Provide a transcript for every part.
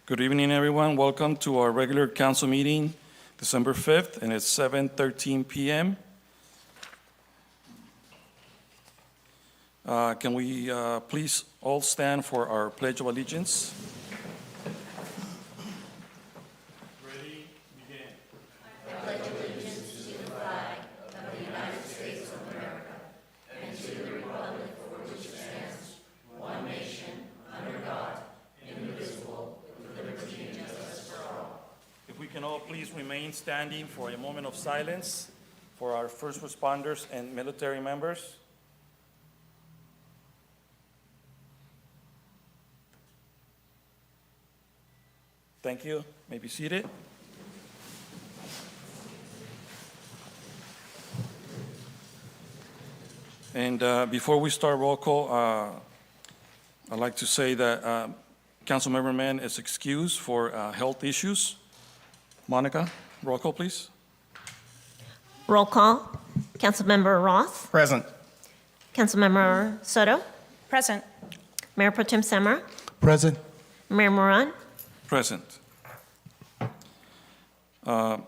Good evening, everyone. Welcome to our regular council meeting, December 5th, and it's 7:13 p.m. Can we please all stand for our Pledge of Allegiance? Ready, begin. I pledge allegiance to the flag of the United States of America and to the republic for which it stands, one nation, under God, indivisible, with liberty and justice for all. If we can all please remain standing for a moment of silence for our first responders and military members. Thank you. May be seated. And before we start roll call, I'd like to say that Councilmember Mann is excused for health issues. Monica, roll call, please. Roll call. Councilmember Roth. Present. Councilmember Soto. Present. Mayor Pro Tem Semmer. Present. Mayor Moran. Present.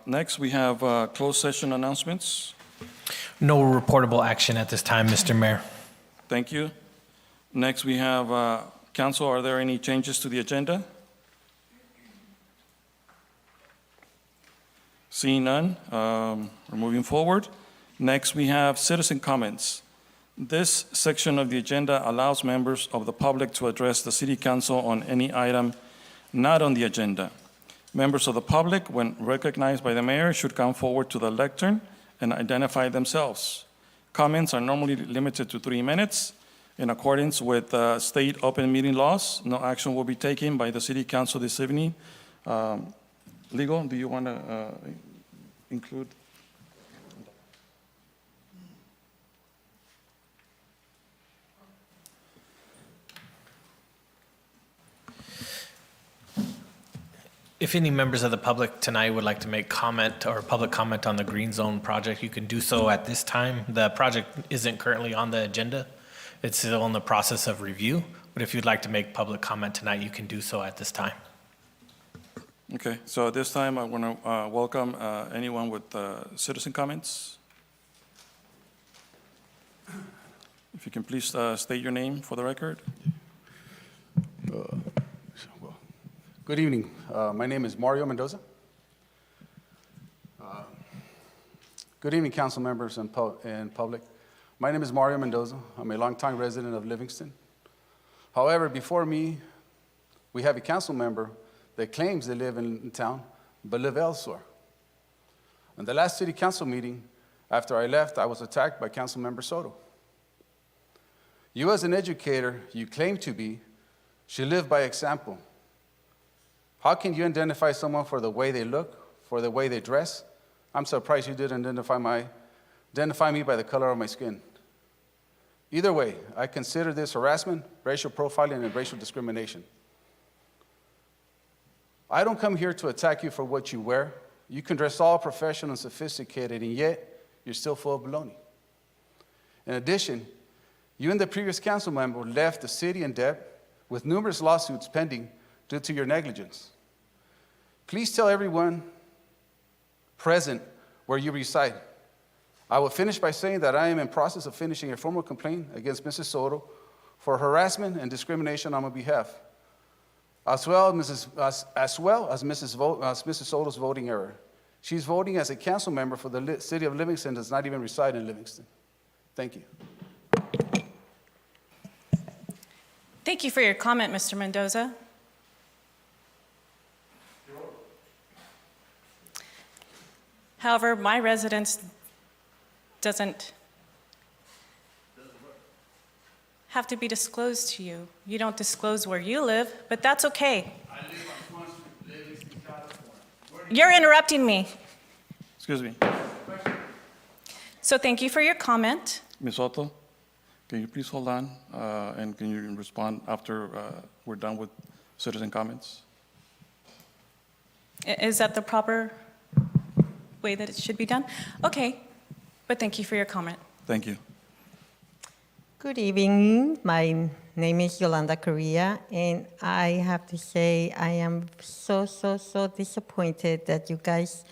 Next, we have closed session announcements. No reportable action at this time, Mr. Mayor. Thank you. Next, we have council. Are there any changes to the agenda? Seeing none, we're moving forward. Next, we have citizen comments. This section of the agenda allows members of the public to address the City Council on any item not on the agenda. Members of the public, when recognized by the mayor, should come forward to the lectern and identify themselves. Comments are normally limited to 3 minutes. In accordance with state open meeting laws, no action will be taken by the City Council this evening. Legal, do you want to include? If any members of the public tonight would like to make comment or public comment on the Green Zone project, you can do so at this time. The project isn't currently on the agenda. It's still in the process of review, but if you'd like to make public comment tonight, you can do so at this time. Okay, so at this time, I want to welcome anyone with citizen comments. If you can please state your name for the record. Good evening. My name is Mario Mendoza. Good evening, council members and public. My name is Mario Mendoza. I'm a longtime resident of Livingston. However, before me, we have a council member that claims they live in town, but live elsewhere. In the last city council meeting, after I left, I was attacked by council member Soto. You as an educator, you claim to be, should live by example. How can you identify someone for the way they look, for the way they dress? I'm surprised you didn't identify me by the color of my skin. Either way, I consider this harassment, racial profiling, and racial discrimination. I don't come here to attack you for what you wear. You can dress all professional and sophisticated, and yet you're still full of baloney. In addition, you and the previous council member left the city in debt with numerous lawsuits pending due to your negligence. Please tell everyone present where you reside. I will finish by saying that I am in process of finishing a formal complaint against Mrs. Soto for harassment and discrimination on my behalf, as well as Mrs. Soto's voting error. She's voting as a council member for the city of Livingston, does not even reside in Livingston. Thank you. Thank you for your comment, Mr. Mendoza. However, my residence doesn't have to be disclosed to you. You don't disclose where you live, but that's okay. I live on Front Street, Livingston, California. You're interrupting me. Excuse me. So thank you for your comment. Ms. Soto, can you please hold on and can you respond after we're done with citizen comments? Is that the proper? way that it should be done. Okay, but thank you for your comment. Thank you. Good evening. My name is Yolanda Correa, and I have to say I am so disappointed that you guys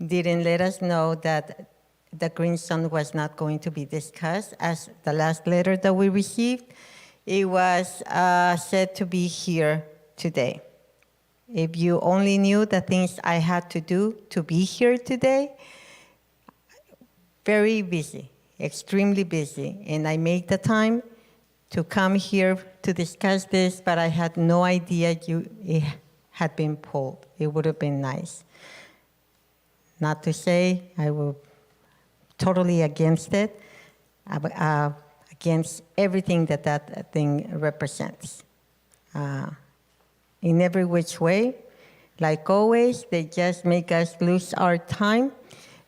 didn't let us know that the green zone was not going to be discussed. As the last letter that we received, it was said to be here today. If you only knew the things I had to do to be here today, very busy. Extremely busy, and I made the time to come here to discuss this, but I had no idea it had been pulled. It would have been nice. Not to say I will totally against it, against everything that thing represents. In every which way, like always, they just make us lose our time.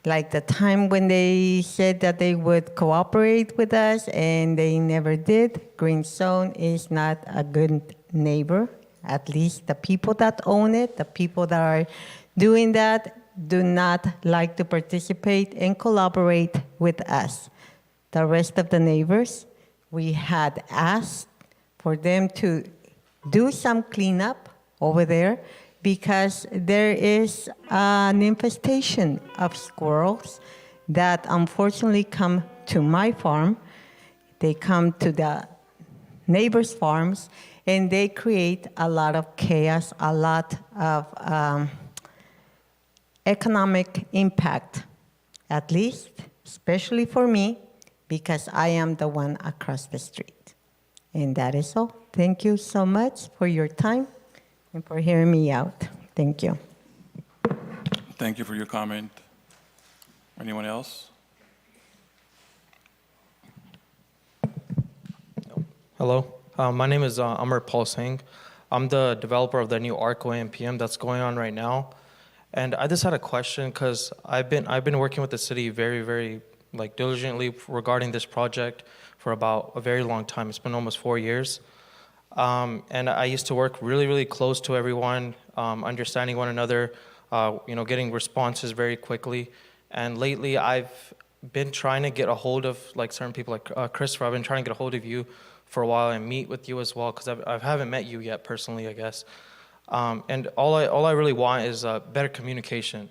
Like the time when they said that they would cooperate with us and they never did. Green Zone is not a good neighbor. At least the people that own it, the people that are doing that, do not like to participate and collaborate with us. The rest of the neighbors, we had asked for them to do some cleanup over there, because there is an infestation of squirrels that unfortunately come to my farm. They come to the neighbors' farms, and they create a lot of chaos, a lot of economic impact, at least, especially for me, because I am the one across the street. And that is all. Thank you so much for your time and for hearing me out. Thank you. Thank you for your comment. Anyone else? Hello, my name is Amar Paul Singh. I'm the developer of the new ARCO AMPM that's going on right now. And I just had a question, because I've been working with the city very diligently regarding this project for about a very long time. It's been almost 4 years. And I used to work really close to everyone, understanding one another, getting responses very quickly. And lately, I've been trying to get a hold of certain people, like Christopher. I've been trying to get a hold of you for a while and meet with you as well, because I haven't met you yet personally, I guess. And all I really want is better communication.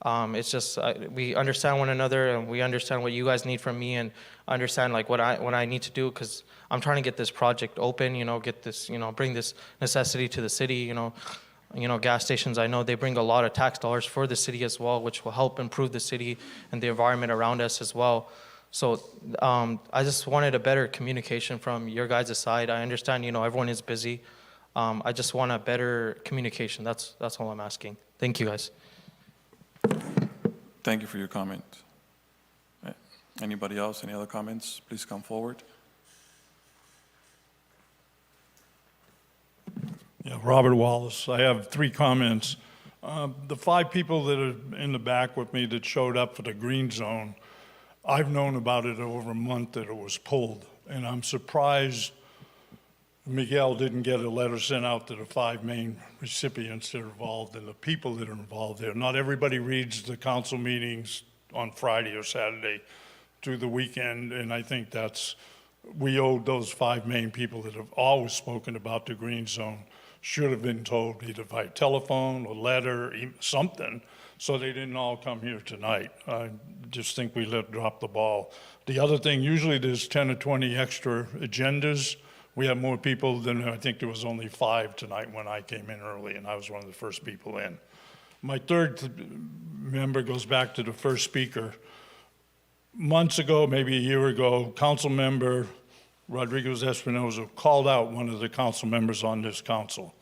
It's just we understand one another, and we understand what you guys need from me, and understand what I need to do, because I'm trying to get this project open. Get this, bring this necessity to the city. Gas stations, I know they bring a lot of tax dollars for the city as well, which will help improve the city and the environment around us as well. So I just wanted a better communication from your guys' side. I understand, everyone is busy. I just want a better communication. That's all I'm asking. Thank you, guys. Thank you for your comment. Anybody else? Any other comments? Please come forward. Yeah, Robert Wallace. I have 3 comments. The 5 people that are in the back with me that showed up for the green zone, I've known about it over a month that it was pulled, and I'm surprised Miguel didn't get a letter sent out to the 5 main recipients that are involved and the people that are involved there. Not everybody reads the council meetings on Friday or Saturday through the weekend, and I think we owe those 5 main people that have always spoken about the green zone should have been told either by telephone or letter, something, so they didn't all come here tonight. I just think we dropped the ball. The other thing, usually there's 10 or 20 extra agendas. We have more people than, I think there was only 5 tonight when I came in early, and I was one of the first people in. My third member goes back to the first speaker. Months ago, maybe a year ago, council member Rodriguez Espinoza called out one of the council members on this council.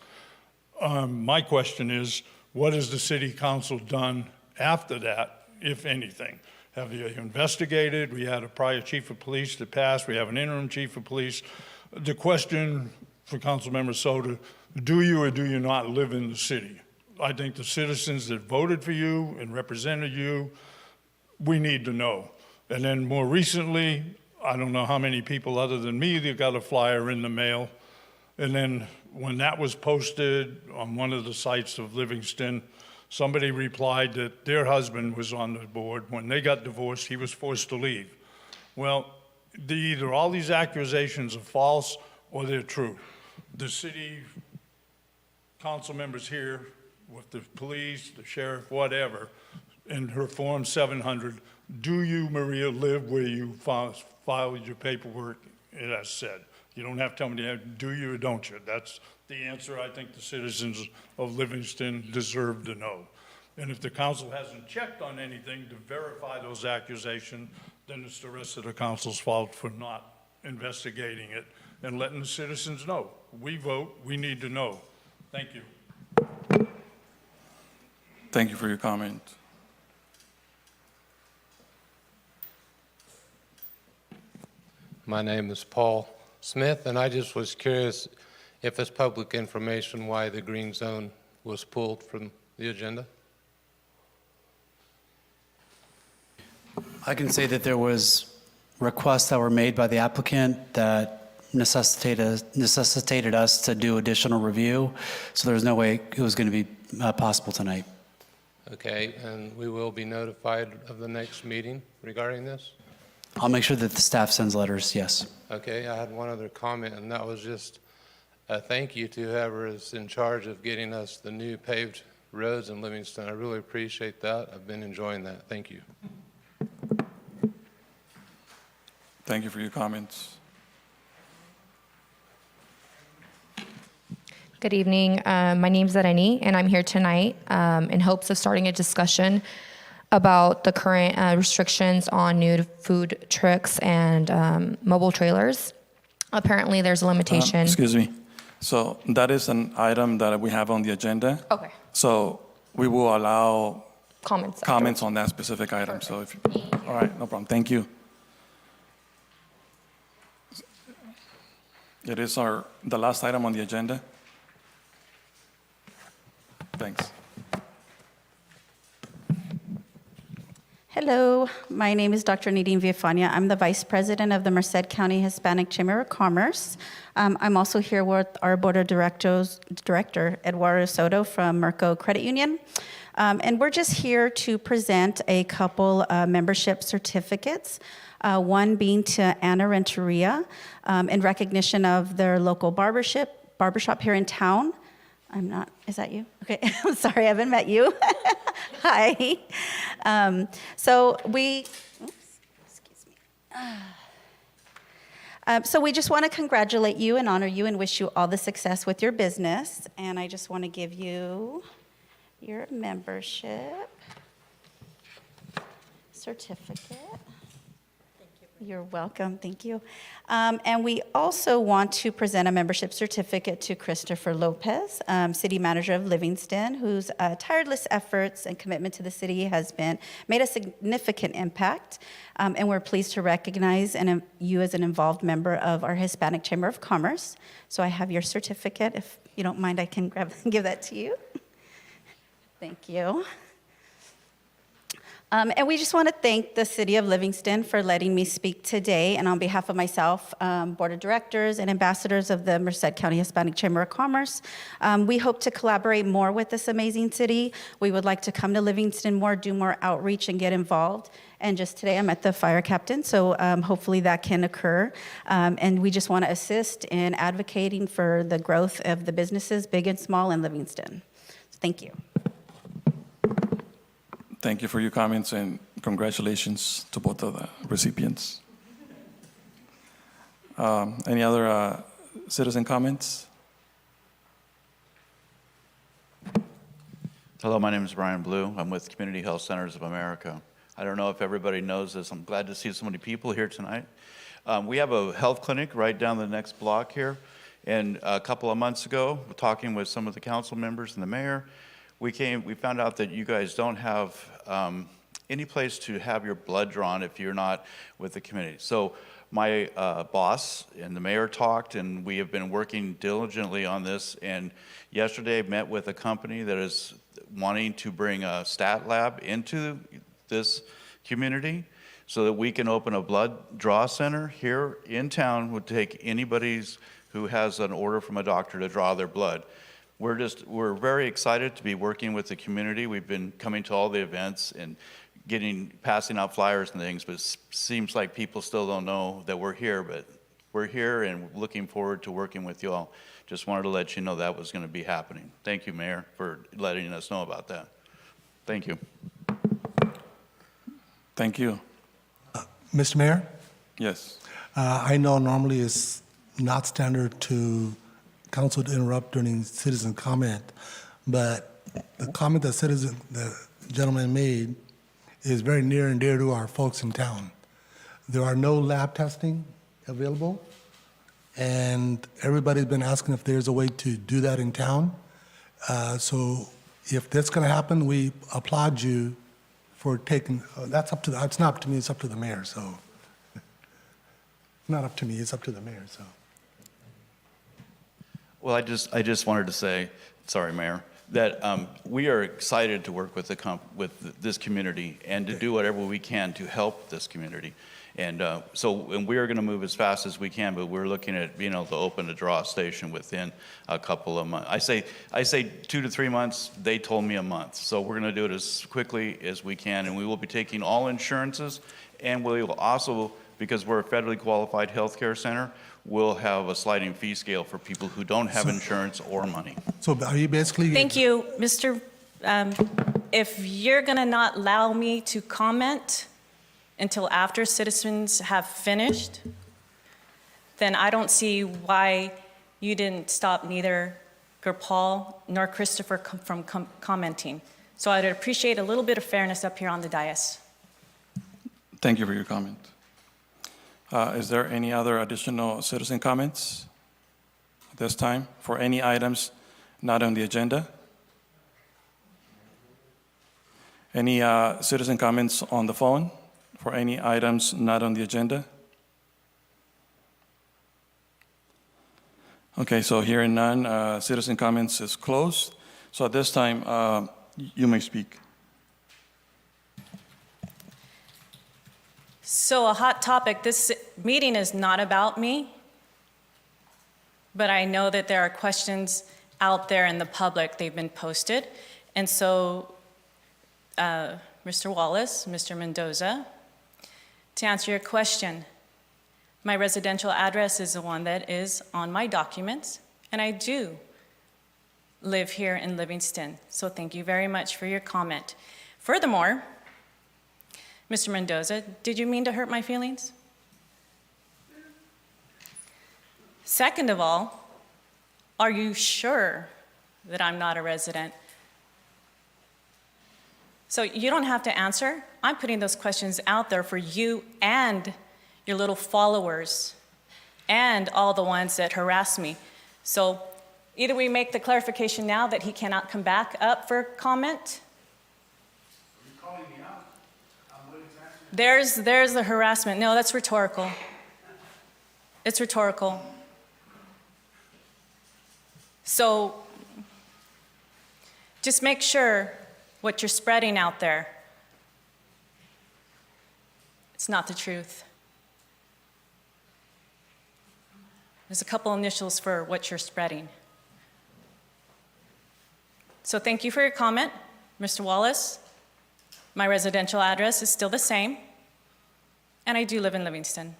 My question is, what has the city council done after that, if anything? Have you investigated? We had a prior chief of police that passed. We have an interim chief of police. The question for Councilmember Soto, do you or do you not live in the city? I think the citizens that voted for you and represented you, we need to know. And then more recently, I don't know how many people other than me that got a flyer in the mail. And then when that was posted on one of the sites of Livingston, Somebody replied that their husband was on the board. When they got divorced, he was forced to leave. Well, either all these accusations are false or they're true. The city council members here with the police, the sheriff, whatever, in her Form 700, do you, Maria, live where you filed your paperwork? It has said. You don't have to tell me that, do you or don't you? That's the answer I think the citizens of Livingston deserve to know. And if the council hasn't checked on anything to verify those accusations, then it's the rest of the council's fault for not investigating it and letting the citizens know. We vote, we need to know. Thank you. Thank you for your comment. My name is Paul Smith, and I just was curious if it's public information why the green zone was pulled from the agenda? I can say that there was requests that were made by the applicant that necessitated us to do additional review, so there's no way it was going to be possible tonight. Okay, and we will be notified of the next meeting regarding this? I'll make sure that the staff sends letters, yes. Okay, I had one other comment, and that was just a thank you to whoever is in charge of getting us the new paved roads in Livingston. I really appreciate that. I've been enjoying that. Thank you. Thank you for your comments. Good evening. My name is Zareni, and I'm here tonight in hopes of starting a discussion about the current restrictions on new food trucks and mobile trailers. Apparently, there's a limitation. Excuse me. So that is an item that we have on the agenda. Okay. So we will allow Comments. comments on that specific item. So if, all right, no problem. Thank you. It is the last item on the agenda. Thanks. Hello, my name is Dr. Nadine Villafania. I'm the Vice President of the Merced County Hispanic Chamber of Commerce. I'm also here with our Board of Directors, Director Eduardo Soto from Merco Credit Union. And we're just here to present a couple membership certificates, one being to Anna Renteria in recognition of their local barbershop here in town. Is that you? Okay, I'm sorry, I haven't met you. Hi. So we just want to congratulate you and honor you and wish you all the success with your business. And I just want to give you your membership certificate. You're welcome, thank you. And we also want to present a membership certificate to Christopher Lopez, City Manager of Livingston, whose tireless efforts and commitment to the city has made a significant impact. And we're pleased to recognize you as an involved member of our Hispanic Chamber of Commerce. So I have your certificate. If you don't mind, I can give that to you. Thank you. And we just want to thank the City of Livingston for letting me speak today. And on behalf of myself, Board of Directors, and ambassadors of the Merced County Hispanic Chamber of Commerce, we hope to collaborate more with this amazing city. We would like to come to Livingston more, do more outreach, and get involved. And just today, I'm at the fire captain, so hopefully that can occur. And we just want to assist in advocating for the growth of the businesses, big and small, in Livingston. So thank you. Thank you for your comments and congratulations to both of the recipients. Any other citizen comments? Hello, my name is Brian Blue. I'm with Community Health Centers of America. I don't know if everybody knows this. I'm glad to see so many people here tonight. We have a health clinic right down the next block here. And a couple of months ago, talking with some of the council members and the mayor, we found out that you guys don't have any place to have your blood drawn if you're not with the community. So my boss and the mayor talked, and we have been working diligently on this. And yesterday I met with a company that is wanting to bring a stat lab into this community so that we can open a blood draw center here in town. Would take anybody's who has an order from a doctor to draw their blood. we're very excited to be working with the community. We've been coming to all the events and passing out flyers and things, but it seems like people still don't know that we're here, but we're here and looking forward to working with you all. Just wanted to let you know that was going to be happening. Thank you, Mayor, for letting us know about that. Thank you. Thank you. Mr. Mayor, Yes. I know normally it's not standard to council to interrupt during citizen comment, but the comment that the gentleman made is very near and dear to our folks in town. There are no lab testing available, and everybody's been asking if there's a way to do that in town. So if that's going to happen, we applaud you for taking, that's up to, it's not up to me, it's up to the mayor, so. It's not up to me, it's up to the mayor, so. Well, I just wanted to say, sorry, Mayor, that we are excited to work with this community and to do whatever we can to help this community. And we are going to move as fast as we can, but we're looking at being able to open a draw station within a couple of months. I say 2 to 3 months. They told me a month. So we're going to do it as quickly as we can, and we will be taking all insurances, and we will also, because we're a federally qualified healthcare center, we'll have a sliding fee scale for people who don't have insurance or money. So are you basically? Thank you, Mr. If you're going to not allow me to comment until after citizens have finished, then I don't see why you didn't stop neither Gurpal nor Christopher from commenting. So I'd appreciate a little bit of fairness up here on the dais. Thank you for your comment. Is there any other additional citizen comments at this time for any items not on the agenda? Any citizen comments on the phone for any items not on the agenda? Okay, so hearing none, citizen comments is closed. So at this time, you may speak. So a hot topic, this meeting is not about me, but I know that there are questions out there in the public, they've been posted. And so, Mr. Wallace, Mr. Mendoza, to answer your question, my residential address is the one that is on my documents, and I do live here in Livingston. So thank you very much for your comment. Furthermore, Mr. Mendoza, did you mean to hurt my feelings? Second of all, are you sure that I'm not a resident? So you don't have to answer. I'm putting those questions out there for you and your little followers and all the ones that harass me. So either we make the clarification now that he cannot come back up for comment. There's the harassment. No, that's rhetorical. It's rhetorical. So just make sure what you're spreading out there, it's not the truth. There's a couple initials for what you're spreading. So thank you for your comment, Mr. Wallace. My residential address is still the same, and I do live in Livingston.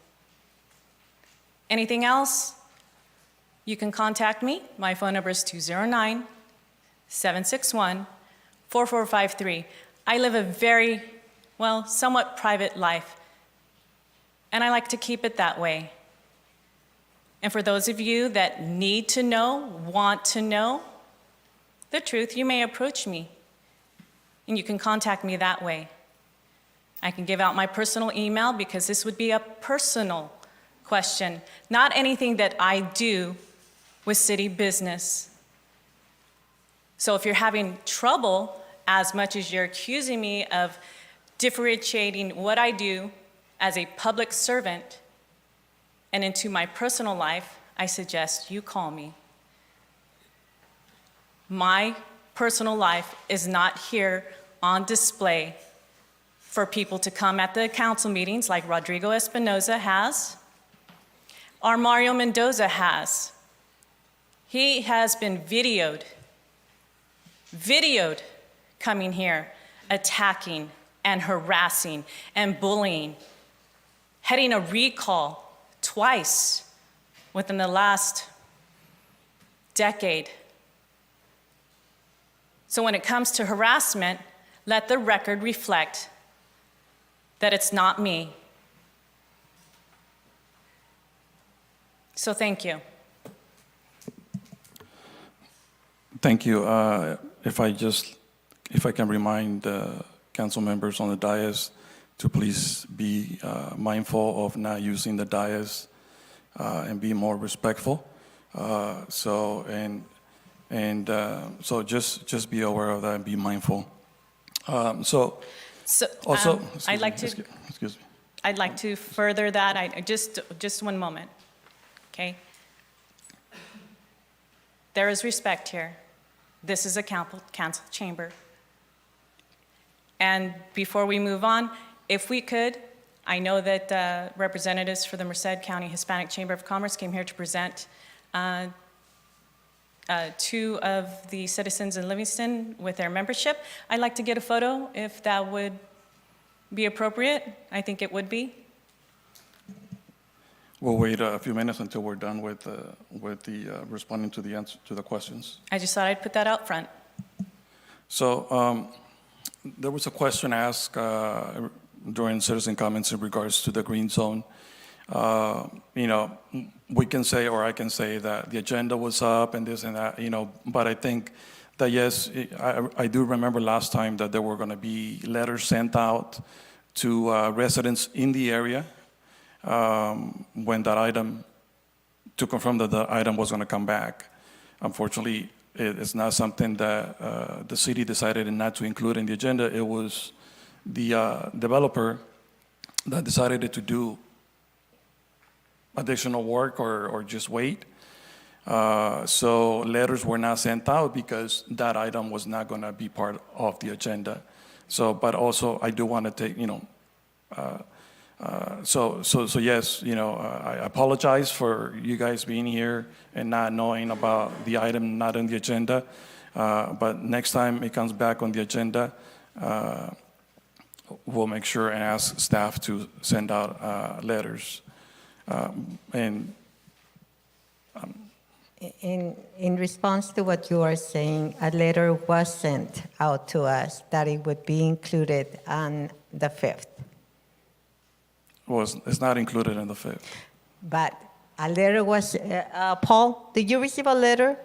Anything else? You can contact me. My phone number is 209-761-4453. I live a very, somewhat private life, and I like to keep it that way. And for those of you that need to know, want to know the truth, you may approach me. And you can contact me that way. I can give out my personal email because this would be a personal question, not anything that I do with city business. So if you're having trouble as much as you're accusing me of differentiating what I do as a public servant and into my personal life, I suggest you call me. My personal life is not here on display for people to come at the council meetings like Rodrigo Espinoza has, or Mario Mendoza has. He has been videoed videoed coming here, attacking and harassing and bullying, heading a recall twice within the last decade. So when it comes to harassment, let the record reflect that it's not me. So thank you. Thank you. If I can remind council members on the dais to please be mindful of not using the dais and be more respectful. So just be aware of that and be mindful. So also, I'd like to. excuse me. I'd like to further that. Just one moment, okay? There is respect here. This is a council chamber. And before we move on, if we could, I know that representatives for the Merced County Hispanic Chamber of Commerce came here to present two of the citizens in Livingston with their membership. I'd like to get a photo if that would be appropriate. I think it would be. We'll wait a few minutes until we're done with the responding to the answer to the questions. I just thought I'd put that out front. So there was a question asked during citizen comments in regards to the green zone. We can say, or I can say that the agenda was up and this and that, but I think that yes, I do remember last time that there were going to be letters sent out to residents in the area when that item, to confirm that the item was going to come back. Unfortunately, it's not something that the city decided not to include in the agenda. It was the developer that decided to do additional work or just wait. So letters were not sent out because that item was not going to be part of the agenda. So, but also I do want to take, so yes, I apologize for you guys being here and not knowing about the item not on the agenda. But next time it comes back on the agenda, we'll make sure and ask staff to send out letters. In response to what you are saying, a letter was sent out to us that it would be included on the 5th. It's not included in the 5th. But a letter was, Paul, did you receive a letter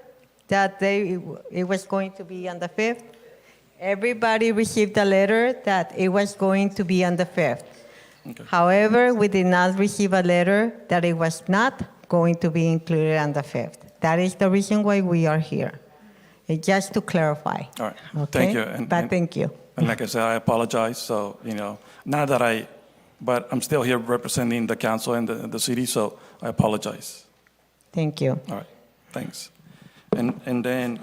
that it was going to be on the 5th? Everybody received a letter that it was going to be on the 5th. Okay. However, we did not receive a letter that it was not going to be included on the 5th. That is the reason why we are here. Just to clarify. All right. Okay? Thank you. Thank you. And like I said, I apologize. So, not that but I'm still here representing the council and the city, so I apologize. Thank you. All right. Thanks. And then,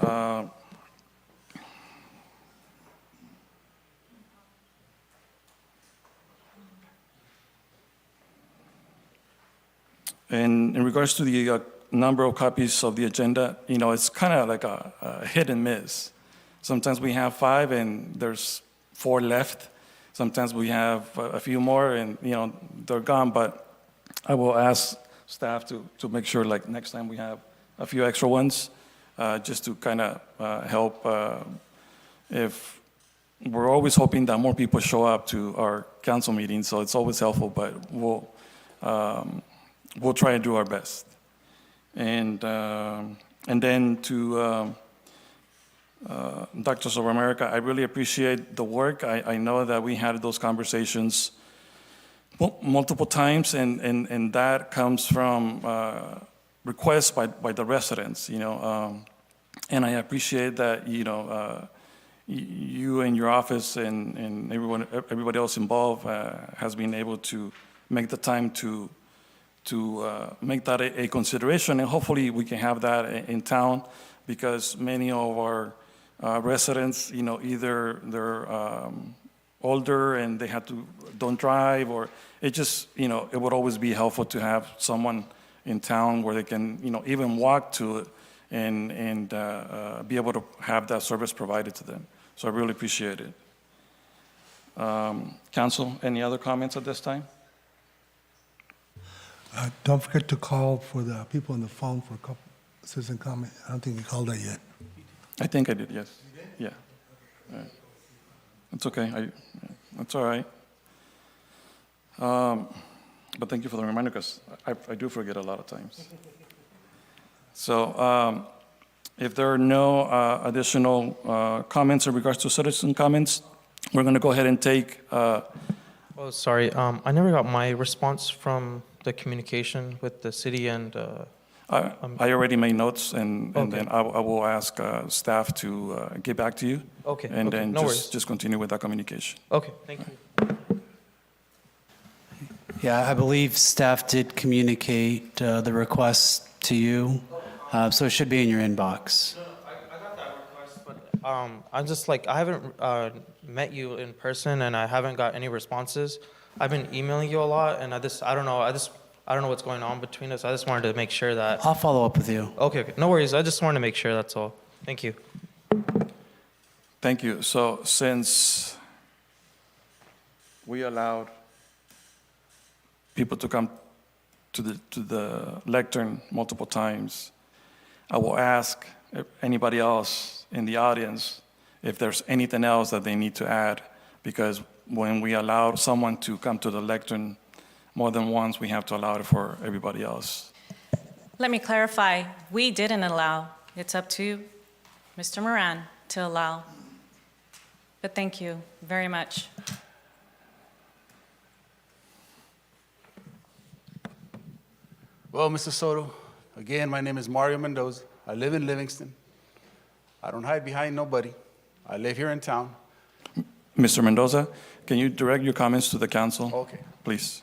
and in regards to the number of copies of the agenda, it's kind of like a hit and miss. Sometimes we have 5 and there's 4 left. Sometimes we have a few more and, they're gone. But I will ask staff to make sure, like, next time we have a few extra ones, just to kind of help. If we're always hoping that more people show up to our council meetings, so it's always helpful, but we'll try and do our best. And then to Doctors of America, I really appreciate the work. I know that we had those conversations multiple times, and that comes from requests by the residents, and I appreciate that, you and your office and everybody else involved has been able to make the time to make that a consideration, and hopefully we can have that in town, because many of our residents, either they're older and they don't drive, or it just, it would always be helpful to have someone in town where they can, even walk to and be able to have that service provided to them. So I really appreciate it. Council, any other comments at this time? Don't forget to call for the people on the phone for a couple citizen comment. I don't think you called that yet. I think I did, yes. Yeah. All right. It's okay. That's all right. But thank you for the reminder, because I do forget a lot of times. So if there are no additional comments in regards to citizen comments, we're going to go ahead and take. Oh, sorry. I never got my response from the communication with the city and. I already made notes, and Okay. then I will ask staff to get back to you. Okay, And okay, then no worries. just continue with that communication. Okay, thank you. Yeah, I believe staff did communicate the request to you, so it should be in your inbox. I got that request, but I'm just like, I haven't met you in person, and I haven't got any responses. I've been emailing you a lot, and I don't know what's going on between us. I just wanted to make sure that. I'll follow up with you. Okay, no worries. I just wanted to make sure, that's all. Thank you. Thank you. So since we allowed people to come to the lectern multiple times, I will ask anybody else in the audience if there's anything else that they need to add, because when we allow someone to come to the lectern more than once, we have to allow it for everybody else. Let me clarify, we didn't allow. It's up to Mr. Moran to allow. But thank you very much. Well, Mr. Soto, again, my name is Mario Mendoza. I live in Livingston. I don't hide behind nobody. I live here in town. Mr. Mendoza, can you direct your comments to the council? Okay. Please.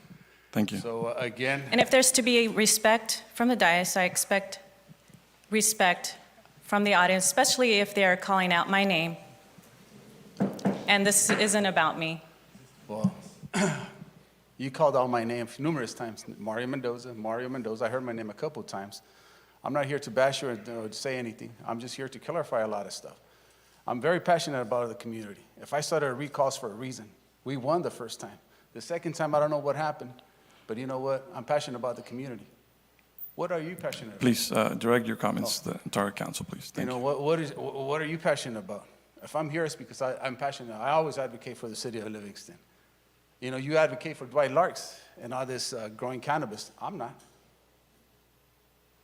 Thank you. So again, And if there's to be respect from the dais, I expect respect from the audience, especially if they are calling out my name. And this isn't about me. well, you called out my name numerous times, Mario Mendoza, Mario Mendoza. I heard my name a couple of times. I'm not here to bash you or say anything. I'm just here to clarify a lot of stuff. I'm very passionate about the community. If I started recalls for a reason, we won the first time. The second time, I don't know what happened, but you know what? I'm passionate about the community. What are you passionate about? Please direct your comments to the entire council, please. Thank You you. know, what are you passionate about? If I'm here, it's because I'm passionate. I always advocate for the city of Livingston. You know, you advocate for Dwight Larks and all this growing cannabis. I'm not.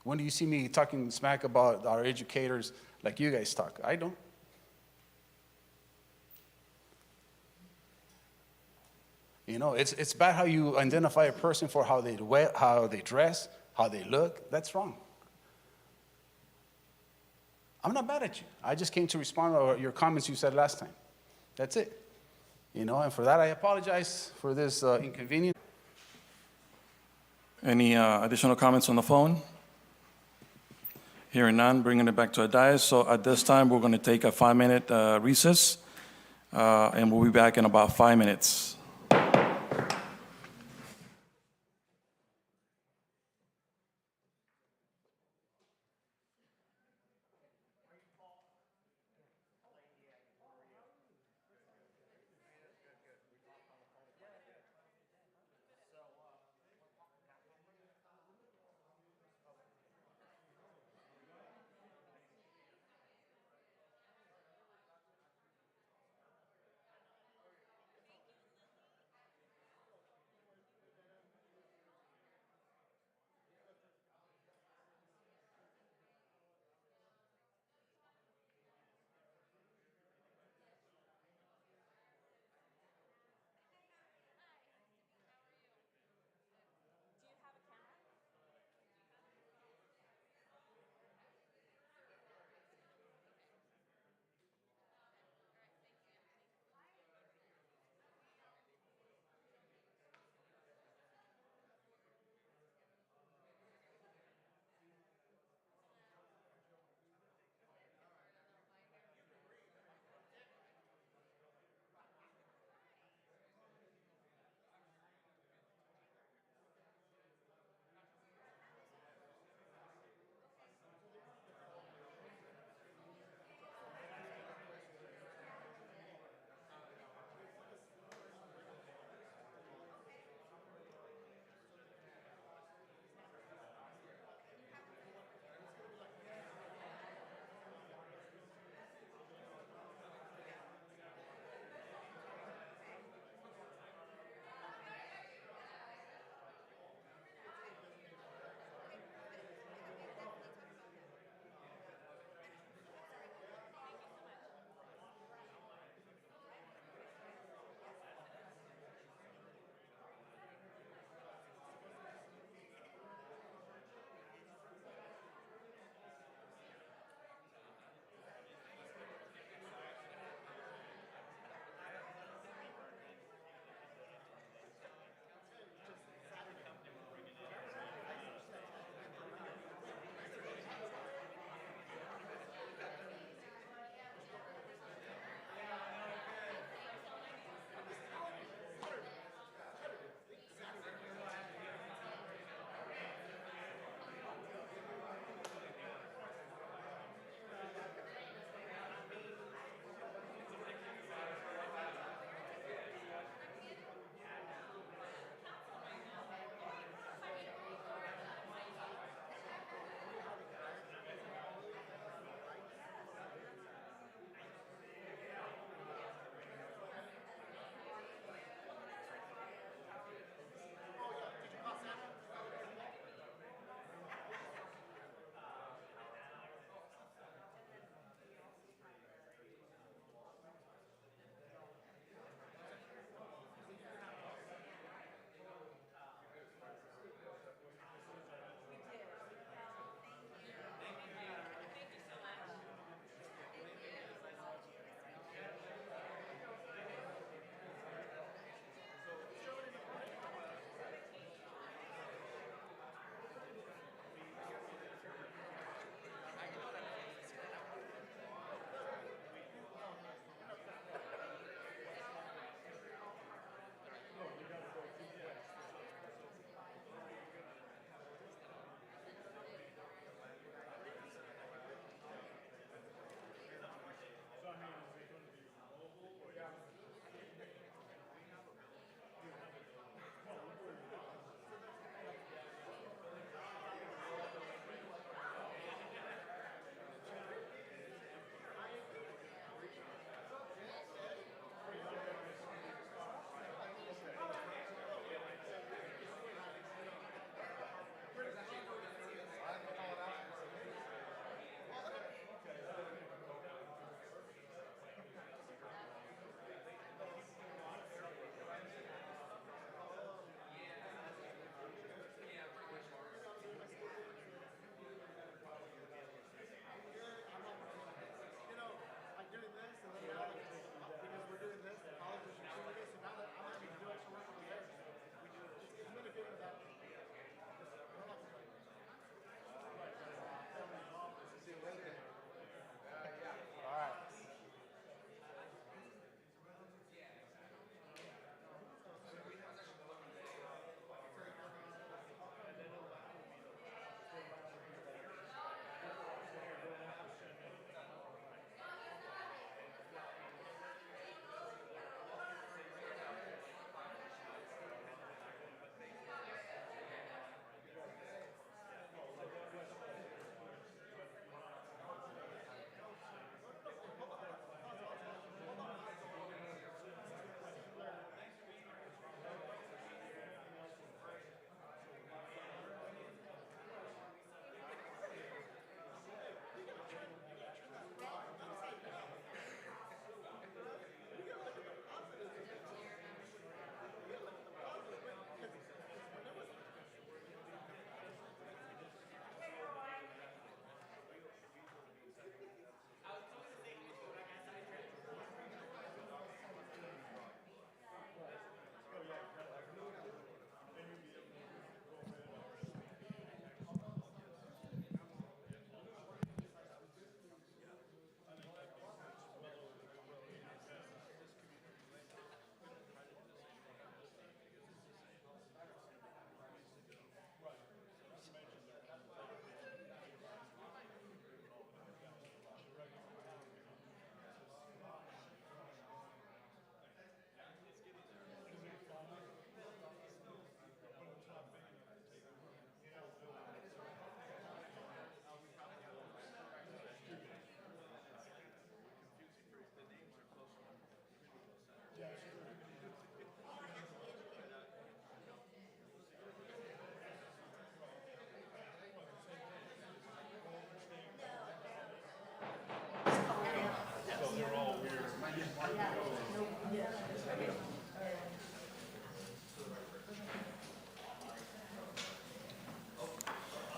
When do you see me talking smack about our educators like you guys talk? I don't. You know, it's bad how you identify a person for how they dress, how they look. That's wrong. I'm not mad at you. I just came to respond to your comments you said last time. That's it. You know, and for that I apologize for this inconvenience. Any additional comments on the phone? Hearing none, bringing it back to a dais. So at this time, we're going to take a 5-minute recess, and we'll be back in about 5 minutes.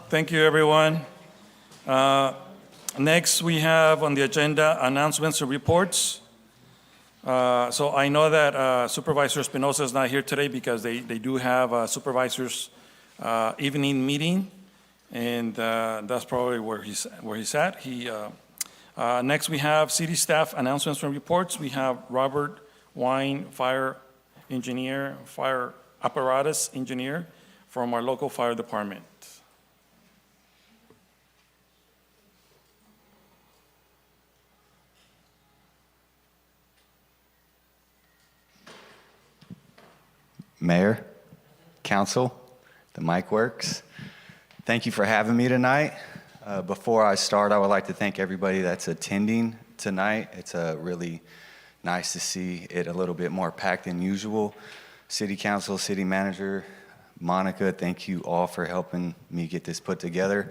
Thank you, everyone. Next, we have on the agenda announcements and reports. So I know that Supervisor Espinosa is not here today because they do have a supervisor's evening meeting, and that's probably where he's at. Next, we have city staff announcements and reports. We have Robert Wine, fire engineer, fire apparatus engineer from our local fire department. Mayor, council, the mic works. Thank you for having me tonight. Before I start, I would like to thank everybody that's attending tonight. It's really nice to see it a little bit more packed than usual. City council, city manager, Monica, thank you all for helping me get this put together.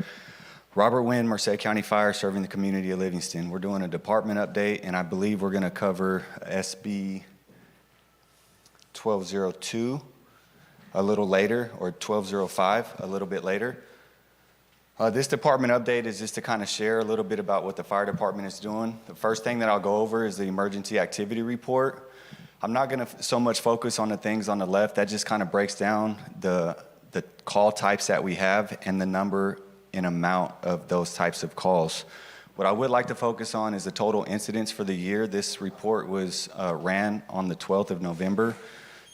Robert Wynn, Merced County Fire, serving the community of Livingston. We're doing a department update, and I believe we're gonna cover SB 1202 a little later, or 1205 a little bit later. This department update is just to kind of share a little bit about what the fire department is doing. The first thing that I'll go over is the emergency activity report. I'm not gonna so much focus on the things on the left. That just kind of breaks down the call types that we have and the number and amount of those types of calls. What I would like to focus on is the total incidents for the year. This report was ran on the 12th of November.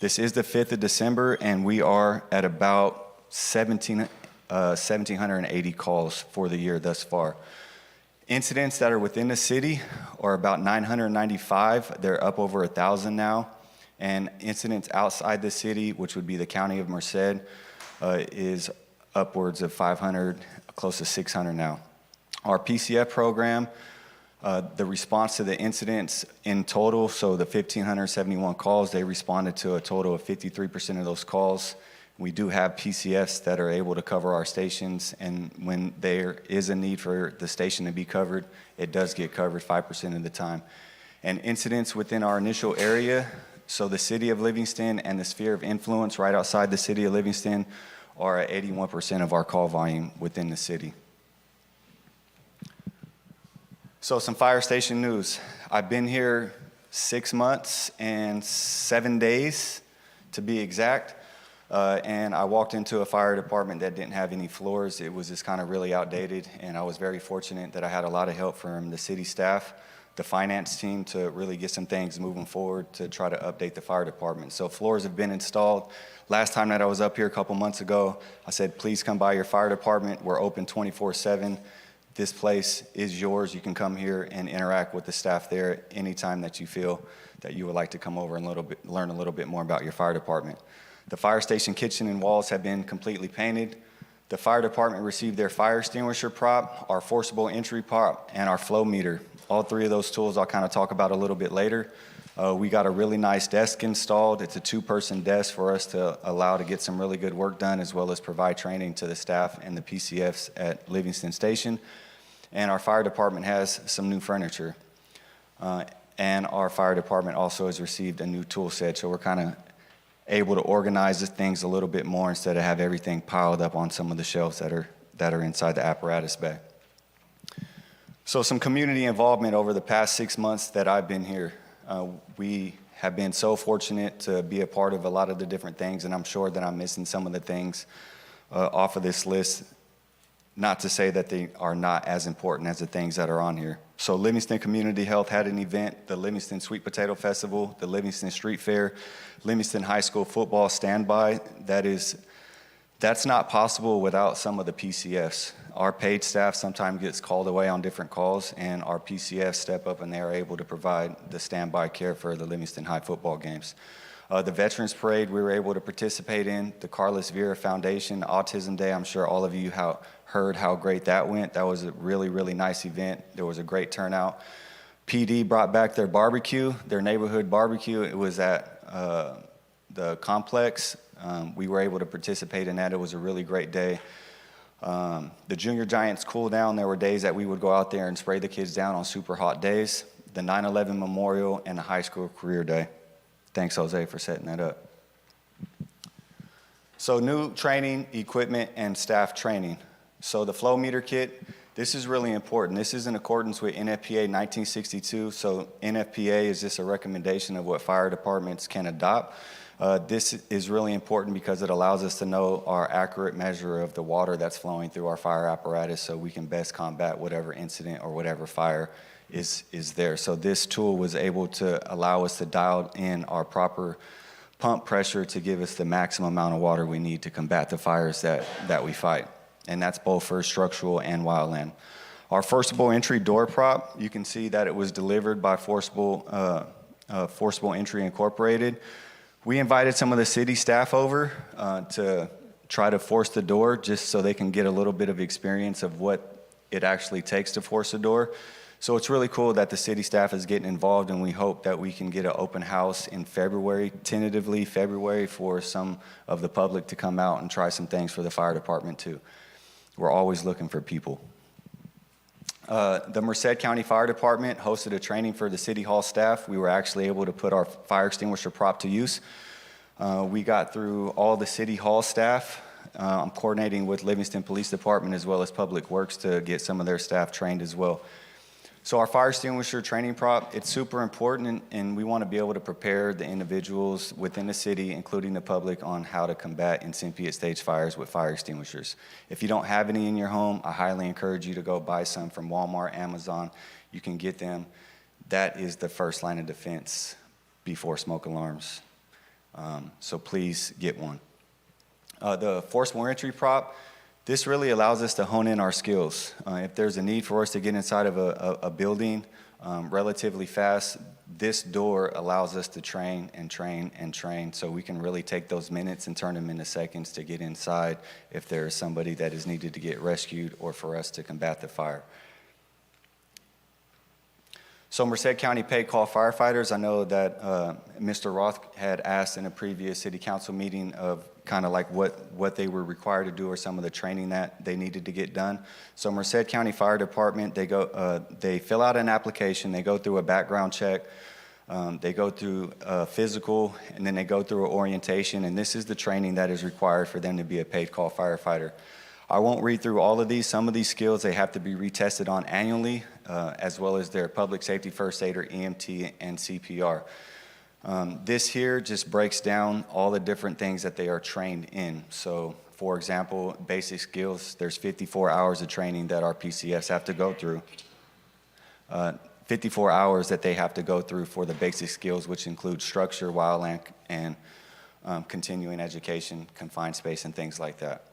This is the 5th of December, and we are at about 1,780 calls for the year thus far. Incidents that are within the city are about 995. They're up over 1,000 now. And incidents outside the city, which would be the county of Merced, is upwards of 500, close to 600 now. Our PCF program, the response to the incidents in total, so the 1,571 calls, they responded to a total of 53% of those calls. We do have PCFs that are able to cover our stations, and when there is a need for the station to be covered, it does get covered 5% of the time. And incidents within our initial area, so the city of Livingston and the sphere of influence right outside the city of Livingston are at 81% of our call volume within the city. So some fire station news. I've been here 6 months and 7 days to be exact. And I walked into a fire department that didn't have any floors. It was just kind of really outdated, and I was very fortunate that I had a lot of help from the city staff, the finance team, to really get some things moving forward to try to update the fire department. So floors have been installed. Last time that I was up here a couple months ago, I said, please come by your fire department. We're open 24/7. This place is yours. You can come here and interact with the staff there anytime that you feel that you would like to come over and learn a little bit more about your fire department. The fire station kitchen and walls have been completely painted. The fire department received their fire extinguisher prop, our forcible entry prop, and our flow meter. All three of those tools I'll kind of talk about a little bit later. We got a really nice desk installed. It's a 2-person desk for us to allow to get some really good work done, as well as provide training to the staff and the PCFs at Livingston Station. And our fire department has some new furniture. And our fire department also has received a new tool set, so we're kind of able to organize the things a little bit more instead of have everything piled up on some of the shelves that are inside the apparatus bay. So some community involvement over the past 6 months that I've been here. We have been so fortunate to be a part of a lot of the different things, and I'm sure that I'm missing some of the things off of this list. Not to say that they are not as important as the things that are on here. So Livingston Community Health had an event, the Livingston Sweet Potato Festival, the Livingston Street Fair, Livingston High School football standby. That's not possible without some of the PCFs. Our paid staff sometimes gets called away on different calls, and our PCFs step up and they are able to provide the standby care for the Livingston High football games. The Veterans Parade we were able to participate in, the Carlos Vera Foundation Autism Day. I'm sure all of you heard how great that went. That was a really, really nice event. There was a great turnout. PD brought back their barbecue, their neighborhood barbecue. It was at the complex. We were able to participate in that. It was a really great day. The Junior Giants cool down. There were days that we would go out there and spray the kids down on super hot days. The 9/11 Memorial and the High School Career Day. Thanks, Jose, for setting that up. So new training, equipment, and staff training. So the flow meter kit, this is really important. This is in accordance with NFPA 1962. So NFPA is just a recommendation of what fire departments can adopt. This is really important because it allows us to know our accurate measure of the water that's flowing through our fire apparatus so we can best combat whatever incident or whatever fire is there. So this tool was able to allow us to dial in our proper pump pressure to give us the maximum amount of water we need to combat the fires that we fight. And that's both for structural and wildland. Our forcible entry door prop, you can see that it was delivered by Forcible Entry Incorporated. We invited some of the city staff over to try to force the door just so they can get a little bit of experience of what it actually takes to force a door. So it's really cool that the city staff is getting involved, and we hope that we can get an open house in February, tentatively February, for some of the public to come out and try some things for the fire department too. We're always looking for people. The Merced County Fire Department hosted a training for the City Hall staff. We were actually able to put our fire extinguisher prop to use. We got through all the City Hall staff. I'm coordinating with Livingston Police Department as well as Public Works to get some of their staff trained as well. So our fire extinguisher training prop, it's super important, and we want to be able to prepare the individuals within the city, including the public, on how to combat incipient stage fires with fire extinguishers. If you don't have any in your home, I highly encourage you to go buy some from Walmart, Amazon. You can get them. That is the first line of defense before smoke alarms. So please get one. The forcible entry prop, this really allows us to hone in our skills. If there's a need for us to get inside of a building relatively fast, this door allows us to train and train and train, so we can really take those minutes and turn them into seconds to get inside if there is somebody that is needed to get rescued or for us to combat the fire. So Merced County paid call firefighters, I know that Mr. Roth had asked in a previous city council meeting of kind of like what they were required to do or some of the training that they needed to get done. So Merced County Fire Department, they fill out an application, they go through a background check, they go through a physical, and then they go through an orientation, and this is the training that is required for them to be a paid call firefighter. I won't read through all of these. Some of these skills they have to be retested on annually, as well as their public safety first aid or EMT and CPR. This here just breaks down all the different things that they are trained in. So, for example, basic skills, there's 54 hours of training that our PCFs have to go through. 54 hours that they have to go through for the basic skills, which include structure, wildland, and continuing education, confined space, and things like that.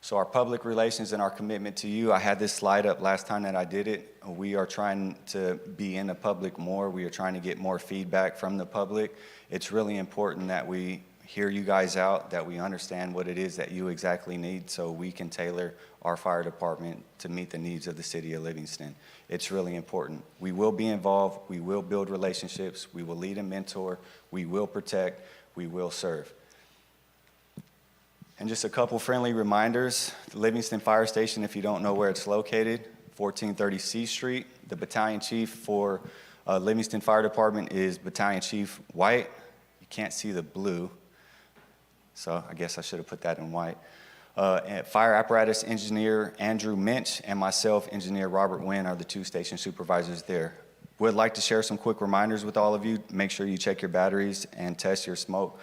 So our public relations and our commitment to you, I had this slide up last time that I did it. We are trying to be in the public more. We are trying to get more feedback from the public. It's really important that we hear you guys out, that we understand what it is that you exactly need so we can tailor our fire department to meet the needs of the city of Livingston. It's really important. We will be involved. We will build relationships. We will lead and mentor. We will protect. We will serve. And just a couple friendly reminders, the Livingston Fire Station, if you don't know where it's located, 1430 C Street. The battalion chief for Livingston Fire Department is Battalion Chief White. You can't see the blue, so I guess I should have put that in white. And Fire Apparatus Engineer Andrew Minch and myself, Engineer Robert Wynn, are the two station supervisors there. Would like to share some quick reminders with all of you. Make sure you check your batteries and test your smoke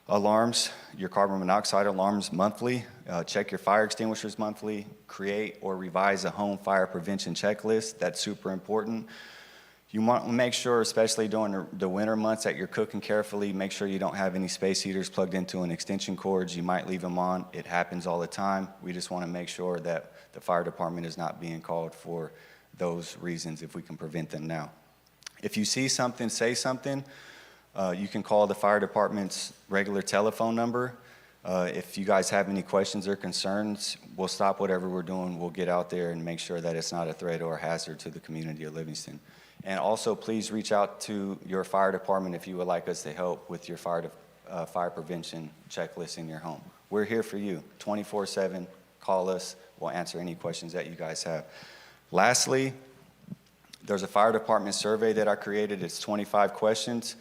alarms, your carbon monoxide alarms monthly, check your fire extinguishers monthly, create or revise a home fire prevention checklist. That's super important. You want to make sure, especially during the winter months, that you're cooking carefully. Make sure you don't have any space heaters plugged into an extension cords. You might leave them on. It happens all the time. We just want to make sure that the fire department is not being called for those reasons if we can prevent them now. If you see something, say something. You can call the fire department's regular telephone number. If you guys have any questions or concerns, we'll stop whatever we're doing. We'll get out there and make sure that it's not a threat or a hazard to the community of Livingston. And also, please reach out to your fire department if you would like us to help with your fire prevention checklist in your home. We're here for you, 24/7. Call us. We'll answer any questions that you guys have. Lastly, there's a fire department survey that I created. It's 25 questions.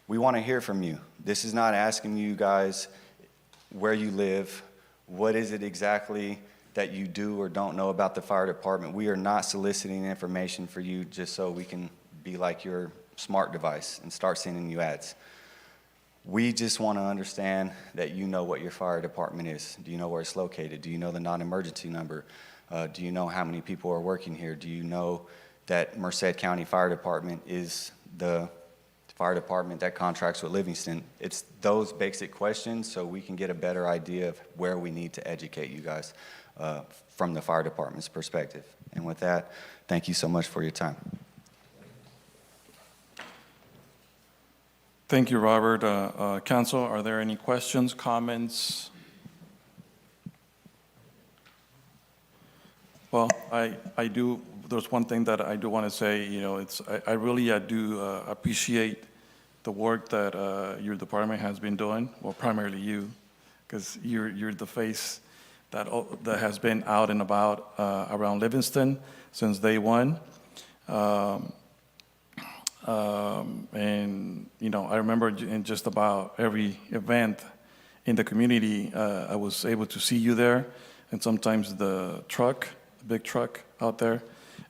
We want to hear from you. This is not asking you guys where you live, What is it exactly that you do or don't know about the fire department? We are not soliciting information for you just so we can be like your smart device and start sending you ads. We just want to understand that you know what your fire department is. Do you know where it's located? Do you know the non-emergency number? Do you know how many people are working here? Do you know that Merced County Fire Department is the fire department that contracts with Livingston? It's those basic questions so we can get a better idea of where we need to educate you guys from the fire department's perspective. And with that, thank you so much for your time. Thank you, Robert. Council, are there any questions, comments? Well, I do, there's one thing that I do want to say, you know, I really do appreciate the work that your department has been doing, well, primarily you, because you're the face that has been out and about around Livingston since day one. And, you know, I remember in just about every event in the community, I was able to see you there, and sometimes the big truck out there,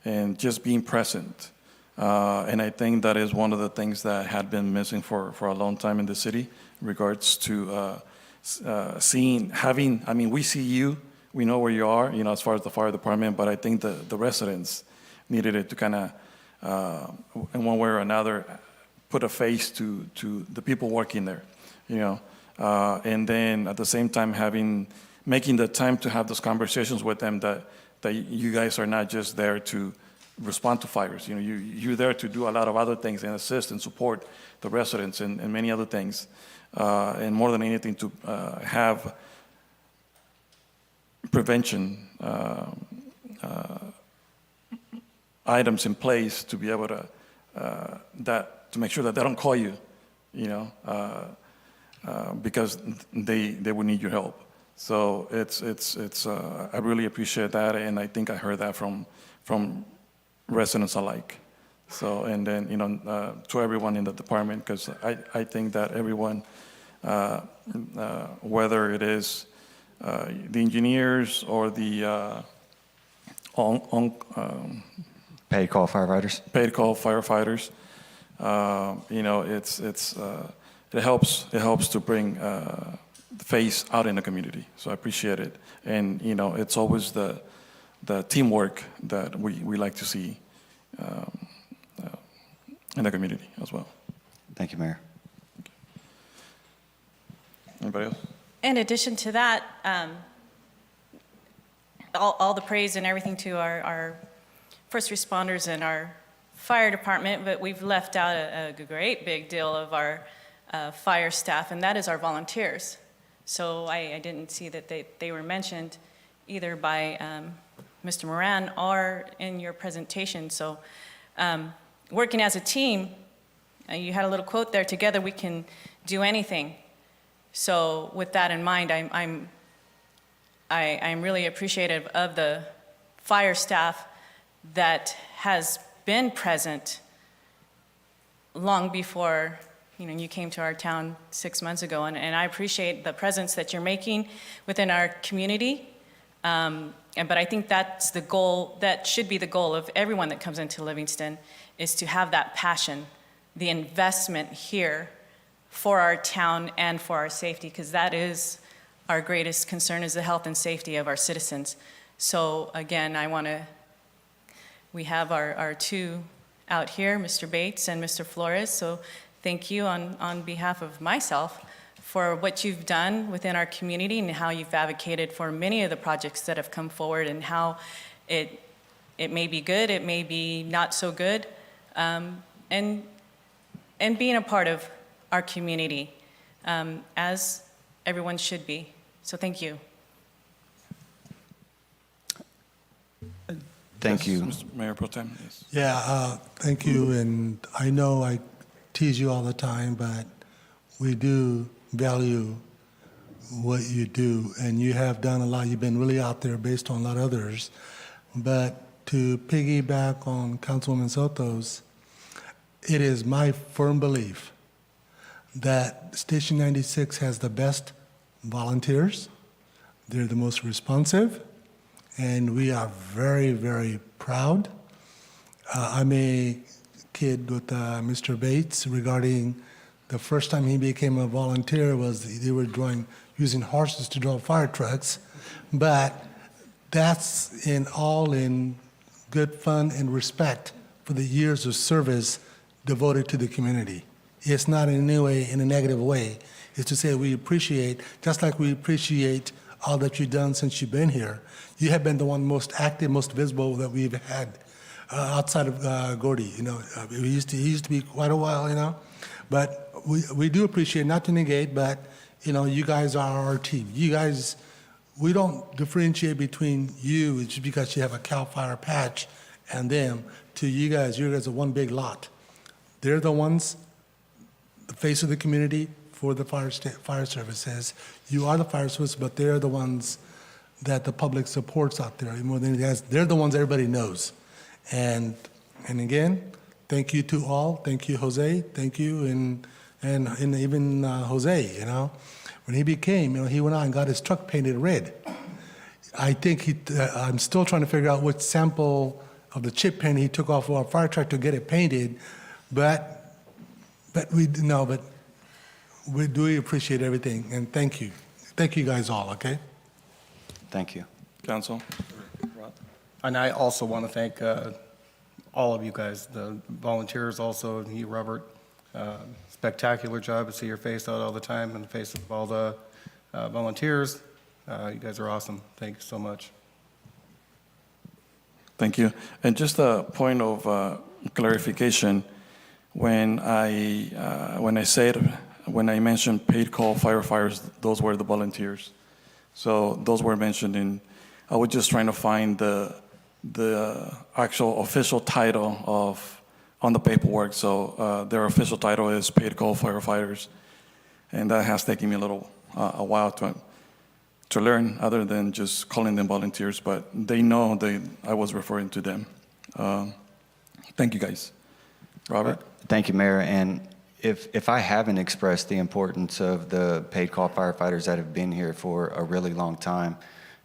and just being present. And I think that is one of the things that had been missing for a long time in the city in regards to we see you, we know where you are, you know, as far as the fire department, but I think the residents needed it to kind of, in one way or another, put a face to the people working there, you know. And then at the same time making the time to have those conversations with them that you guys are not just there to respond to fires. You know, you're there to do a lot of other things and assist and support the residents and many other things. And more than anything, to have prevention items in place to be able to to make sure that they don't call you, you know, because they will need your help. So I really appreciate that, and I think I heard that from residents alike. So, and then, you know, to everyone in the department, because I think that everyone, whether it is the engineers or the Paid call firefighters, you know, it helps to bring the face out in the community. So I appreciate it, and you know, it's always the teamwork that we like to see in the community as well. Thank you, Mayor. Anybody else? In addition to that, all the praise and everything to our first responders and our fire department, but we've left out a great big deal of our fire staff, and that is our volunteers. So I didn't see that they were mentioned either by Mr. Moran or in your presentation. So working as a team, you had a little quote there, together we can do anything. So with that in mind, I'm really appreciative of the fire staff that has been present long before you came to our town 6 months ago, and I appreciate the presence that you're making within our community. But I think that's the goal, that should be the goal of everyone that comes into Livingston, is to have that passion, the investment here for our town and for our safety, because that is our greatest concern, is the health and safety of our citizens. So again, we have our two out here, Mr. Bates and Mr. Flores, so thank you on behalf of myself for what you've done within our community and how you've advocated for many of the projects that have come forward, and how it may be good, it may be not so good, and being a part of our community, as everyone should be. So thank you. Thank you. Mr. Mayor Pro Tem. Yes. Yeah, thank you. And I know I tease you all the time, but we do value what you do. And you have done a lot. You've been really out there based on a lot of others. But to piggyback on Councilwoman Soto's, it is my firm belief that Station 96 has the best volunteers, They're the most responsive, and we are very, very proud. I'm a kid with Mr. Bates regarding the first time he became a volunteer was they were using horses to draw fire trucks, but that's in good fun and respect for the years of service devoted to the community. It's not in any way in a negative way. It's to say we appreciate, just like we appreciate all that you've done since you've been here. You have been the one most active, most visible that we've had outside of Gordy. You know, he used to be quite a while, you know, but we do appreciate, not to negate, but you know, you guys are our team. You guys, we don't differentiate between you just because you have a CAL FIRE patch and them to you guys are one big lot. They're the ones, the face of the community for the fire services. You are the fire service, but they're the ones that the public supports out there more than anything else. They're the ones everybody knows. And again, thank you to all. Thank you, Jose. Thank you, and even Jose, you know. When he became, you know, he went out and got his truck painted red. I think I'm still trying to figure out which sample of the chip paint he took off of our fire truck to get it painted, but we do appreciate everything, and thank you. Thank you guys all, okay? Thank you. Council? And I also want to thank all of you guys, the volunteers also, and you, Robert. Spectacular job to see your face out all the time in the face of all the volunteers. You guys are awesome. Thank you so much. Thank you. And just a point of clarification, when I mentioned paid call firefighters, those were the volunteers. So those were mentioned I was just trying to find the actual official title on the paperwork. So their official title is paid call firefighters. And that has taken me a while to learn, other than just calling them volunteers, but they know I was referring to them. Thank you, guys. Robert? Thank you, Mayor. And if I haven't expressed the importance of the paid call firefighters that have been here for a really long time,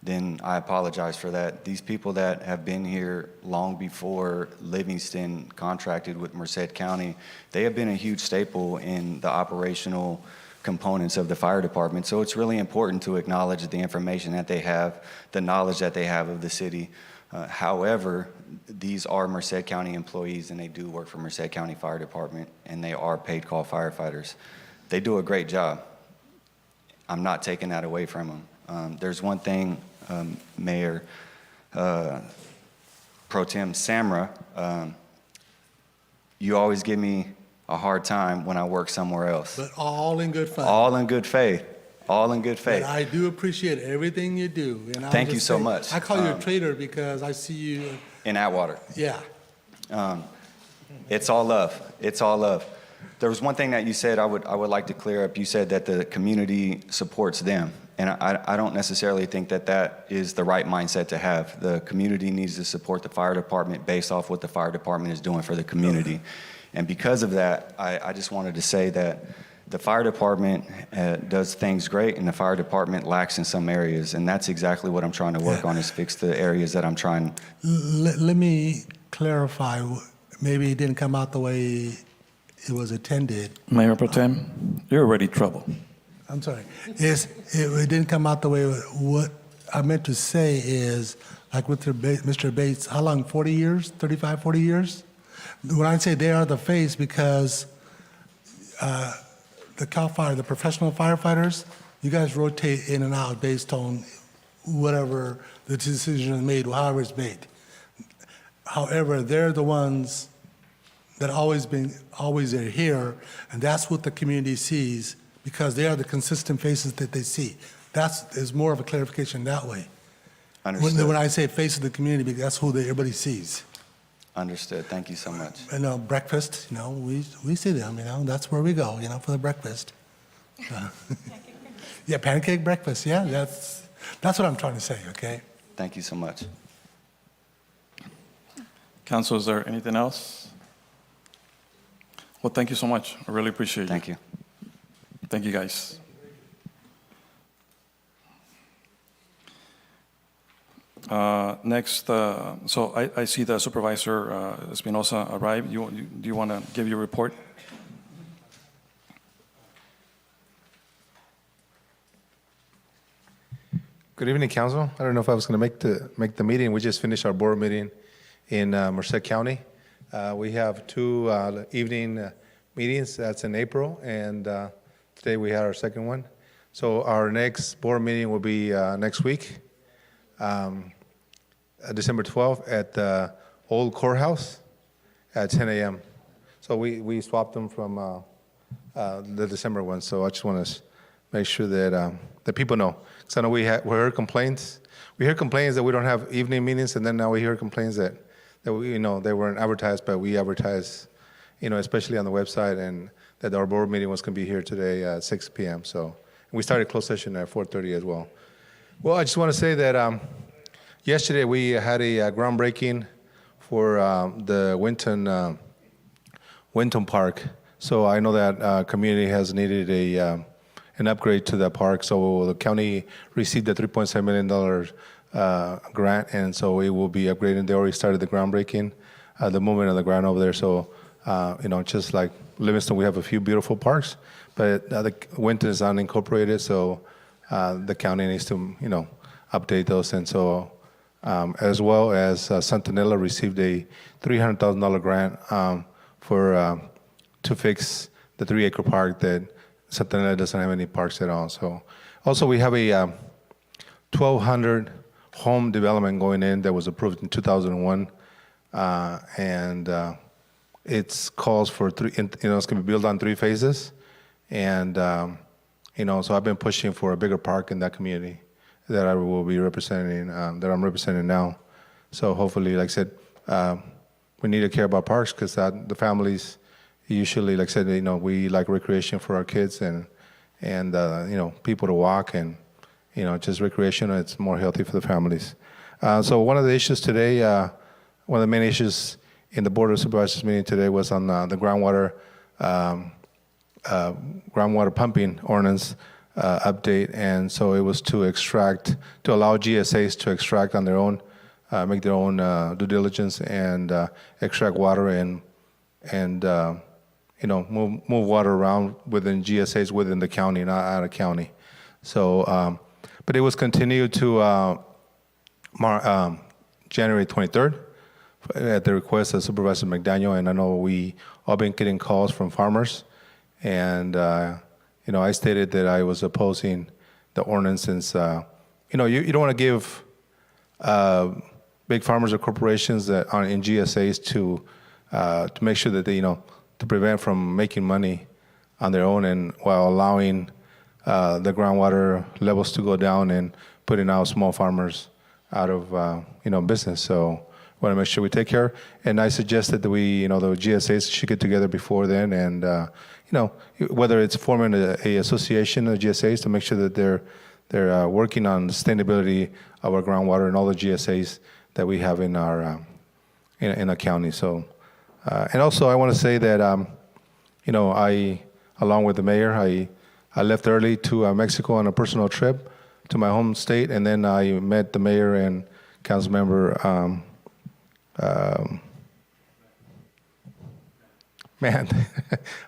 then I apologize for that. These people that have been here long before Livingston contracted with Merced County, they have been a huge staple in the operational components of the fire department. So it's really important to acknowledge the information that they have, the knowledge that they have of the city. However, these are Merced County employees, and they do work for Merced County Fire Department, and they are paid call firefighters. They do a great job. I'm not taking that away from them. There's one thing, Mayor Pro Tem Samra, you always give me a hard time when I work somewhere else. But all in good fun. All in good faith. All in good faith. But I do appreciate everything you do. And Thank you so much. I call you a traitor because I see you. In Atwater. Yeah. It's all love. It's all love. There was one thing that you said I would like to clear up. You said that the community supports them. And I don't necessarily think that is the right mindset to have. The community needs to support the fire department based off what the fire department is doing for the community. And because of that, I just wanted to say that the fire department does things great, and the fire department lacks in some areas. And that's exactly what I'm trying to work on, is fix the areas that I'm trying. Let me clarify. Maybe it didn't come out the way it was intended. Mayor Pro Tem, you're already in trouble. I'm sorry. It didn't come out the way. What I meant to say is, like with Mr. Bates, how long, 40 years, 35, 40 years? When I say they are the face, because the CAL FIRE, the professional firefighters, you guys rotate in and out based on whatever the decision is made, or however it's made. However, they're the ones that always are here, and that's what the community sees, because they are the consistent faces that they see. Is more of a clarification that way. Understood. When I say face of the community, that's who everybody sees. Understood. Thank you so much. And breakfast, we see them, that's where we go, for the breakfast. Yeah, pancake breakfast, yeah, that's what I'm trying to say, okay? Thank you so much. Council, is there anything else? Well, thank you so much. I really appreciate it. Thank you. Thank you, guys. Next, so I see the Supervisor Espinosa arrived. Do you want to give your report? Good evening, Council. I don't know if I was going to make the meeting. We just finished our board meeting in Merced County. We have two evening meetings. That's in April, and today we had our second one. So our next board meeting will be next week, December 12th at the old courthouse at 10 a.m. So we swapped them from the December one. So I just want to make sure that that people know. Because I know we heard complaints. We heard complaints that we don't have evening meetings, and then now we hear complaints that we, they weren't advertised, but we advertised, especially on the website, and that our board meeting was going to be here today at 6 p.m. So we started closed session at 4:30 as well. Well, I just want to say that yesterday we had a groundbreaking for the Winton Park. So I know that community has needed an upgrade to that park. So the county received a $3.7 million grant, and so we will be upgrading. They already started the groundbreaking, the movement of the ground over there. So, just like Livingston, we have a few beautiful parks, but the Winton is unincorporated, so the county needs to, update those. And so, as well as Santanella received a $300,000 grant to fix the 3-acre park that Santanella doesn't have any parks at all. So also we have a 1,200 home development going in that was approved in 2001, and it's calls for it's going to be built on 3 phases, and so I've been pushing for a bigger park in that community that I will be representing, that I'm representing now. So hopefully, like I said, we need to care about parks because the families. Usually, like I said, we like recreation for our kids and people to walk and, just recreation. It's more healthy for the families. So one of the issues today, one of the main issues in the Board of Supervisors meeting today was on the groundwater pumping ordinance update. And so it was to allow GSAs to extract on their own, make their own due diligence and extract water and move water around within GSAs within the county, not out of county. So, but it was continued to January 23rd at the request of Supervisor McDaniel, and I know we all been getting calls from farmers, and I stated that I was opposing the ordinance since you don't want to give big farmers or corporations that are in GSAs to make sure that they to prevent from making money on their own and while allowing the groundwater levels to go down and putting out small farmers out of business. So we want to make sure we take care. And I suggested that we, the GSAs should get together before then, and whether it's forming a association of GSAs to make sure that they're working on the sustainability of our groundwater and all the GSAs that we have in our in the county. So. And also, I want to say that, I, along with the mayor, I left early to Mexico on a personal trip to my home state, and then I met the mayor and council member, I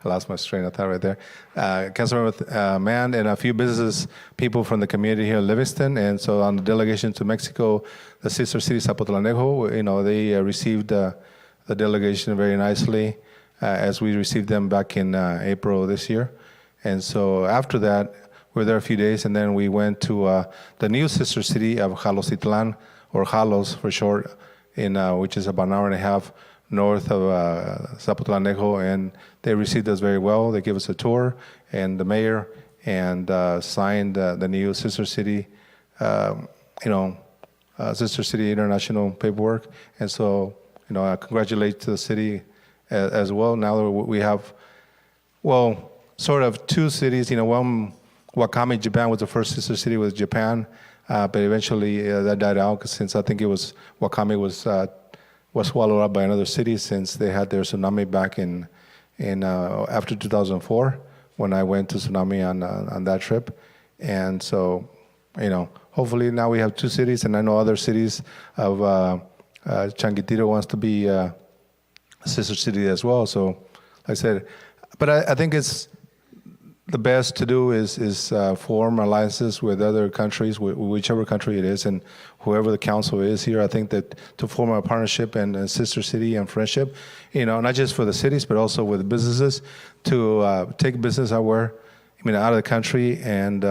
lost my train of thought right there. Councilmember Mann and a few business people from the community here in Livingston, and so on the delegation to Mexico, the sister city Zapotlanejo, they received the delegation very nicely as we received them back in April this year. And so after that, we were there a few days, and then we went to the new sister city of Jalocitlan, or Jalos for short, which is about an hour and a half north of Zapotlanejo, and they received us very well. They gave us a tour, and the mayor and signed the new sister city, sister city international paperwork. And so, I congratulate to the city as well. Now that we have, sort of 2 cities. One, Wakami, Japan was the first sister city with Japan, but eventually that died out since I think it was Wakami was swallowed up by another city since they had their tsunami back in after 2004 when I went to tsunami on that trip. And so, hopefully now we have 2 cities, and I know other cities of Changuitiro wants to be a sister city as well. So, like I said, but I think it's the best to do is form alliances with other countries, whichever country it is, and whoever the council is here. I think that to form a partnership and a sister city and friendship, not just for the cities, but also with businesses to take business out of the country, and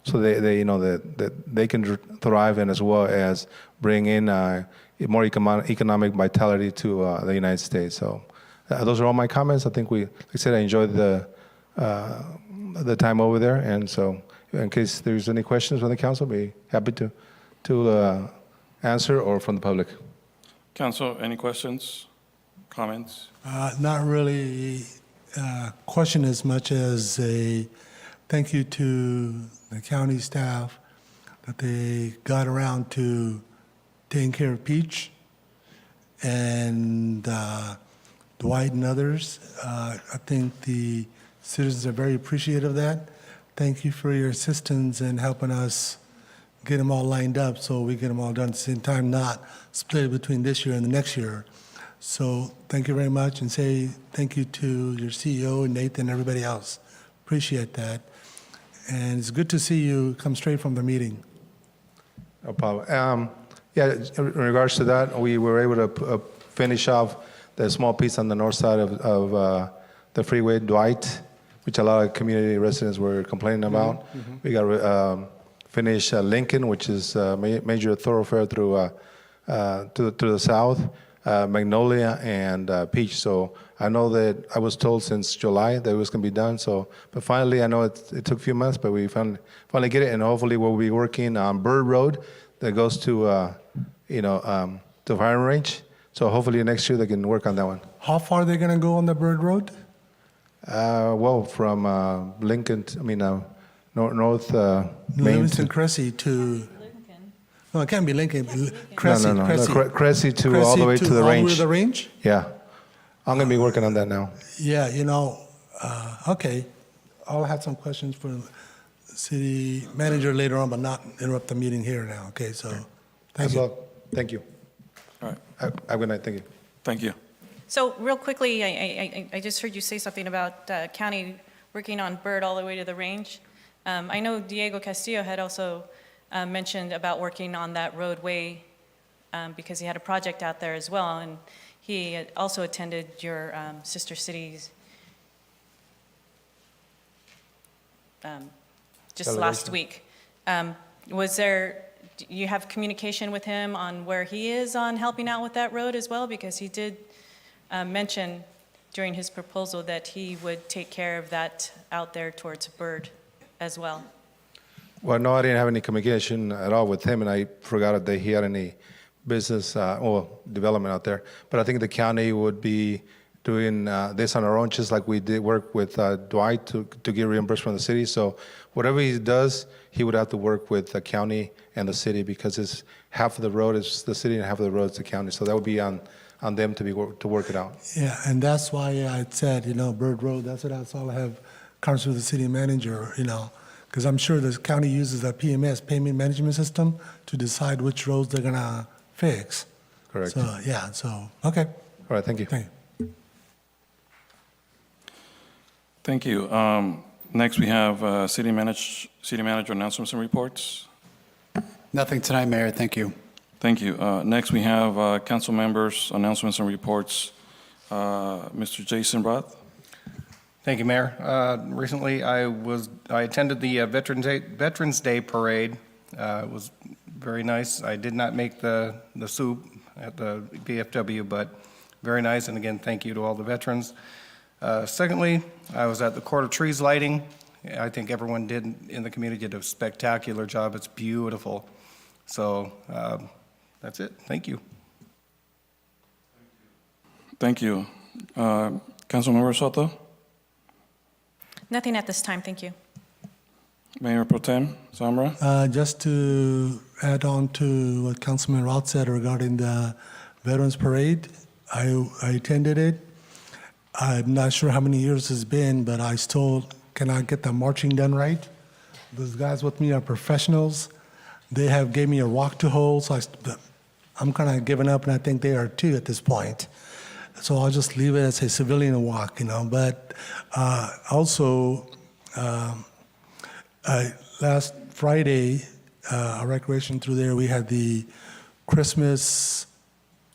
so that they can thrive, and as well as bring in more economic vitality to the United States. So those are all my comments. I think like I said, I enjoyed the time over there, and so in case there's any questions from the council, I'll be happy to answer, or from the public. Council, any questions, comments? Not really question as much as a thank you to the county staff that they got around to taking care of Peach and Dwight and others. I think the citizens are very appreciative of that. Thank you for your assistance in helping us get them all lined up so we get them all done at the same time, not split it between this year and the next year. So thank you very much, and say thank you to your CEO, Nathan, and everybody else. Appreciate that. And it's good to see you come straight from the meeting. No problem. Yeah, in regards to that, we were able to finish off the small piece on the north side of the freeway, Dwight, which a lot of community residents were complaining about. Mm-hmm. We got finished Lincoln, which is a major thoroughfare through to the south, Magnolia, and Peach. So I know that I was told since July that it was going to be done. So, but finally, I know it took a few months, but we finally get it, and hopefully we'll be working on Bird Road that goes to to firing range. So hopefully next year they can work on that one. How far are they going to go on the Bird Road? Well, from Lincoln, north Livingston, Cressy to. No, it can't be Lincoln. Cressy, no. Cressy. Cressy to all the way to the range. All the way to the range? Yeah. I'm going to be working on that now. Yeah, okay. I'll have some questions for the city manager later on, but not interrupt the meeting here now. Okay, so thank you. Well, thank you. All right. Have a good night. Thank you. Thank you. So real quickly, I just heard you say something about county working on Bird all the way to the range. I know Diego Castillo had also mentioned about working on that roadway because he had a project out there as well, and he had also attended your sister cities just last week. You have communication with him on where he is on helping out with that road as well? Because he did mention during his proposal that he would take care of that out there towards Bird as well. Well, no, I didn't have any communication at all with him, and I forgot that he had any business or development out there. But I think the county would be doing this on our own, just like we did work with Dwight to get reimbursed from the city. So whatever he does, he would have to work with the county and the city, because it's half of the road is the city and half of the road is the county. So that would be on them to work it out. Yeah, and that's why I said, Bird Road, that's all I have conversation with the city manager, because I'm sure the county uses a PMS, payment management system, to decide which roads they're going to fix. Correct. So, okay. All right, thank you. Thank you. Thank you. Next, we have city manager announcements and reports. Nothing tonight, Mayor. Thank you. Thank you. Next, we have council members' announcements and reports. Mr. Jason Roth. Thank you, Mayor. Recently, I attended the Veterans Day parade. It was very nice. I did not make the soup at the VFW, but very nice. And again, thank you to all the veterans. Secondly, I was at the Court of Trees lighting. I think everyone in the community did a spectacular job. It's beautiful. So that's it. Thank you. Thank you. Councilmember Soto? Nothing at this time, thank you. Mayor Pro Tem Zamora? Just to add on to what Councilman Roth said regarding the Veterans Parade, I attended it. I'm not sure how many years it's been, but I still cannot get the marching done right. Those guys with me are professionals. They have gave me a rock to hold, so I'm kind of giving up, and I think they are too at this point. So I'll just leave it as a civilian walk, But also, last Friday, our recreation through there, we had the Christmas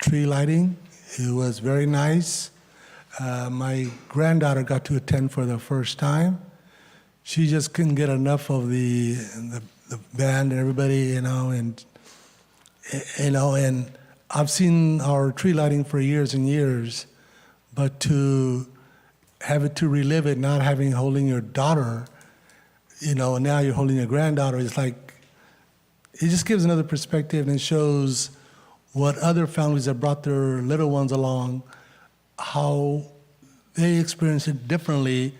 tree lighting. It was very nice. My granddaughter got to attend for the first time. She just couldn't get enough of the band and everybody, and I've seen our tree lighting for years and years, but to have it to relive it, not holding your daughter, and now you're holding your granddaughter, it's like, it just gives another perspective and shows what other families that brought their little ones along, how they experience it differently,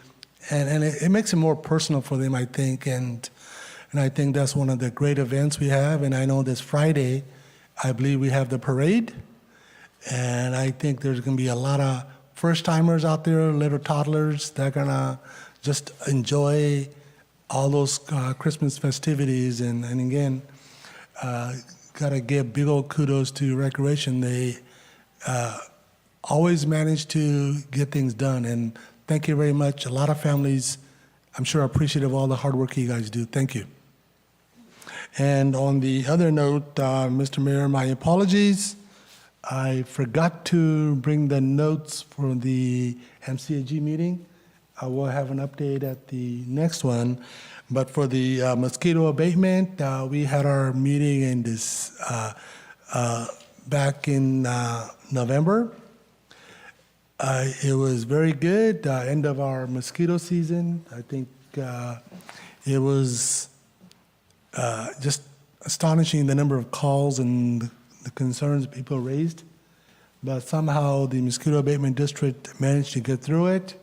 and it makes it more personal for them, I think, and I think that's one of the great events we have, and I know this Friday, I believe we have the parade, and I think there's going to be a lot of first-timers out there, little toddlers, that are going to just enjoy all those Christmas festivities, and again, got to give big old kudos to Recreation. They always manage to get things done, and thank you very much. A lot of families, I'm sure, are appreciative of all the hard work you guys do. Thank you. And on the other note, Mr. Mayor, my apologies. I forgot to bring the notes for the MCAG meeting. I will have an update at the next one. But for the mosquito abatement, we had our meeting in this back in November. It was very good. End of our mosquito season. I think it was just astonishing the number of calls and the concerns people raised. But somehow the mosquito abatement district managed to get through it.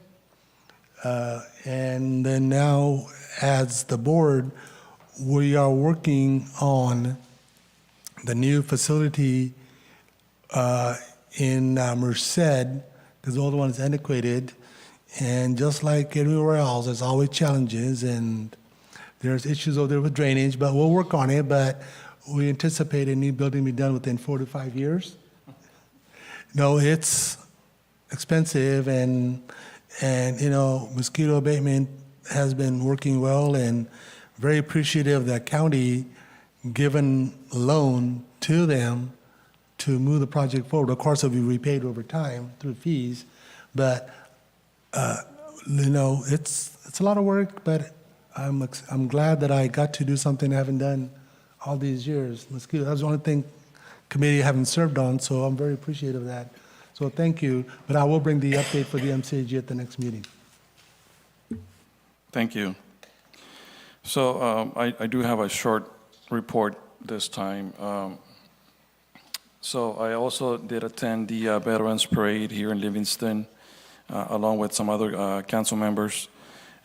And then now, as the board, we are working on the new facility in Merced, because the old one is antiquated. And just like everywhere else, there's always challenges, and there's issues over there with drainage, but we'll work on it. But we anticipate a new building to be done within 4 to 5 years. No, it's expensive, and mosquito abatement has been working well, and very appreciative of that county given loan to them to move the project forward. Of course, it'll be repaid over time through fees, but it's a lot of work. But I'm glad that I got to do something I haven't done all these years. Mosquito, that's the only thing committee I haven't served on, so I'm very appreciative of that. So thank you, but I will bring the update for the MCAG at the next meeting. Thank you. So I do have a short report this time. So I also did attend the Veterans Parade here in Livingston, along with some other council members.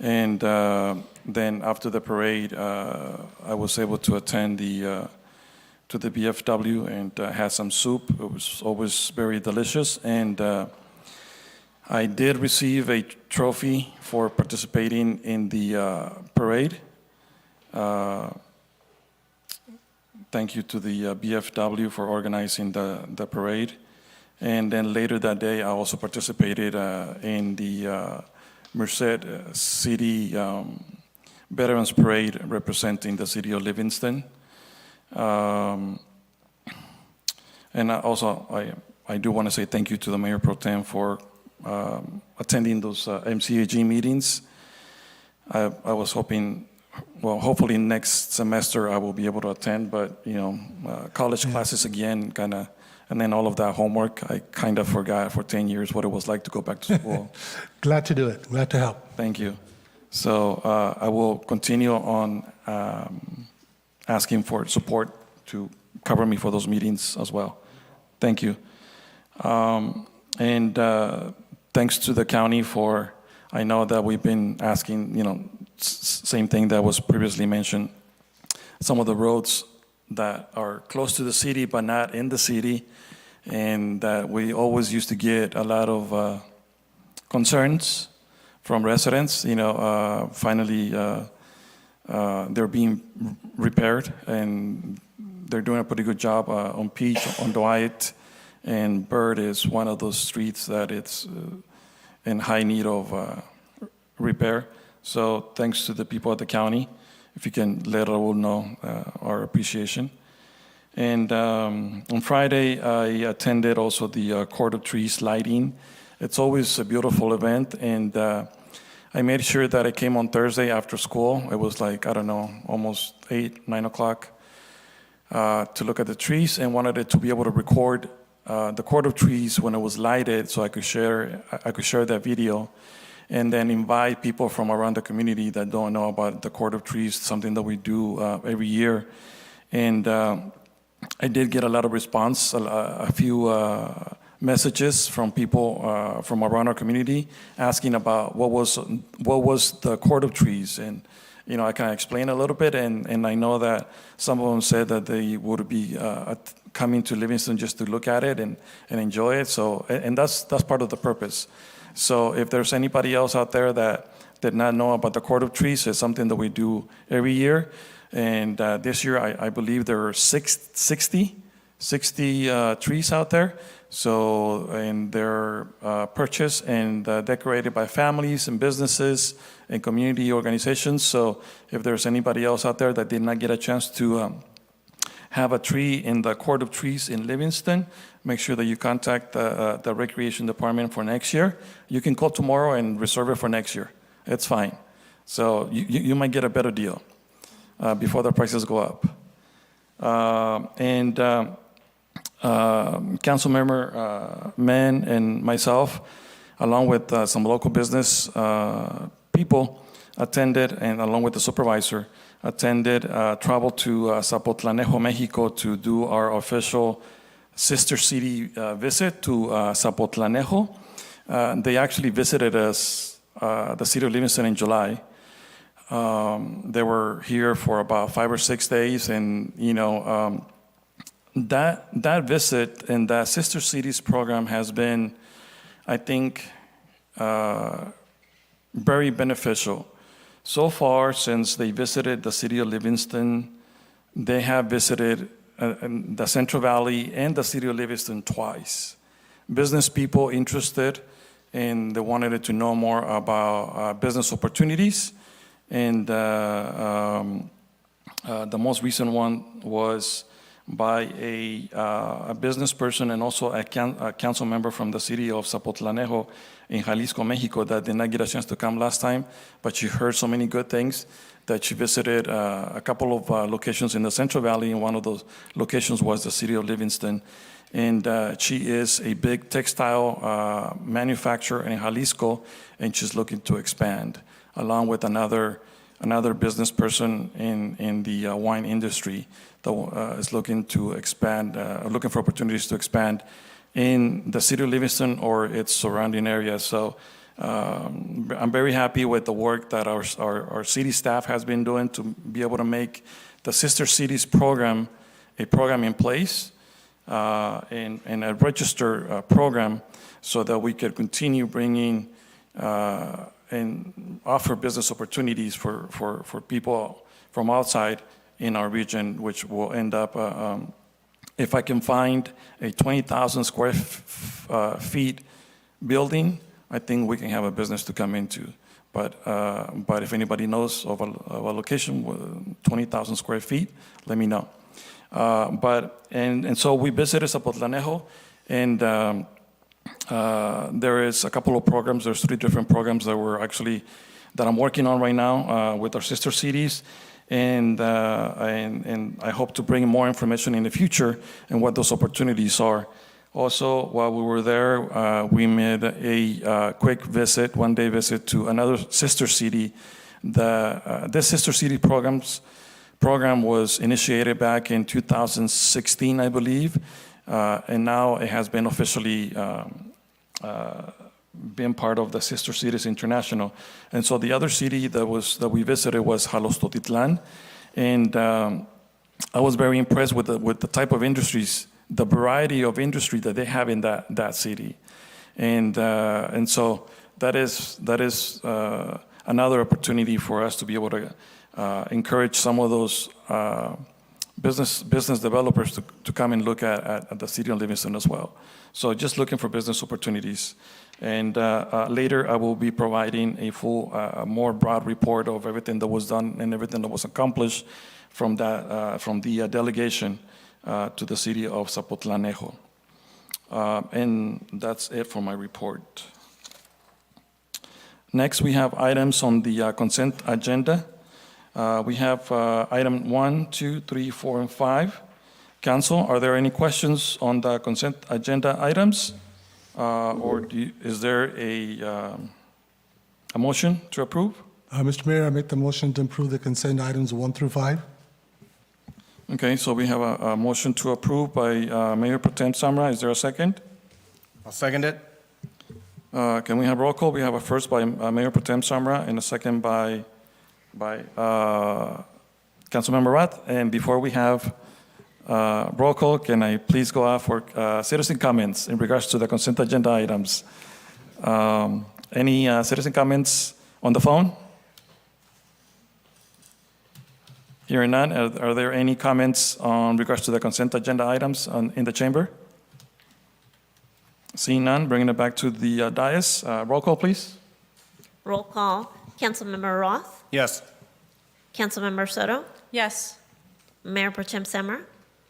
And then after the parade, I was able to attend to the BFW and had some soup. It was always very delicious. And I did receive a trophy for participating in the parade. Thank you to the BFW for organizing the parade. And then later that day, I also participated in the Merced City Veterans Parade representing the city of Livingston. And I do want to say thank you to the Mayor Pro Tem for attending those MCAG meetings. I was hoping, well, hopefully next semester I will be able to attend, but college classes again, and then all of that homework, I kind of forgot for 10 years what it was like to go back to school. Glad to do it. Glad to help. Thank you. So I will continue on asking for support to cover me for those meetings as well. Thank you. And thanks to the county for, I know that we've been asking, same thing that was previously mentioned, some of the roads that are close to the city but not in the city, and that we always used to get a lot of concerns from residents. Finally, they're being repaired, and they're doing a pretty good job on Peach, on Dwight, and Bird is one of those streets that it's in high need of repair. So thanks to the people at the county, if you can let Raul know our appreciation. And on Friday, I attended also the Court of Trees lighting. It's always a beautiful event, and I made sure that I came on Thursday after school. It was like, I don't know, almost 8, 9 o'clock to look at the trees, and wanted it to be able to record the Court of Trees when it was lighted, so I could share that video, and then invite people from around the community that don't know about the Court of Trees, something that we do every year. And I did get a lot of response, a few messages from people from around our community asking about what was the Court of Trees, and I kind of explained a little bit, and I know that some of them said that they would be coming to Livingston just to look at it and enjoy it. So, and that's part of the purpose. So if there's anybody else out there that did not know about the Court of Trees, it's something that we do every year. And this year, I believe there are 60 trees out there. So, and they're purchased and decorated by families and businesses and community organizations. So if there's anybody else out there that did not get a chance to have a tree in the Court of Trees in Livingston, make sure that you contact the Recreation Department for next year. You can call tomorrow and reserve it for next year. It's fine. So you might get a better deal before the prices go up. Councilmember Mann and myself, along with some local business people, attended, and along with the supervisor, traveled to Zapotlanejo, Mexico to do our official sister city visit to Zapotlanejo. They actually visited us, the city of Livingston, in July. They were here for about 5 or 6 days, and that visit and that Sister Cities program has been, I think, very beneficial. So far, since they visited the city of Livingston, they have visited the Central Valley and the city of Livingston twice. Business people interested, and they wanted to know more about business opportunities. And the most recent one was by a business person and also a council member from the city of Zapotlanejo in Jalisco, Mexico, that did not get a chance to come last time, but she heard so many good things that she visited a couple of locations in the Central Valley, and one of those locations was the city of Livingston. And she is a big textile manufacturer in Jalisco, and she's looking to expand, along with another business person in the wine industry that is looking to expand, looking for opportunities to expand in the city of Livingston or its surrounding areas. So I'm very happy with the work that our city staff has been doing to be able to make the Sister Cities program a program in place and a registered program, so that we could continue bringing and offer business opportunities for people from outside in our region, which will end up, if I can find a 20,000 square feet building, I think we can have a business to come into. But if anybody knows of a location with 20,000 square feet, let me know. And so we visited Zapotlanejo, and there is a couple of programs. There's 3 different programs that I'm working on right now with our sister cities, and I hope to bring more information in the future and what those opportunities are. Also, while we were there, we made a quick visit, one-day visit to another sister city. This sister city program was initiated back in 2016, I believe, and now it has been officially been part of the Sister Cities International. And so the other city that we visited was Jalostotitlan, and I was very impressed with the type of industries, the variety of industry that they have in that city, and so that is another opportunity for us to be able to encourage some of those business developers to come and look at the city of Livingston as well. So just looking for business opportunities. And later, I will be providing a full, more broad report of everything that was done and everything that was accomplished from the delegation to the city of Zapotlanejo. And that's it for my report. Next, we have items on the consent agenda. We have item 1, 2, 3, 4, and 5. Council, are there any questions on the consent agenda items? Or is there a motion to approve? Mr. Mayor, I make the motion to approve the consent items 1 through 5. Okay, so we have a motion to approve by Mayor Pro Tem Samra. Is there a second? I'll second it. Can we have roll call? We have a first by Mayor Pro Tem Samra and a second by Councilmember Rath. And before we have roll call, can I please go out for citizen comments in regards to the consent agenda items? Any citizen comments on the phone? Hearing none, are there any comments on regards to the consent agenda items in the chamber? Seeing none, bringing it back to the dais. Roll call, please. Roll call. Councilmember Roth? Yes. Councilmember Soto? Yes. Mayor Pro Tem Semmer?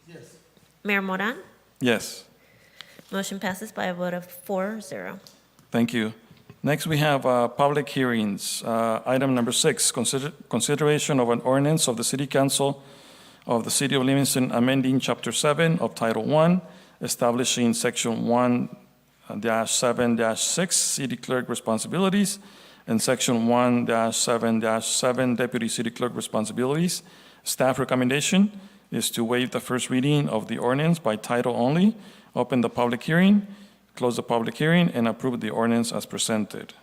Yes. Mayor Moran? Yes. Motion passes by a vote of 4-0. Thank you. Next, we have public hearings. Item number 6, consideration of an ordinance of the City Council of the City of Livingston amending Chapter 7 of Title 1, establishing Section 1-7-6 City Clerk Responsibilities and Section 1-7-7 Deputy City Clerk Responsibilities. Staff recommendation is to waive the first reading of the ordinance by title only, open the public hearing, close the public hearing, and approve the ordinance as presented.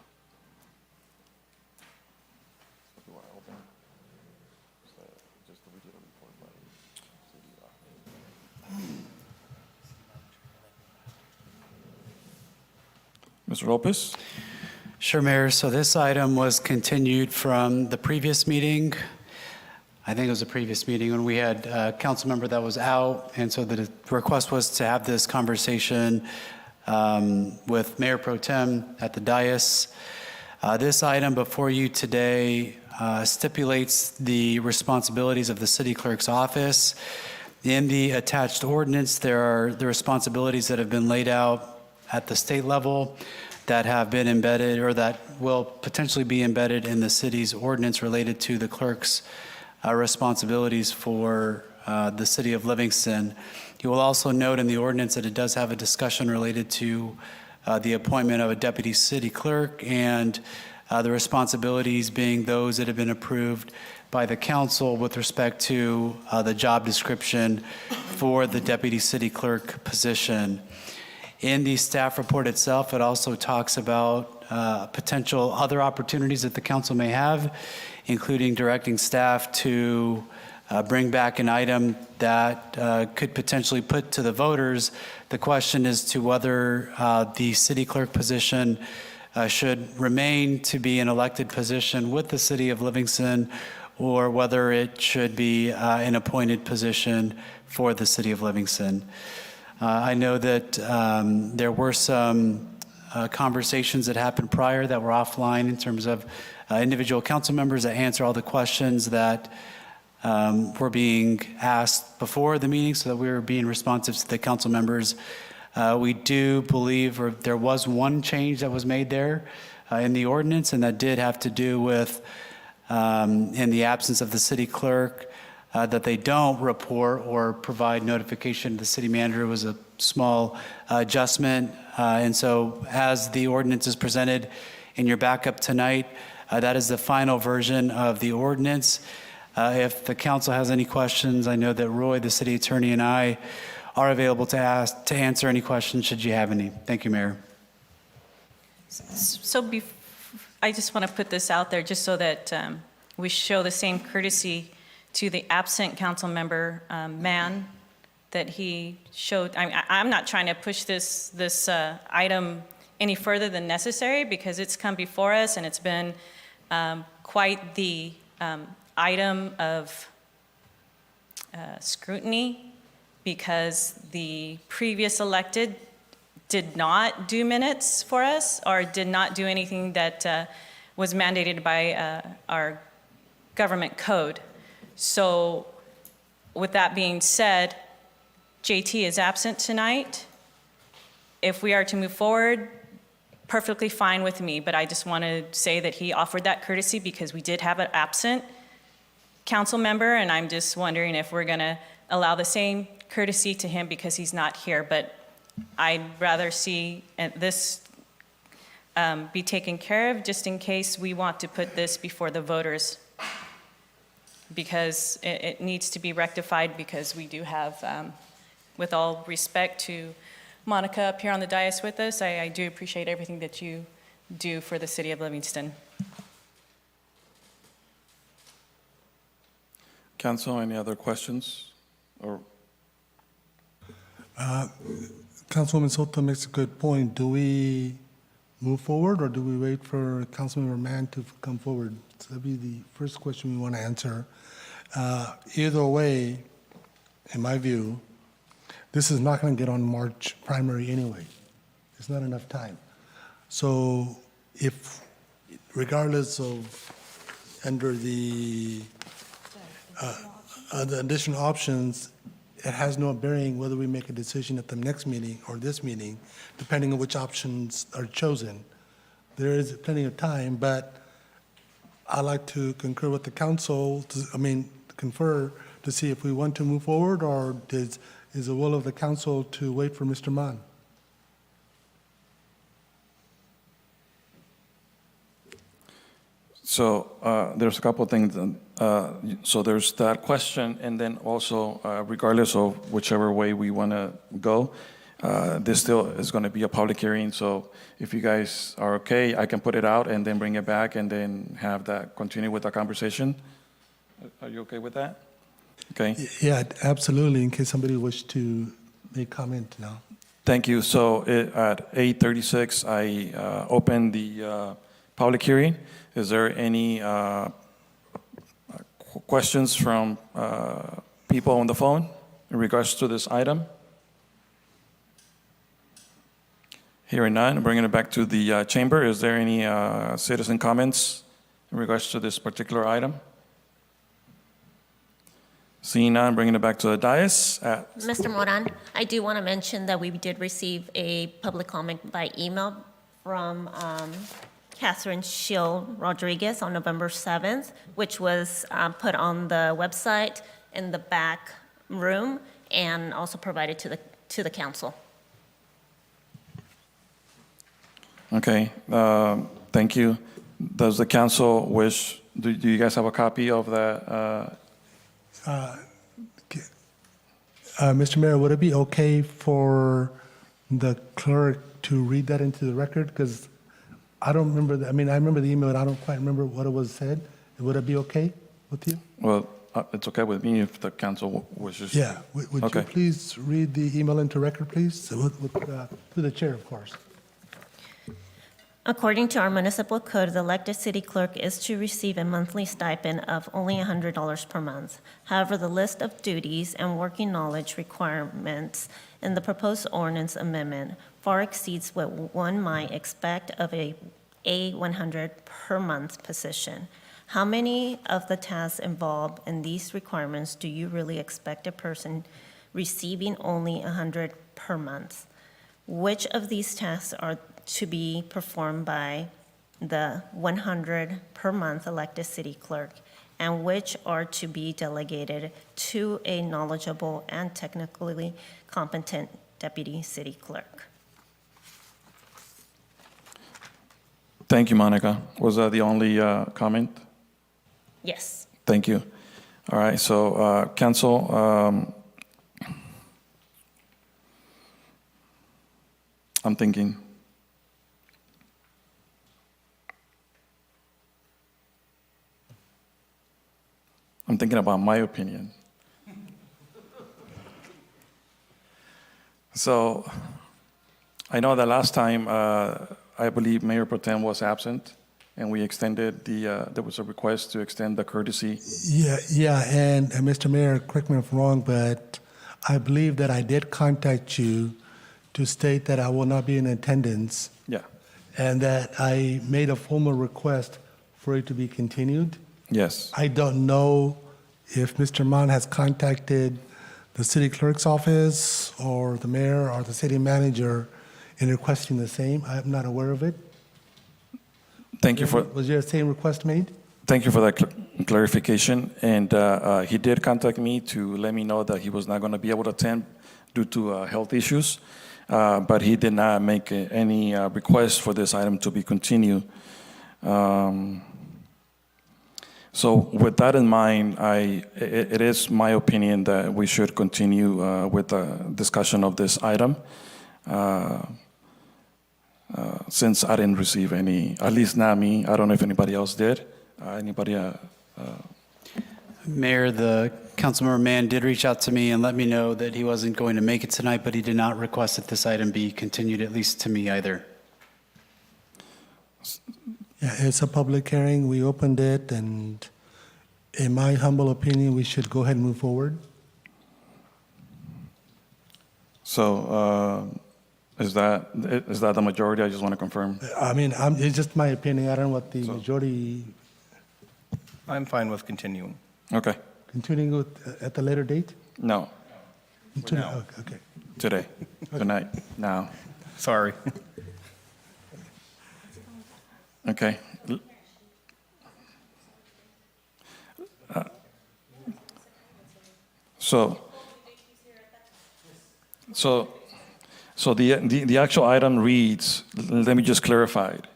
Mr. Lopez? Sure, Mayor. So this item was continued from the previous meeting. I think it was the previous meeting when we had a council member that was out. And so the request was to have this conversation with Mayor Pro Tem at the dais. This item before you today stipulates the responsibilities of the city clerk's office. In the attached ordinance, there are the responsibilities that have been laid out at the state level that have been embedded or that will potentially be embedded in the city's ordinance related to the clerk's responsibilities for the city of Livingston. You will also note in the ordinance that it does have a discussion related to the appointment of a deputy city clerk and the responsibilities being those that have been approved by the council with respect to the job description for the deputy city clerk position. In the staff report itself, it also talks about potential other opportunities that the council may have, including directing staff to bring back an item that could potentially put to the voters the question as to whether the city clerk position should remain to be an elected position with the city of Livingston or whether it should be an appointed position for the city of Livingston. I know that there were some conversations that happened prior that were offline in terms of individual council members that answer all the questions that were being asked before the meeting so that we were being responsive to the council members. We do believe there was one change that was made there in the ordinance, and that did have to do with, in the absence of the city clerk, that they don't report or provide notification to the city manager. Was a small adjustment. And so as the ordinance is presented in your backup tonight, that is the final version of the ordinance. If the council has any questions, I know that Roy, the city attorney, and I are available to answer any questions should you have any. Thank you, Mayor. So I just want to put this out there just so that we show the same courtesy to the absent council member, Mann, that he showed. I'm not trying to push this item any further than necessary because it's come before us and it's been quite the item of scrutiny because the previous elected did not do minutes for us or did not do anything that was mandated by our government code. So with that being said, JT is absent tonight. If we are to move forward, perfectly fine with me, but I just want to say that he offered that courtesy because we did have an absent council member, and I'm just wondering if we're going to allow the same courtesy to him because he's not here. But I'd rather see this be taken care of just in case we want to put this before the voters, because it needs to be rectified, because we do have, with all respect to Monica up here on the dais with us, I do appreciate everything that you do for the city of Livingston. Council, any other questions? Or Councilwoman Soto makes a good point. Do we move forward or do we wait for Councilmember Mann to come forward? So that'd be the first question we want to answer. Either way, in my view, this is not going to get on March primary anyway. It's not enough time. So if, regardless of under the additional options, it has no bearing whether we make a decision at the next meeting or this meeting, depending on which options are chosen. There is plenty of time, but I'd like to concur with the council, confer to see if we want to move forward, or is the will of the council to wait for Mr. Mann? so there's a couple of things. So there's that question, and then also, regardless of whichever way we want to go, this still is going to be a public hearing. So if you guys are okay, I can put it out and then bring it back and then have that continue with the conversation. Are you okay with that? Okay. Yeah, absolutely, in case somebody wished to make comment now. Thank you. So at 8:36, I opened the public hearing. Is there any questions from people on the phone in regards to this item? Hearing none, bringing it back to the chamber. Is there any citizen comments in regards to this particular item? Seeing none, bringing it back to the dais. Mr. Moran, I do want to mention that we did receive a public comment by email from Catherine Shield Rodriguez on November 7th, which was put on the website in the back room and also provided to the council. Okay, thank you. Does the council wish, do you guys have a copy of that? Mr. Mayor, would it be okay for the clerk to read that into the record? Because I don't remember, I remember the email, but I don't quite remember what it was said. Would it be okay with you? Well, it's okay with me if the council wishes. Yeah, would Okay. you please read the email into record, please? To the chair, of course. According to our municipal code, the elected city clerk is to receive a monthly stipend of only $100 per month. However, the list of duties and working knowledge requirements in the proposed ordinance amendment far exceeds what one might expect of a 100 per month position. How many of the tasks involved in these requirements do you really expect a person receiving only 100 per month? Which of these tasks are to be performed by the 100 per month elected city clerk, and which are to be delegated to a knowledgeable and technically competent deputy city clerk? Thank you, Monica. Was that the only comment? Yes. Thank you. All right, so council, I'm thinking. I'm thinking about my opinion. So I know that last time, I believe Mayor Pro Tem was absent, and we extended there was a request to extend the courtesy. Yeah, and Mr. Mayor, correct me if I'm wrong, but I believe that I did contact you to state that I will not be in attendance Yeah, and that I made a formal request for it to be continued. yes. I don't know if Mr. Mon has contacted the city clerk's office or the mayor or the city manager in requesting the same. I'm not aware of it. Thank you for. Was there a same request made? Thank you for that clarification. And he did contact me to let me know that he was not going to be able to attend due to health issues, but he did not make any request for this item to be continued. So with that in mind, it is my opinion that we should continue with the discussion of this item. Since I didn't receive any, at least not me, I don't know if anybody else did. Mayor, the Councilmember Mann did reach out to me and let me know that he wasn't going to make it tonight, but he did not request that this item be continued, at least to me either. Yeah, it's a public hearing. We opened it, and in my humble opinion, we should go ahead and move forward. So is that the majority? I just want to confirm. I mean, it's just my opinion. I don't know what the majority. I'm fine with continuing. Okay. Continuing with, at the later date? No, No. Okay. today, tonight, now. Sorry. Okay. So the actual item reads, let me just clarify it.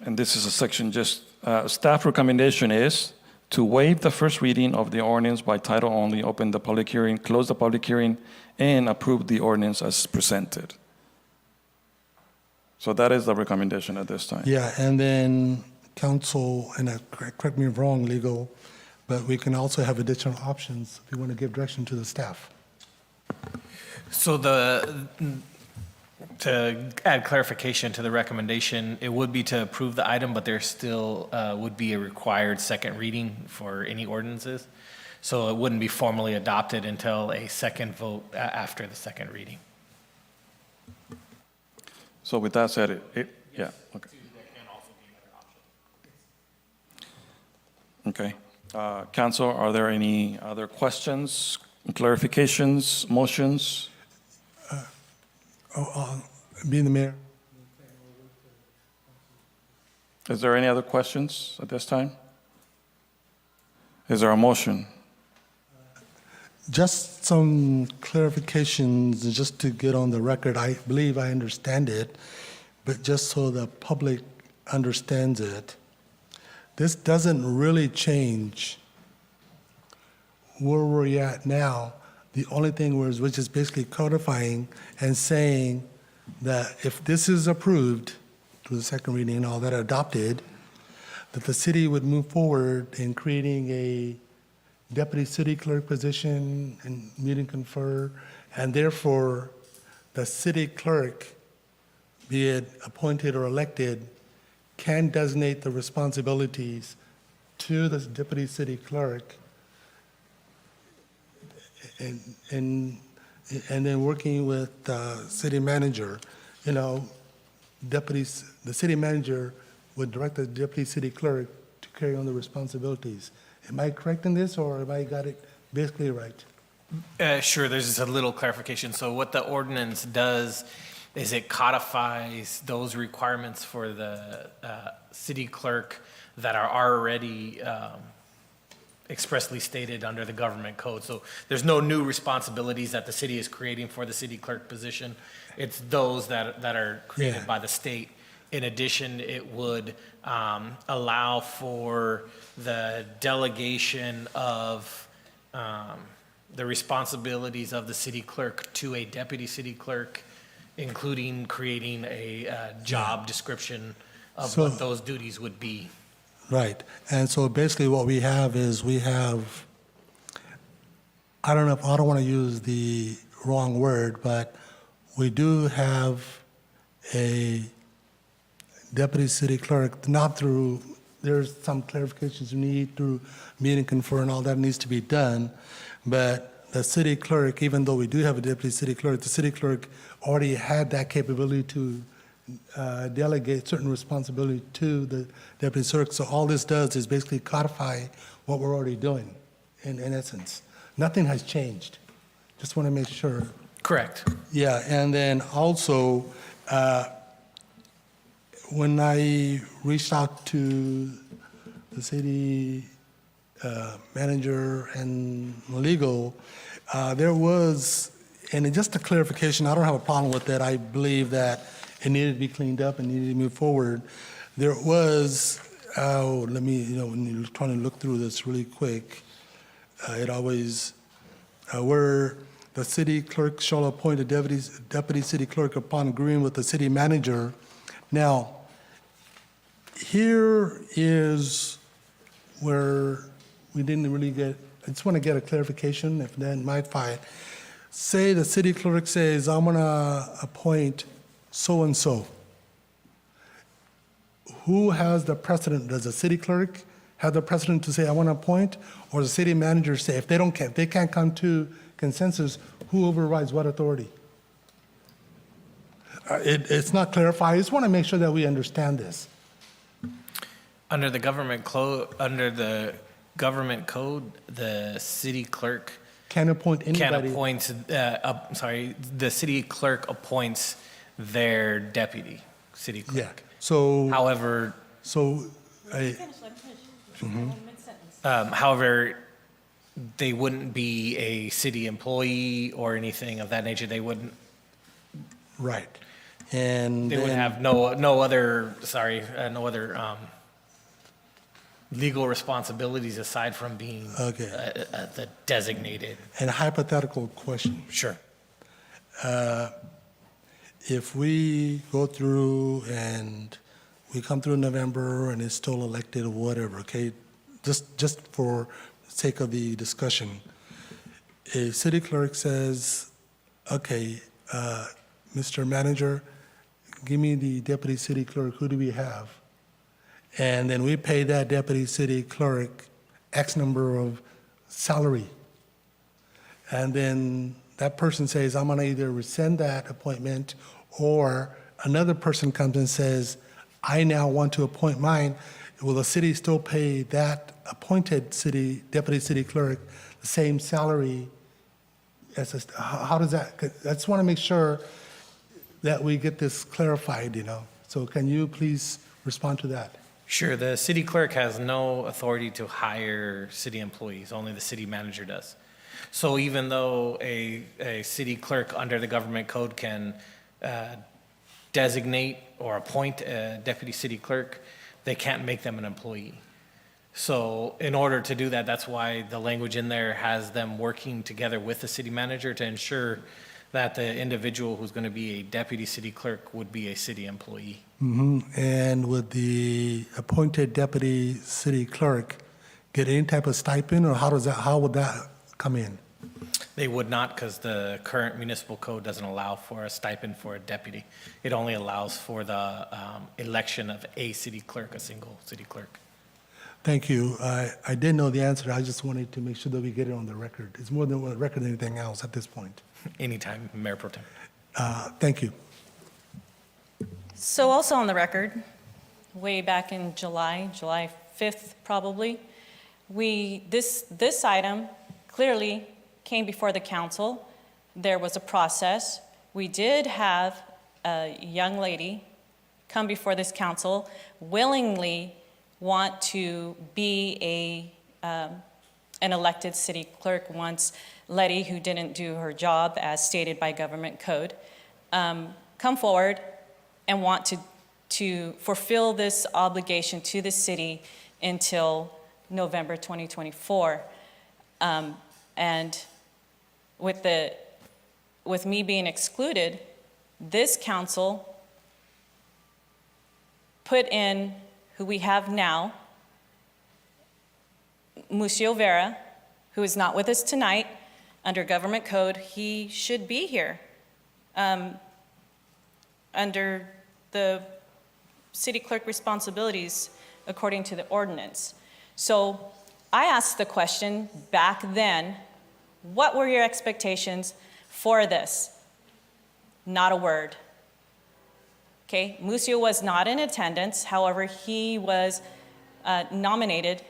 And this is a section just, staff recommendation is to waive the first reading of the ordinance by title only, open the public hearing, close the public hearing, and approve the ordinance as presented. So that is the recommendation at this time. Yeah, and then council, and correct me if I'm wrong, legal, but we can also have additional options if we want to give direction to the staff. So to add clarification to the recommendation, it would be to approve the item, but there still would be a required second reading for any ordinances. So it wouldn't be formally adopted until a second vote after the second reading. So with that said, yeah, okay. Okay. Council, are there any other questions, clarifications, motions? Being the mayor. Is there any other questions at this time? Is there a motion? Just some clarifications, just to get on the record. I believe I understand it, but just so the public understands it, this doesn't really change where we're at now. The only thing which is basically codifying and saying that if this is approved through the second reading and all that adopted, that the city would move forward in creating a deputy city clerk position and meet and confer, and therefore the city clerk, be it appointed or elected, can designate the responsibilities to the deputy city clerk, and then working with the city manager, the city manager would direct the deputy city clerk to carry on the responsibilities. Am I correct in this, or have I got it basically right? Sure, there's just a little clarification. So what the ordinance does is it codifies those requirements for the city clerk that are already expressly stated under the government code. So there's no new responsibilities that the city is creating for the city clerk position. It's those that are created by the state. In addition, it would allow for the delegation of the responsibilities of the city clerk to a deputy city clerk, including creating a job description of what those duties would be. Right. And so basically what we have is I don't want to use the wrong word, but we do have a deputy city clerk, not through, there's some clarifications you need through meet and confer and all that needs to be done. But the city clerk, even though we do have a deputy city clerk, the city clerk already had that capability to delegate certain responsibility to the deputy clerk. So all this does is basically codify what we're already doing in essence. Nothing has changed. Just want to make sure. Correct. Yeah, and then also, when I reached out to the city manager and legal, there was, and just a clarification, I don't have a problem with that. I believe that it needed to be cleaned up and needed to move forward. There was, let me, when you're trying to look through this really quick, it always, where the city clerk shall appoint a deputy city clerk upon agreeing with the city manager. Now, here is where we didn't really get, I just want to get a clarification, if that might fine. Say the city clerk says, I'm going to appoint so-and-so. Who has the precedent? Does the city clerk have the precedent to say, I want to appoint? Or the city manager say, if they can't come to consensus, who overrides what authority? It's not clarified. I just want to make sure that we understand this. Under the government code, the city clerk Can't appoint anybody. the city clerk appoints their deputy city clerk. Yeah. So. However, however, they wouldn't be a city employee or anything of that nature. They wouldn't. Right. And they would have no other legal responsibilities aside from being the designated. And a hypothetical question. Sure. If we go through and we come through November and it's still elected or whatever, okay, just for the sake of the discussion, a city clerk says, okay, Mr. Manager, give me the deputy city clerk, who do we have? And then we pay that deputy city clerk X number of salary. And then that person says, I'm gonna either rescind that appointment, or another person comes and says, I now want to appoint mine. Will the city still pay that appointed deputy city clerk the same salary as how does that, I just wanna make sure that we get this clarified, So can you please respond to that? Sure. The city clerk has no authority to hire city employees. Only the city manager does. So even though a city clerk under the government code can designate or appoint a deputy city clerk, they can't make them an employee. So in order to do that, that's why the language in there has them working together with the city manager to ensure that the individual who's going to be a deputy city clerk would be a city employee. Mm-hmm. And would the appointed deputy city clerk get any type of stipend, or how would that come in? They would not, because the current municipal code doesn't allow for a stipend for a deputy. It only allows for the election of a city clerk, a single city clerk. Thank you. I didn't know the answer. I just wanted to make sure that we get it on the record. It's more than a record than anything else at this point. Anytime, Mayor Pro Tem. Thank you. So also on the record, way back in July 5th probably, this item clearly came before the council. There was a process. We did have a young lady come before this council willingly want to be an elected city clerk once Letty, who didn't do her job as stated by government code, come forward and want to fulfill this obligation to the city until November 2024. And with me being excluded, this council put in who we have now, Musio Vera, who is not with us tonight. Under government code, he should be here. Under the city clerk responsibilities according to the ordinance. So I asked the question back then, what were your expectations for this? Not a word. Okay, Musio was not in attendance. However, he was nominated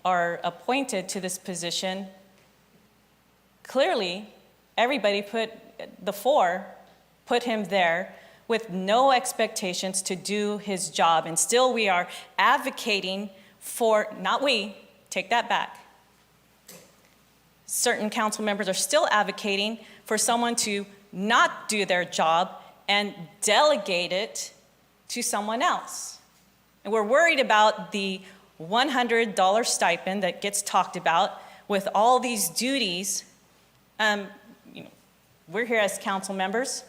or appointed to this position. Clearly, everybody put him there with no expectations to do his job. And still we are advocating for, not we, take that back. Certain council members are still advocating for someone to not do their job and delegate it to someone else. And we're worried about the $100 stipend that gets talked about with all these duties. We're here as council members.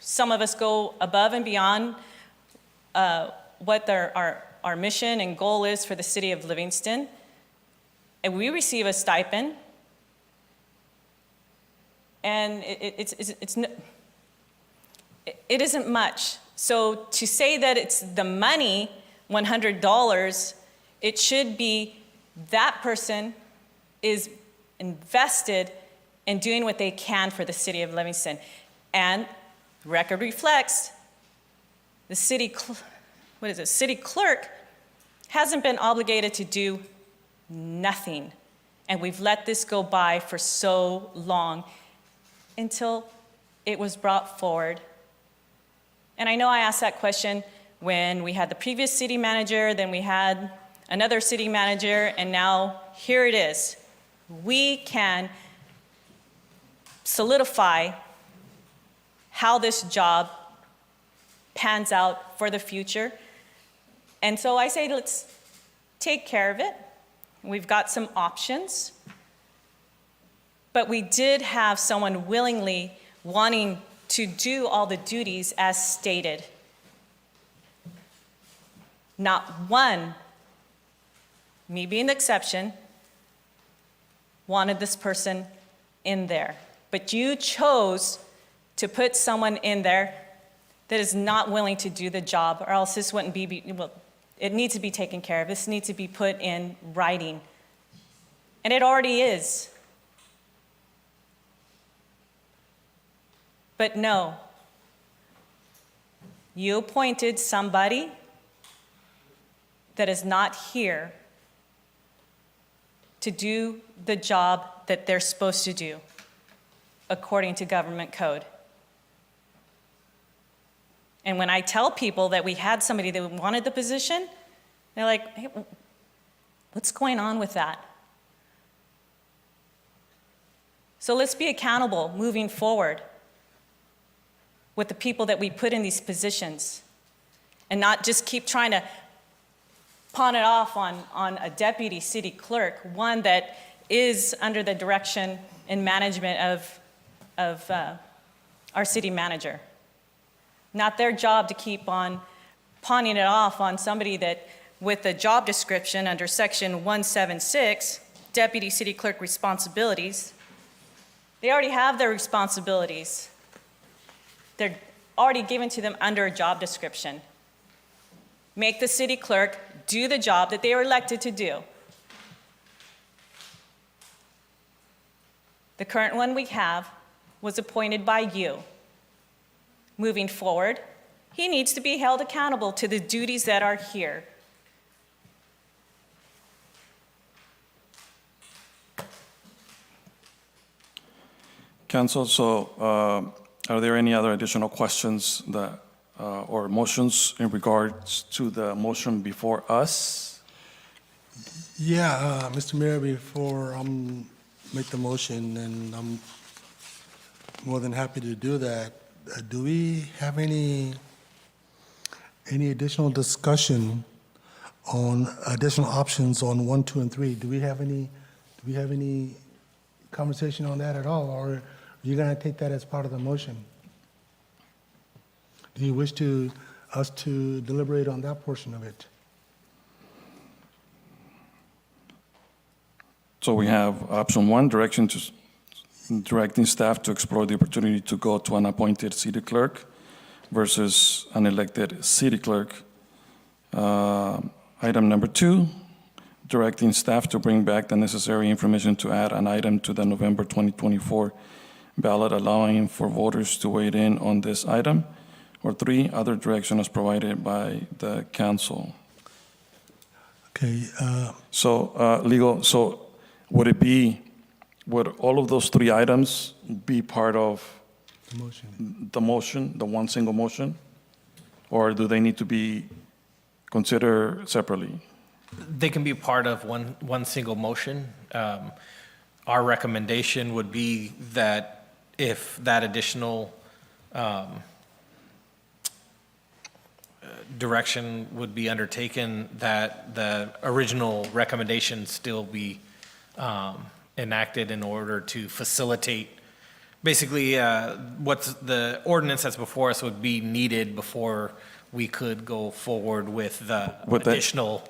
Some of us go above and beyond what our mission and goal is for the city of Livingston. And we receive a stipend. And it isn't much. So to say that it's the money, $100, it should be that person is invested in doing what they can for the city of Livingston. And record reflects, the city clerk hasn't been obligated to do nothing. And we've let this go by for so long until it was brought forward. And I know I asked that question when we had the previous city manager, then we had another city manager, and now here it is. We can solidify how this job pans out for the future. And so I say, let's take care of it. We've got some options. But we did have someone willingly wanting to do all the duties as stated. Not one, me being the exception, wanted this person in there. But you chose to put someone in there that is not willing to do the job, or else this wouldn't be, well, it needs to be taken care of. This needs to be put in writing. And it already is. But no, you appointed somebody that is not here to do the job that they're supposed to do according to government code. And when I tell people that we had somebody that wanted the position, they're like, hey, what's going on with that? So let's be accountable moving forward with the people that we put in these positions and not just keep trying to pawn it off on a deputy city clerk, one that is under the direction and management of our city manager. Not their job to keep on pawning it off on somebody that, with a job description under section 176, deputy city clerk responsibilities, they already have their responsibilities. They're already given to them under a job description. Make the city clerk do the job that they were elected to do. The current one we have was appointed by you. Moving forward, he needs to be held accountable to the duties that are here. Council, so are there any other additional questions that, or motions in regards to the motion before us? Yeah, Mr. Mayor, before I make the motion, and I'm more than happy to do that, do we have any additional discussion on additional options on 1, 2, and 3? Do we have any conversation on that at all, or are you going to take that as part of the motion? Do you wish us to deliberate on that portion of it? So we have option 1, directing staff to explore the opportunity to go to an appointed city clerk. versus an elected city clerk. Item number 2, directing staff to bring back the necessary information to add an item to the November 2024 ballot, allowing for voters to weigh in on this item. Or 3, other direction as provided by the council. Okay, So, legal, so would all of those 3 items be part of the motion, the one single motion? Or do they need to be considered separately? They can be part of one single motion. Our recommendation would be that if that additional direction would be undertaken, that the original recommendation still be enacted in order to facilitate, basically, what's the ordinance that's before us would be needed before we could go forward with the additional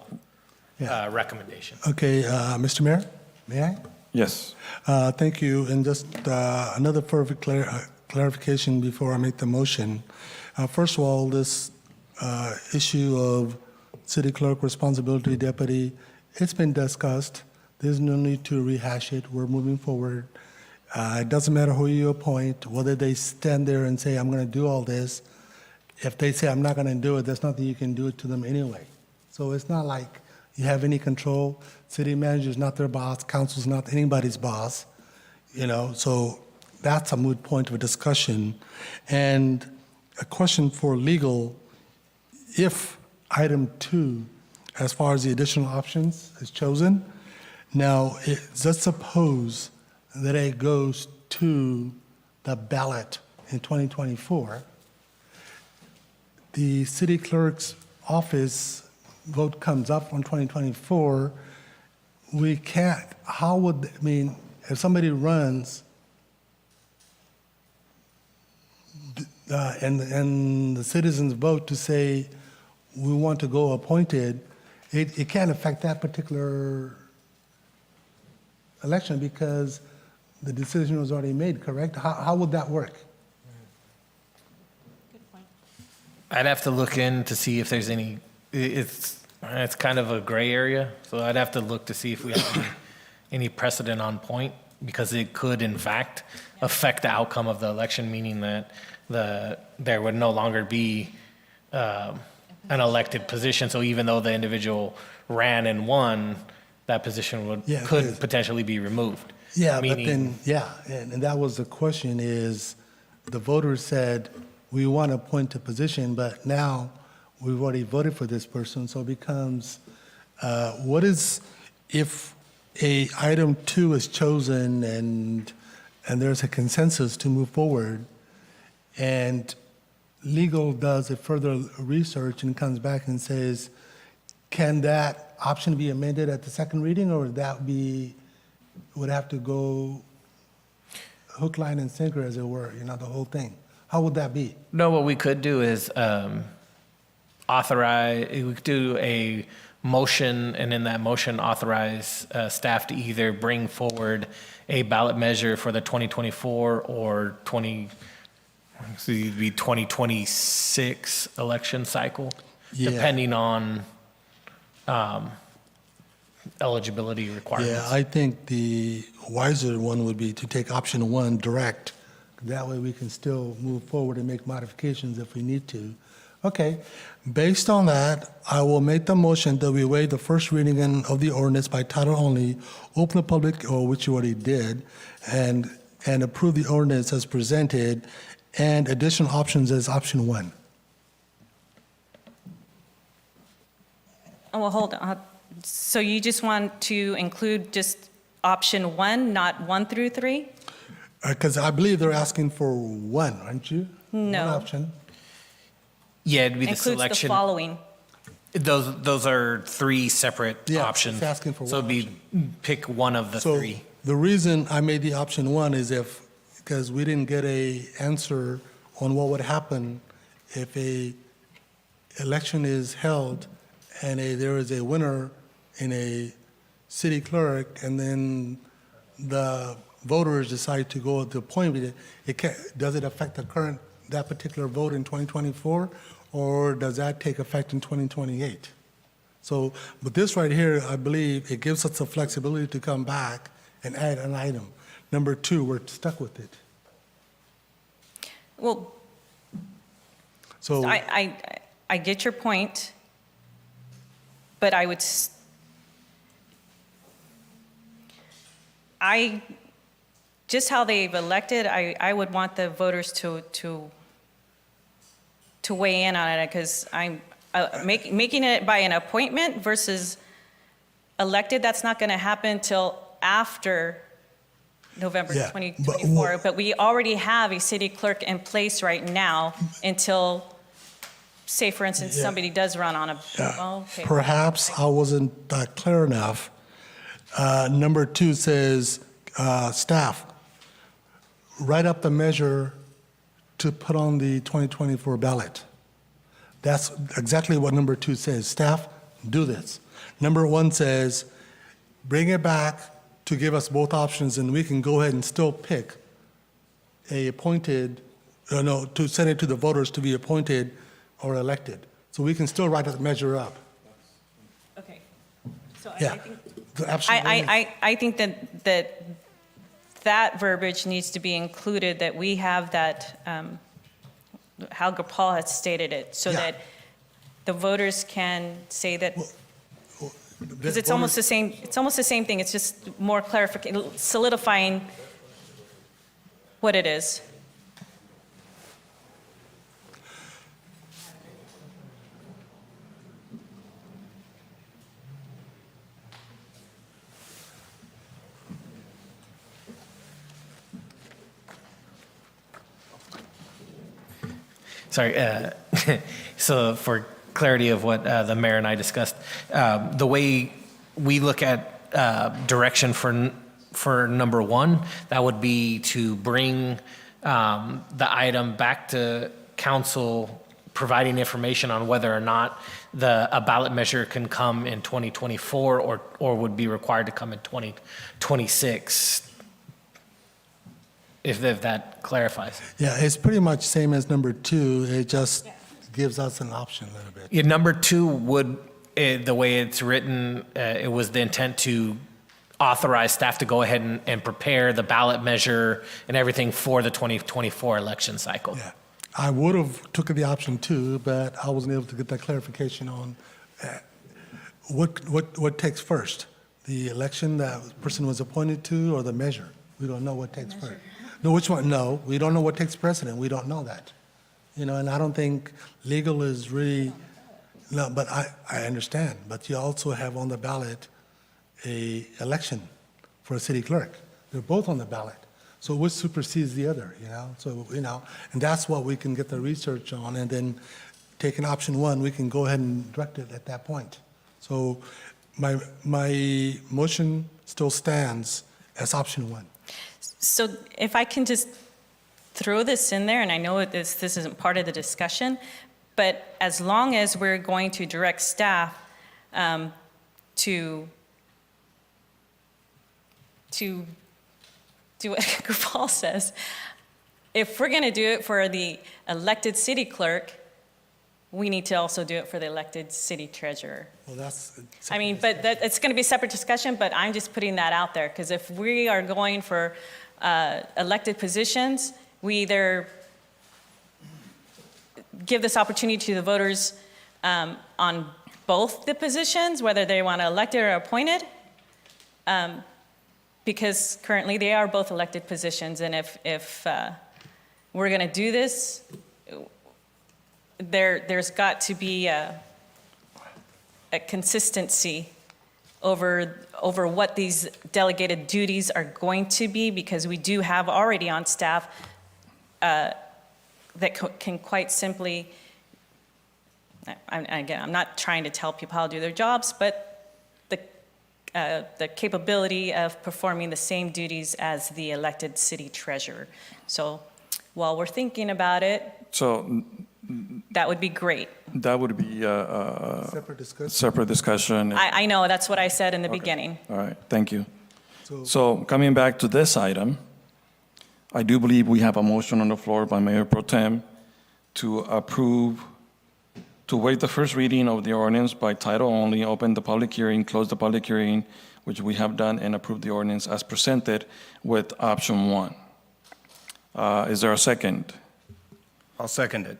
recommendation. okay, Mr. Mayor, may I? Yes. Thank you, and just another perfect clarification before I make the motion. First of all, this issue of city clerk responsibility deputy, it's been discussed. There's no need to rehash it. We're moving forward. It doesn't matter who you appoint, whether they stand there and say, I'm going to do all this. If they say, I'm not going to do it, there's nothing you can do it to them anyway. So it's not like you have any control. City manager's not their boss. Council's not anybody's boss. You know, so that's a moot point of a discussion. And a question for legal, if item 2, as far as the additional options is chosen, now let's suppose that it goes to the ballot in 2024, the city clerk's office vote comes up on 2024, we can't, how would, I mean, if somebody runs and the citizens vote to say, we want to go appointed, it can't affect that particular election because the decision was already made, correct? How would that work? I'd have to look in to see if there's any, it's kind of a gray area, so I'd have to look to see if we have any precedent on point, because it could in fact affect the outcome of the election, meaning that there would no longer be an elected position. So even though the individual ran and won, that position could potentially be removed. Yeah, but then, and that was the question is, the voters said, we want to appoint a position, but now we've already voted for this person, so it becomes, what is, if item 2 is chosen and there's a consensus to move forward, and legal does a further research and comes back and says, can that option be amended at the second reading, or would have to go hook, line, and sinker, as it were, the whole thing? How would that be? No, what we could do is we could do a motion, and in that motion authorize staff to either bring forward a ballot measure for the 2024 or 2026 election cycle, depending on eligibility requirements. Yeah, I think the wiser one would be to take option 1 direct. That way we can still move forward and make modifications if we need to. Okay, based on that, I will make the motion that we waive the first reading of the ordinance by title only, open the public, or which you already did, and approve the ordinance as presented, and additional options as option 1. Oh, well, hold on. So you just want to include just option 1, not 1 through 3? Because I believe they're asking for 1, aren't you? No. One option. Yeah, it'd be the Includes selection. the following. Those are 3 separate options. It's asking for so one it'd be pick one of the So 3. the reason I made the option 1 is because we didn't get a answer on what would happen if a election is held and there is a winner in a city clerk, and then the voters decide to go to appoint it. Does it affect the current that particular vote in 2024, or does that take effect in 2028? So, but this right here, I believe, it gives us the flexibility to come back and add an item. Number 2, we're stuck with it. Well, So, I get your point, but I would, just how they've elected, I would want the voters to weigh in on it, because I'm, making it by an appointment versus elected, that's not going to happen till after November Yeah, 2024. But we already have a city clerk in place right now until, say, for instance, Yeah. somebody does run on a, well, okay. perhaps I wasn't clear enough. Number 2 says, staff, write up the measure to put on the 2024 ballot. That's exactly what number 2 says. Staff, do this. Number 1 says, bring it back to give us both options, and we can go ahead and still pick a appointed, to send it to the voters to be appointed or elected. So we can still write that measure up. Okay. So Yeah. I think, Absolutely. I think that verbiage needs to be included, that we have that, how Gopal has stated it, so Yeah. that the voters can say that, because it's Voters- almost the same thing, it's just more clarification, solidifying what it is. Sorry, so for clarity of what the mayor and I discussed, the way we look at direction for number 1, that would be to bring the item back to council, providing information on whether or not a ballot measure can come in 2024 or would be required to come in 2026. If that clarifies. Yeah, it's pretty much same as number 2. It just gives us an option a little bit. Yeah, number 2 would, the way it's written, it was the intent to authorize staff to go ahead and prepare the ballot measure and everything for the 2024 election cycle. Yeah, I would have took the option 2, but I wasn't able to get that clarification on what takes first, the election that person was appointed to, or the measure. We don't know what takes first. No, which one? No, we don't know what takes precedent. We don't know that. And I don't think legal is really, no, but I understand. But you also have on the ballot a election for a city clerk. They're both on the ballot. So which supersedes the other, So, and that's what we can get the research on, and then taking option 1, we can go ahead and direct it at that point. So my motion still stands as option 1. So if I can just throw this in there, and I know this isn't part of the discussion, but as long as we're going to direct staff to do what Gopal says, if we're going to do it for the elected city clerk, we need to also do it for the elected city treasurer. Well, that's. I mean, but it's going to be a separate discussion, but I'm just putting that out there, because if we are going for elected positions, we either give this opportunity to the voters on both the positions, whether they want to elected or appointed, because currently they are both elected positions, and if we're going to do this, there's got to be a consistency over what these delegated duties are going to be, because we do have already on staff that can quite simply, again, I'm not trying to tell people how to do their jobs, but the capability of performing the same duties as the elected city treasurer. So while we're thinking about it, that would be great. That would be a Separate discussion. separate discussion. I know, that's what I said in the beginning. All right, thank you. So coming back to this item, I do believe we have a motion on the floor by Mayor Pro Tem to approve, to waive the first reading of the ordinance by title only, open the public hearing, close the public hearing, which we have done, and approve the ordinance as presented with option 1. Is there a second? I'll second it.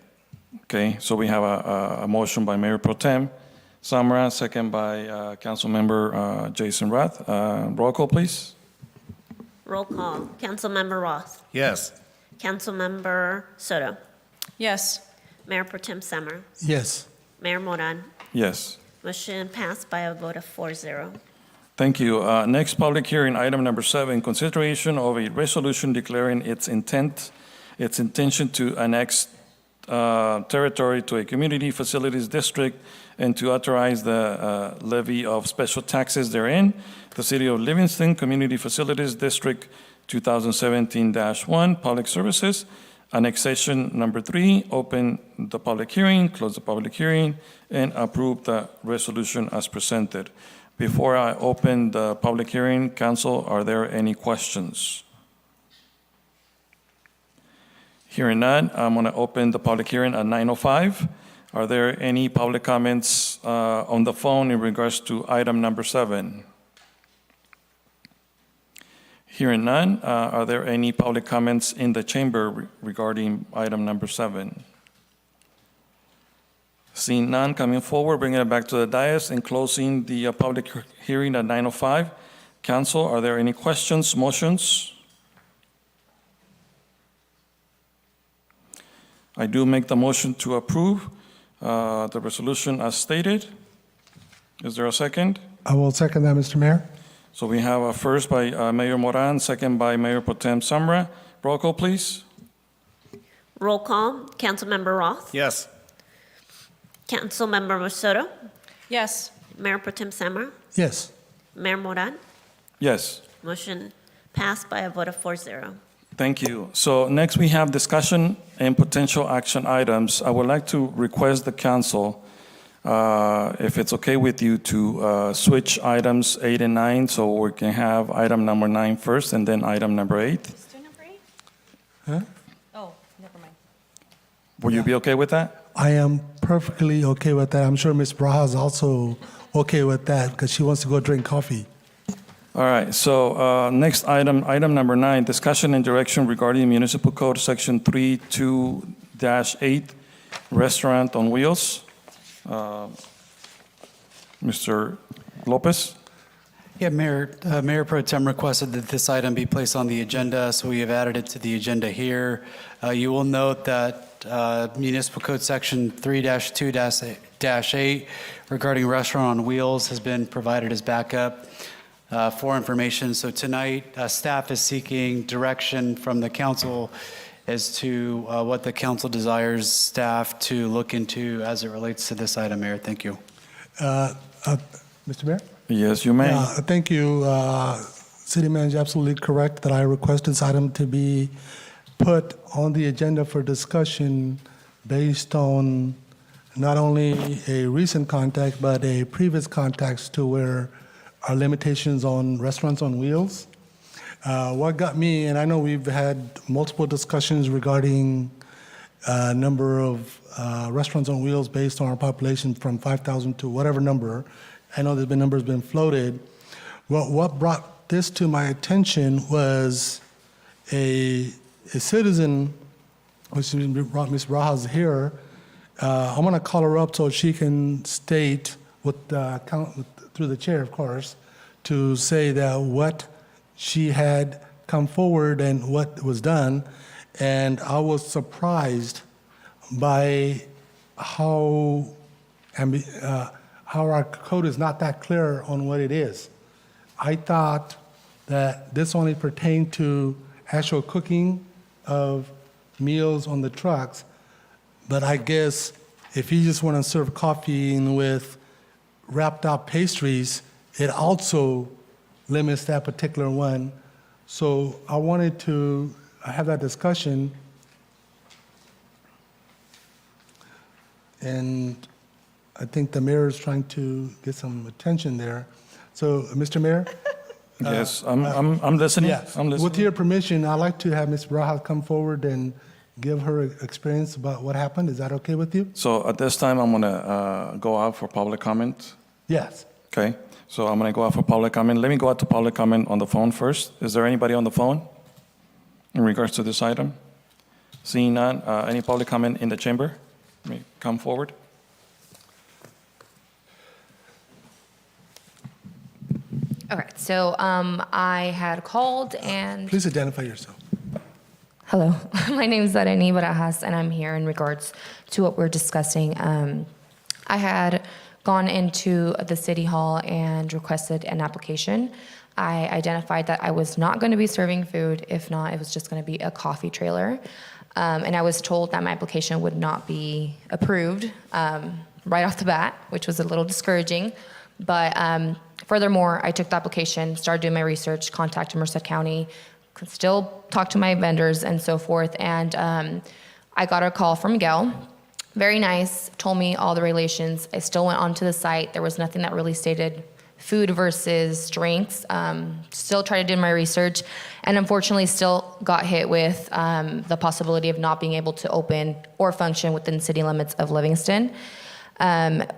Okay, so we have a motion by Mayor Pro Tem Samra, second by Councilmember Jason Rath. Roll call, please. Roll call. Councilmember Roth. Yes. Councilmember Soto. Yes. Mayor Pro Tem Summer. Yes. Mayor Moran. Yes. Motion passed by a vote of 4-0. Thank you. Next public hearing, item number 7, consideration of a resolution declaring its intention to annex territory to a community facilities district and to authorize the levy of special taxes therein. The City of Livingston Community Facilities District 2017-1, Public Services. Annexation number 3, open the public hearing, close the public hearing, and approve the resolution as presented. Before I open the public hearing, council, are there any questions? Hearing none, I'm going to open the public hearing at 9:05. Are there any public comments on the phone in regards to item number 7? Hearing none, are there any public comments in the chamber regarding item number 7? Seeing none coming forward, bringing it back to the dais and closing the public hearing at 9:05. Council, are there any questions, motions? I do make the motion to approve the resolution as stated. Is there a second? I will second that, Mr. Mayor. So we have a first by Mayor Moran, second by Mayor Pro Tem Samra. Roll call, please. Roll call. Councilmember Roth. Yes. Councilmember Soto. Yes. Mayor Pro Tem Samra. Yes. Mayor Moran. Yes. Motion passed by a vote of 4-0. Thank you. So next we have discussion and potential action items. I would like to request the council, if it's okay with you, to switch items 8 and 9 so we can have item number 9 first and then item number 8. Let's do number 8? Huh? Oh, never mind. Will you be okay with that? I am perfectly okay with that. I'm sure Ms. Braha is also okay with that because she wants to go drink coffee. All right, so next item, item number 9, discussion and direction regarding Municipal Code Section 32-8, Restaurant on Wheels. Mr. Lopez? Yeah, Mayor Pro Tem requested that this item be placed on the agenda, so we have added it to the agenda here. You will note that Municipal Code Section 3-2-8 regarding Restaurant on Wheels has been provided as backup for information. So tonight, staff is seeking direction from the council as to what the council desires staff to look into as it relates to this item, Mayor. Thank you. Mr. Mayor? Yes, you may. Thank you. City Manager, absolutely correct that I request this item to be put on the agenda for discussion based on not only a recent contact, but a previous context to where our limitations on restaurants on wheels. What got me, and I know we've had multiple discussions regarding number of restaurants on wheels based on our population from 5,000 to whatever number. I know there's been numbers been floated. Well, what brought this to my attention was a citizen, which brought Ms. Braha's here. I'm going to call her up so she can state through the chair, of course, to say that what she had come forward and what was done. And I was surprised by how our code is not that clear on what it is. I thought that this only pertained to actual cooking of meals on the trucks, but I guess if you just want to serve coffee with wrapped up pastries, it also limits that particular one. So I wanted to have that discussion. And I think the mayor is trying to get some attention there. So, Mr. Mayor? Yes, I'm listening. Yes. I'm listening. With your permission, I'd like to have Ms. Braha come forward and give her experience about what happened. Is that okay with you? So at this time, I'm going to go out for public comment. Yes. Okay, so I'm going to go out for public comment. Let me go out to public comment on the phone first. Is there anybody on the phone in regards to this item? Seeing none, any public comment in the chamber? May come forward. All right, so I had called and. Please identify yourself. Hello, my name is Zareni Barajas, and I'm here in regards to what we're discussing. I had gone into the city hall and requested an application. I identified that I was not going to be serving food. If not, it was just going to be a coffee trailer. And I was told that my application would not be approved right off the bat, which was a little discouraging. But furthermore, I took the application, started doing my research, contacted Merced County, could still talk to my vendors and so forth. And I got a call from Miguel. Very nice, told me all the regulations. I still went onto the site. There was nothing that really stated food versus drinks. Still tried to do my research, and unfortunately still got hit with the possibility of not being able to open or function within city limits of Livingston,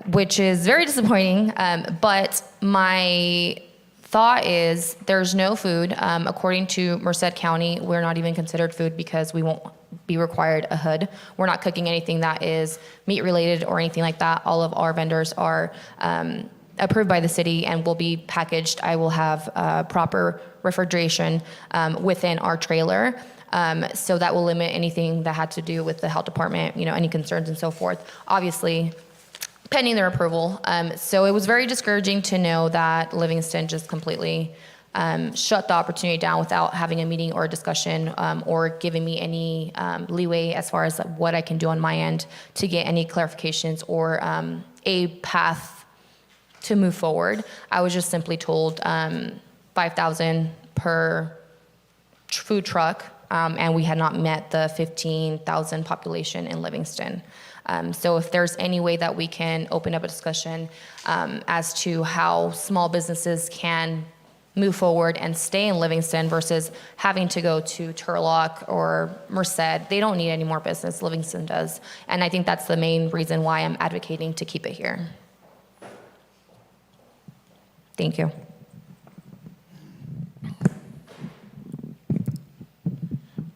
which is very disappointing. But my thought is there's no food. According to Merced County, we're not even considered food because we won't be required a hood. We're not cooking anything that is meat related or anything like that. All of our vendors are approved by the city and will be packaged. I will have proper refrigeration within our trailer. So that will limit anything that had to do with the health department, any concerns and so forth. Obviously, pending their approval. So it was very discouraging to know that Livingston just completely shut the opportunity down without having a meeting or a discussion or giving me any leeway as far as what I can do on my end to get any clarifications or a path to move forward. I was just simply told $5,000 per food truck, and we had not met the 15,000 population in Livingston. So if there's any way that we can open up a discussion as to how small businesses can move forward and stay in Livingston versus having to go to Turlock or Merced. They don't need any more business, Livingston does. And I think that's the main reason why I'm advocating to keep it here. Thank you.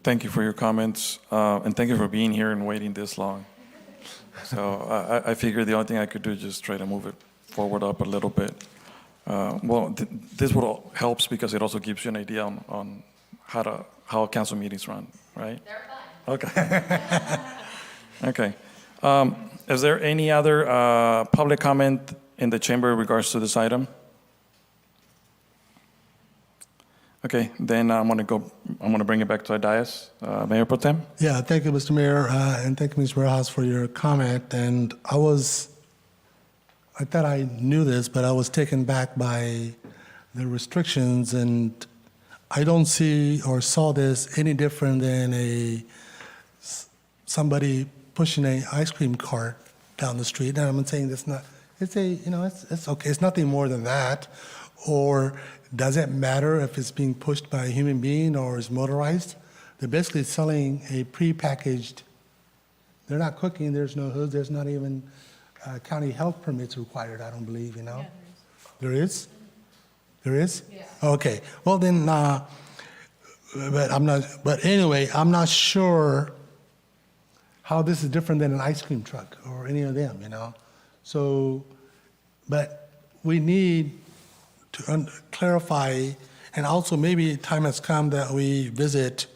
Thank you for your comments, and thank you for being here and waiting this long. So I figured the only thing I could do is just try to move it forward up a little bit. This helps because it also gives you an idea on how council meetings run, right? They're fun. Okay. Okay. Is there any other public comment in the chamber in regards to this item? Okay, then I'm gonna bring it back to the dais. Mayor Pro Tem? Yeah, thank you, Mr. Mayor, and thank you, Ms. Warehouse, for your comment. And I thought I knew this, but I was taken back by the restrictions, and I don't see or saw this any different than somebody pushing an ice cream cart down the street. And I'm saying it's not. It's it's okay. It's nothing more than that. Or does it matter if it's being pushed by a human being or is motorized? They're basically selling a prepackaged. They're not cooking. There's no hoods. There's not even county health permits required. I don't believe. Yeah, there is. There is. Yeah. Okay. Well then, but I'm not. But anyway, I'm not sure how this is different than an ice cream truck or any of them. So, but we need to clarify, and also maybe time has come that we visit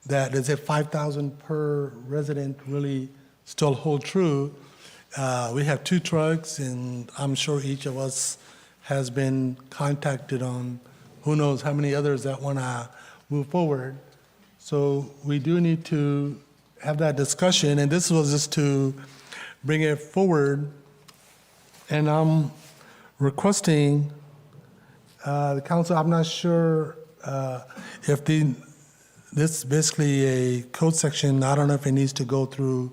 that does it 5,000 per resident really still hold true? We have 2 trucks, and I'm sure each of us has been contacted on who knows how many others that want to move forward. So we do need to have that discussion, and this was just to bring it forward. And I'm requesting the council, I'm not sure if this is basically a code section. I don't know if it needs to go through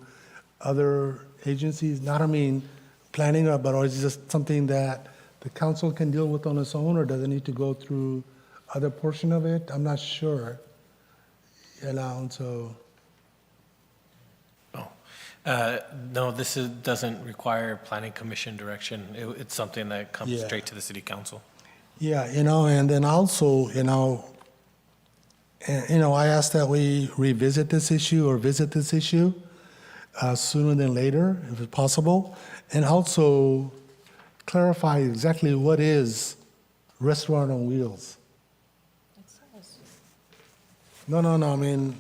other agencies. Not, I mean, planning, but or is it just something that the council can deal with on its own, or does it need to go through other portion of it? I'm not sure. So No, doesn't require planning commission direction. It's something that comes Yeah. straight to the city council. Yeah, and then also, I ask that we revisit this issue or visit this issue sooner than later, if it's possible, and also clarify exactly what is restaurant on wheels. No, I mean,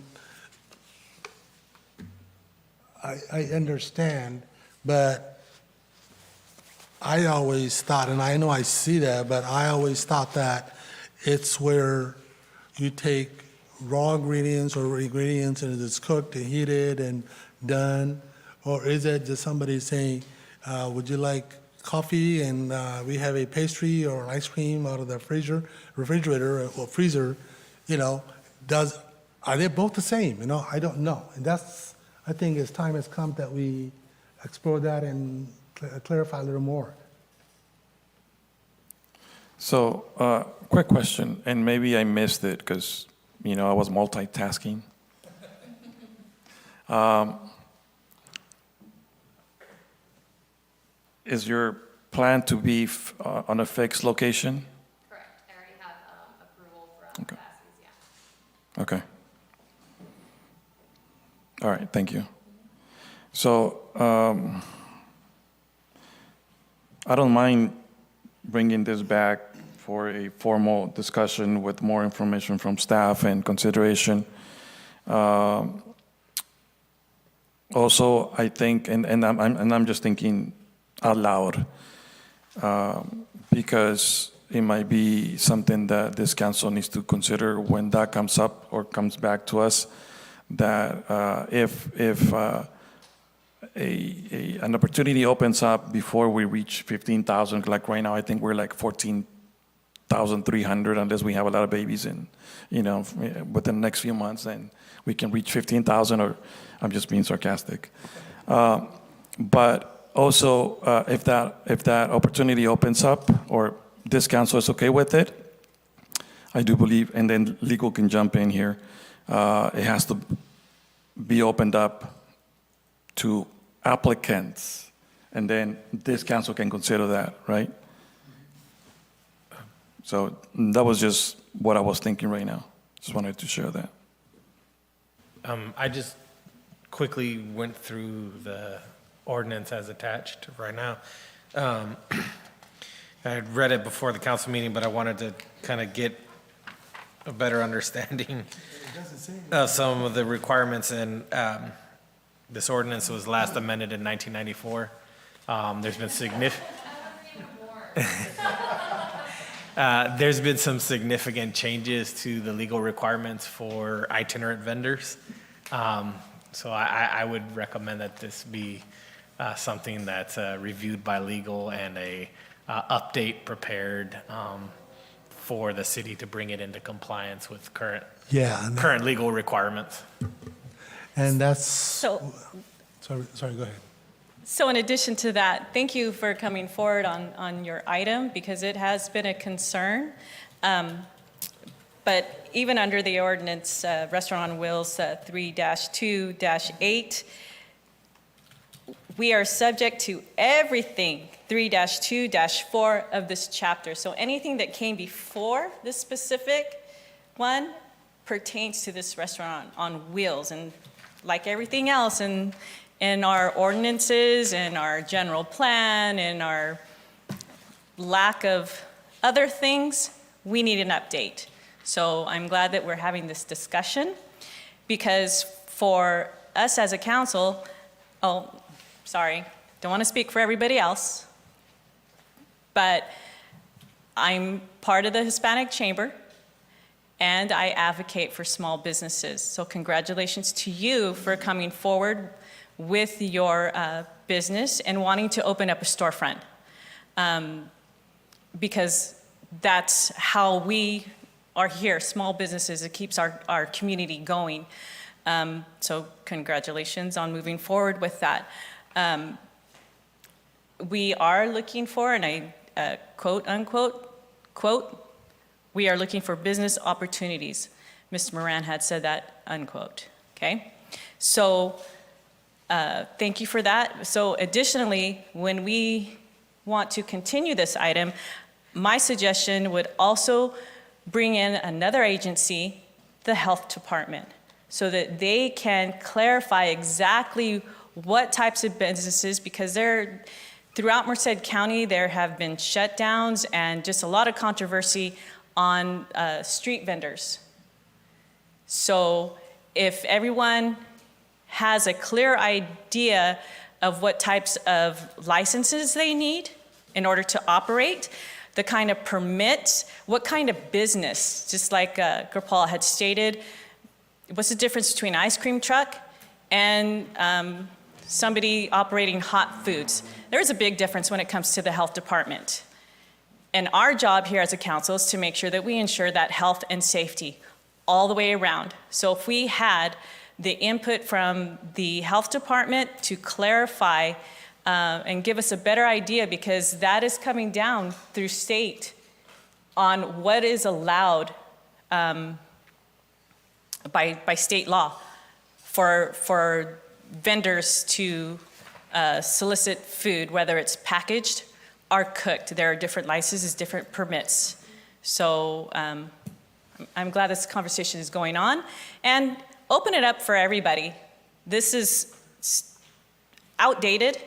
I understand, but I always thought, and I know I see that, but I always thought that it's where you take raw ingredients or ingredients and it's cooked and heated and done, or is it just somebody saying, would you like coffee and we have a pastry or an ice cream out of the refrigerator or freezer, are they both the same? I don't know. And that's, I think as time has come that we explore that and clarify a little more. So, quick question, and maybe I missed it because, I was multitasking. Is your plan to be on a fixed location? Correct. I already have approval from Okay. Basses, yeah. Okay. All right, thank you. So, I don't mind bringing this back for a formal discussion with more information from staff and consideration. Also, I think, and I'm just thinking out loud, because it might be something that this council needs to consider when that comes up or comes back to us, that if an opportunity opens up before we reach 15,000, like right now, I think we're like 14,300, unless we have a lot of babies in, within the next few months, then we can reach 15,000, or I'm just being sarcastic. But also, if that opportunity opens up, or this council is okay with it, I do believe, and then legal can jump in here, it has to be opened up to applicants, and then this council can consider that, right? So that was just what I was thinking right now. Just wanted to share that. I just quickly went through the ordinance as attached right now. I had read it before the council meeting, but I wanted to kind of get a better understanding of some of the requirements, and this ordinance was last amended in 1994. There's been some significant changes to the legal requirements for itinerant vendors. So I would recommend that this be something that's reviewed by legal and a update prepared for the city to bring it into compliance with current legal requirements. And that's, So, sorry, go ahead. so in addition to that, thank you for coming forward on your item, because it has been a concern. But even under the ordinance, Restaurant on Wheels 3-2-8, we are subject to everything 3-2-4 of this chapter. So anything that came before this specific one pertains to this Restaurant on Wheels. And like everything else in our ordinances, in our general plan, in our lack of other things, we need an update. So I'm glad that we're having this discussion, because for us as a council, don't want to speak for everybody else, but I'm part of the Hispanic Chamber, and I advocate for small businesses. So congratulations to you for coming forward with your business and wanting to open up a storefront, because that's how we are here, small businesses. It keeps our community going. So congratulations on moving forward with that. We are looking for, and I quote unquote, we are looking for business opportunities. Mr. Moran had said that, unquote, okay? So Thank you for that. So additionally, when we want to continue this item, my suggestion would also bring in another agency, the health department, so that they can clarify exactly what types of businesses, because throughout Merced County, there have been shutdowns and just a lot of controversy on street vendors. So if everyone has a clear idea of what types of licenses they need in order to operate, the kind of permits, what kind of business, just like Gopal had stated, what's the difference between an ice cream truck and somebody operating hot foods? There's a big difference when it comes to the health department. And our job here as a council is to make sure that we ensure that health and safety all the way around. So if we had the input from the health department to clarify and give us a better idea, because that is coming down through state on what is allowed by state law for vendors to solicit food, whether it's packaged or cooked. There are different licenses, different permits. So I'm glad this conversation is going on, and open it up for everybody. This is outdated.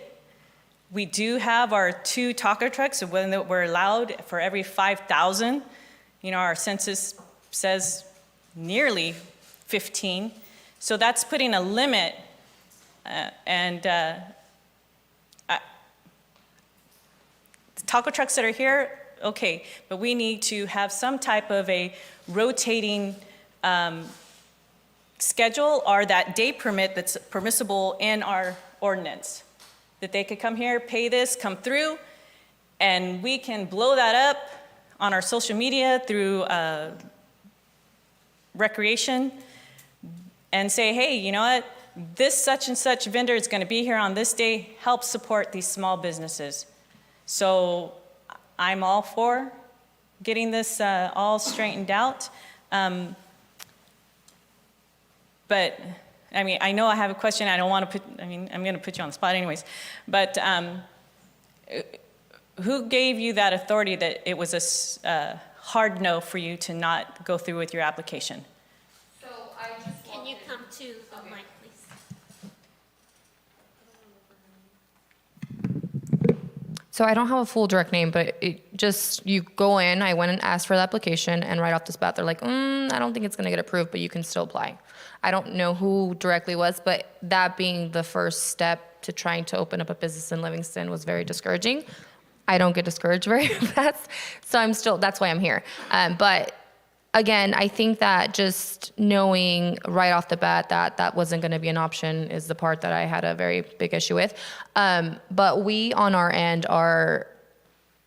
We do have our 2 taco trucks, and when we're allowed for every 5,000. You know, our census says nearly 15. So that's putting a limit, the taco trucks that are here, okay, but we need to have some type of a rotating schedule, or that day permit that's permissible in our ordinance. That they could come here, pay this, come through, and we can blow that up on our social media through recreation and say, hey, you know what? This such and such vendor is going to be here on this day. Help support these small businesses. So I'm all for getting this all straightened out. But I mean, I know I have a question. I don't want to put, I'm going to put you on the spot anyways. But who gave you that authority that it was a hard no for you to not go through with your application? So can you come to the mic, please? So I don't have a full direct name, but you go in, I went and asked for the application, and right off the bat, they're like, I don't think it's going to get approved, but you can still apply. I don't know who directly was, but that being the first step to trying to open up a business in Livingston was very discouraging. I don't get discouraged very fast, so that's why I'm here. But again, I think that just knowing right off the bat that that wasn't going to be an option is the part that I had a very big issue with. But we on our end are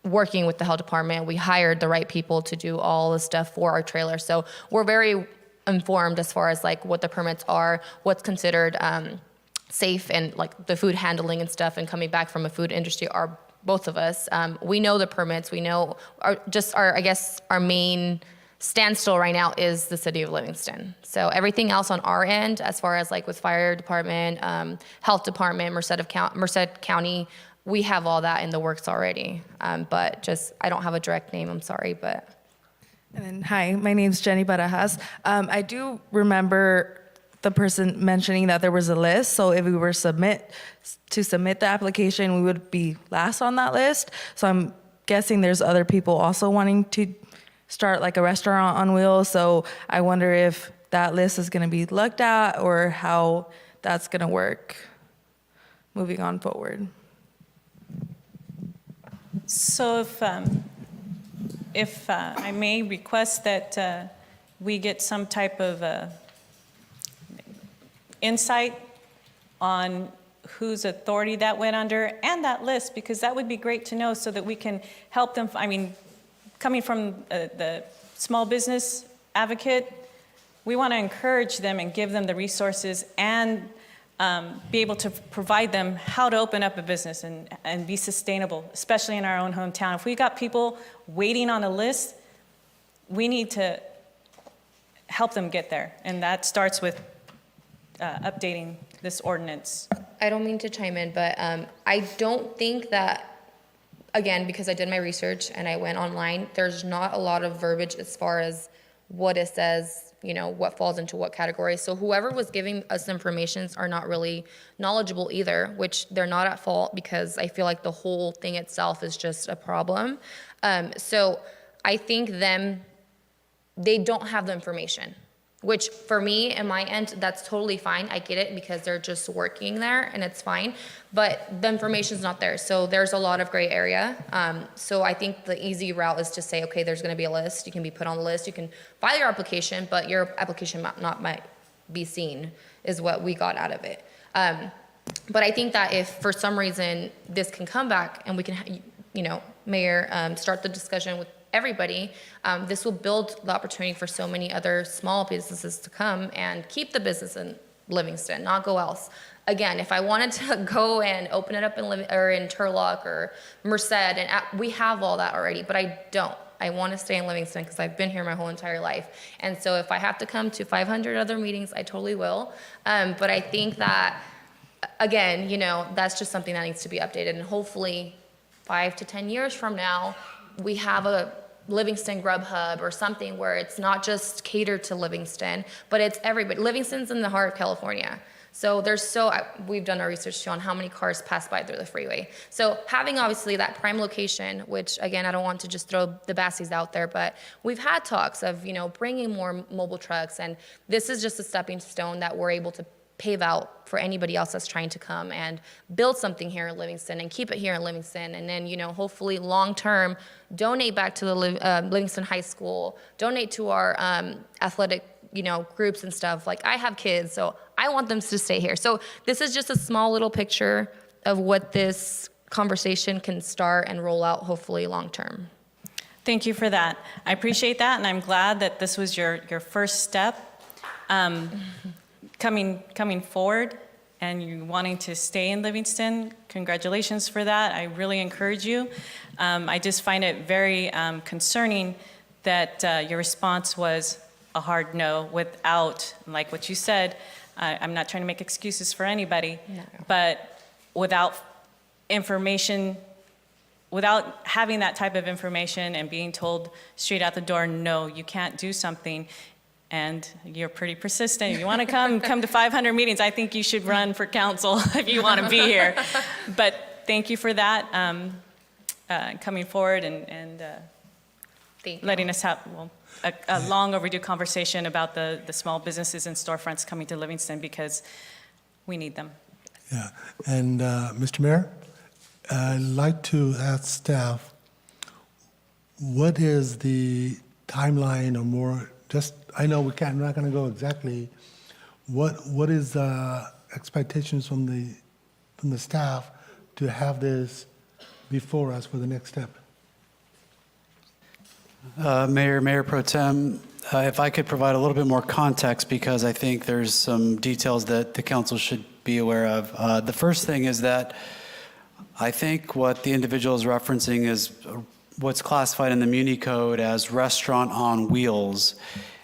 working with the health department. We hired the right people to do all the stuff for our trailer. So we're very informed as far as like what the permits are, what's considered safe, and like the food handling and stuff, and coming back from a food industry are both of us. We know the permits. We know our main standstill right now is the city of Livingston. So everything else on our end, as far as like with fire department, health department, Merced County, we have all that in the works already. But just, I don't have a direct name, I'm sorry, but. And then, hi, my name's Jenny Barajas. I do remember the person mentioning that there was a list, so if we were to submit the application, we would be last on that list. So I'm guessing there's other people also wanting to start like a restaurant on wheels, so I wonder if that list is gonna be looked at or how that's gonna work moving on forward. So if I may request that we get some type of insight on whose authority that went under and that list, because that would be great to know so that we can help them. I mean, coming from the small business advocate, we want to encourage them and give them the resources and be able to provide them how to open up a business and be sustainable, especially in our own hometown. If we got people waiting on a list, we need to help them get there. And that starts with updating this ordinance. I don't mean to chime in, but I don't think that, again, because I did my research and I went online, there's not a lot of verbiage as far as what it says, you know, what falls into what category. So whoever was giving us information are not really knowledgeable either, which they're not at fault because I feel like the whole thing itself is just a problem. So I think they don't have the information, which for me and my end, that's totally fine. I get it because they're just working there and it's fine, but the information's not there. So there's a lot of gray area. So I think the easy route is to say, okay, there's gonna be a list. You can be put on the list. You can file your application, but your application might be seen is what we got out of it. But I think that if for some reason this can come back and we can, you know, Mayor, start the discussion with everybody, this will build the opportunity for so many other small businesses to come and keep the business in Livingston, not go else. Again, if I wanted to go and open it up in Turlock or Merced, and we have all that already, but I don't. I want to stay in Livingston because I've been here my whole entire life. And so if I have to come to 500 other meetings, I totally will. But I think that, again, you know, that's just something that needs to be updated. And hopefully 5 to 10 years from now, we have a Livingston Grub Hub or something where it's not just catered to Livingston, but it's everybody. Livingston's in the heart of California. So we've done our research too on how many cars pass by through the freeway. So having obviously that prime location, which again, I don't want to just throw the Bassies out there, but we've had talks of, you know, bringing more mobile trucks, and this is just a stepping stone that we're able to pave out for anybody else that's trying to come and build something here in Livingston and keep it here in Livingston. And then, you know, hopefully long-term, donate back to the Livingston High School, donate to our athletic, you know, groups and stuff. Like, I have kids, so I want them to stay here. So this is just a small little picture of what this conversation can start and roll out, hopefully long-term. Thank you for that. I appreciate that, and I'm glad that this was your first step. Coming forward and you wanting to stay in Livingston, congratulations for that. I really encourage you. I just find it very concerning that your response was a hard no without, like what you said, I'm not trying to make excuses for anybody, but without information, without having that type of information and being told straight out the door, no, you can't do something, and you're pretty persistent. If you want to come to 500 meetings, I think you should run for council if you want to be here. But thank you for that, coming forward and letting us have a long overdue conversation about the small businesses and storefronts coming to Livingston, because we need them. Yeah, and Mr. Mayor, I'd like to ask staff, what is the timeline or more, just, I know we're not going to go exactly, what is expectations from the staff to have this before us for the next step? Mayor Pro Tem, if I could provide a little bit more context, because I think there's some details that the council should be aware of. The first thing is that I think what the individual is referencing is what's classified in the Muni Code as restaurant on wheels.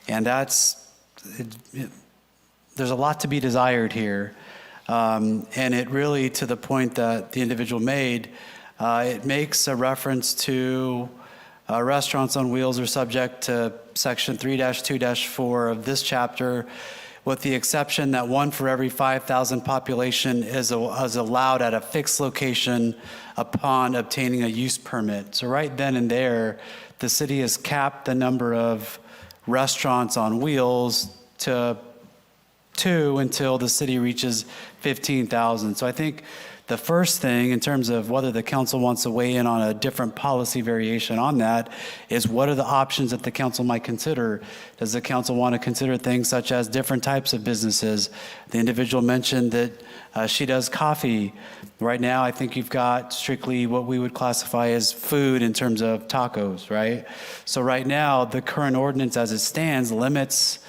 And there's a lot to be desired here. And it really, to the point that the individual made, it makes a reference to restaurants on wheels are subject to section 3-2-4 of this chapter, with the exception that 1 for every 5,000 population is allowed at a fixed location upon obtaining a use permit. So right then and there, the city has capped the number of restaurants on wheels to 2 until the city reaches 15,000. So I think the first thing, in terms of whether the council wants to weigh in on a different policy variation on that, is what are the options that the council might consider? Does the council want to consider things such as different types of businesses? The individual mentioned that she does coffee. Right now, I think you've got strictly what we would classify as food in terms of tacos, right? So right now, the current ordinance as it stands limits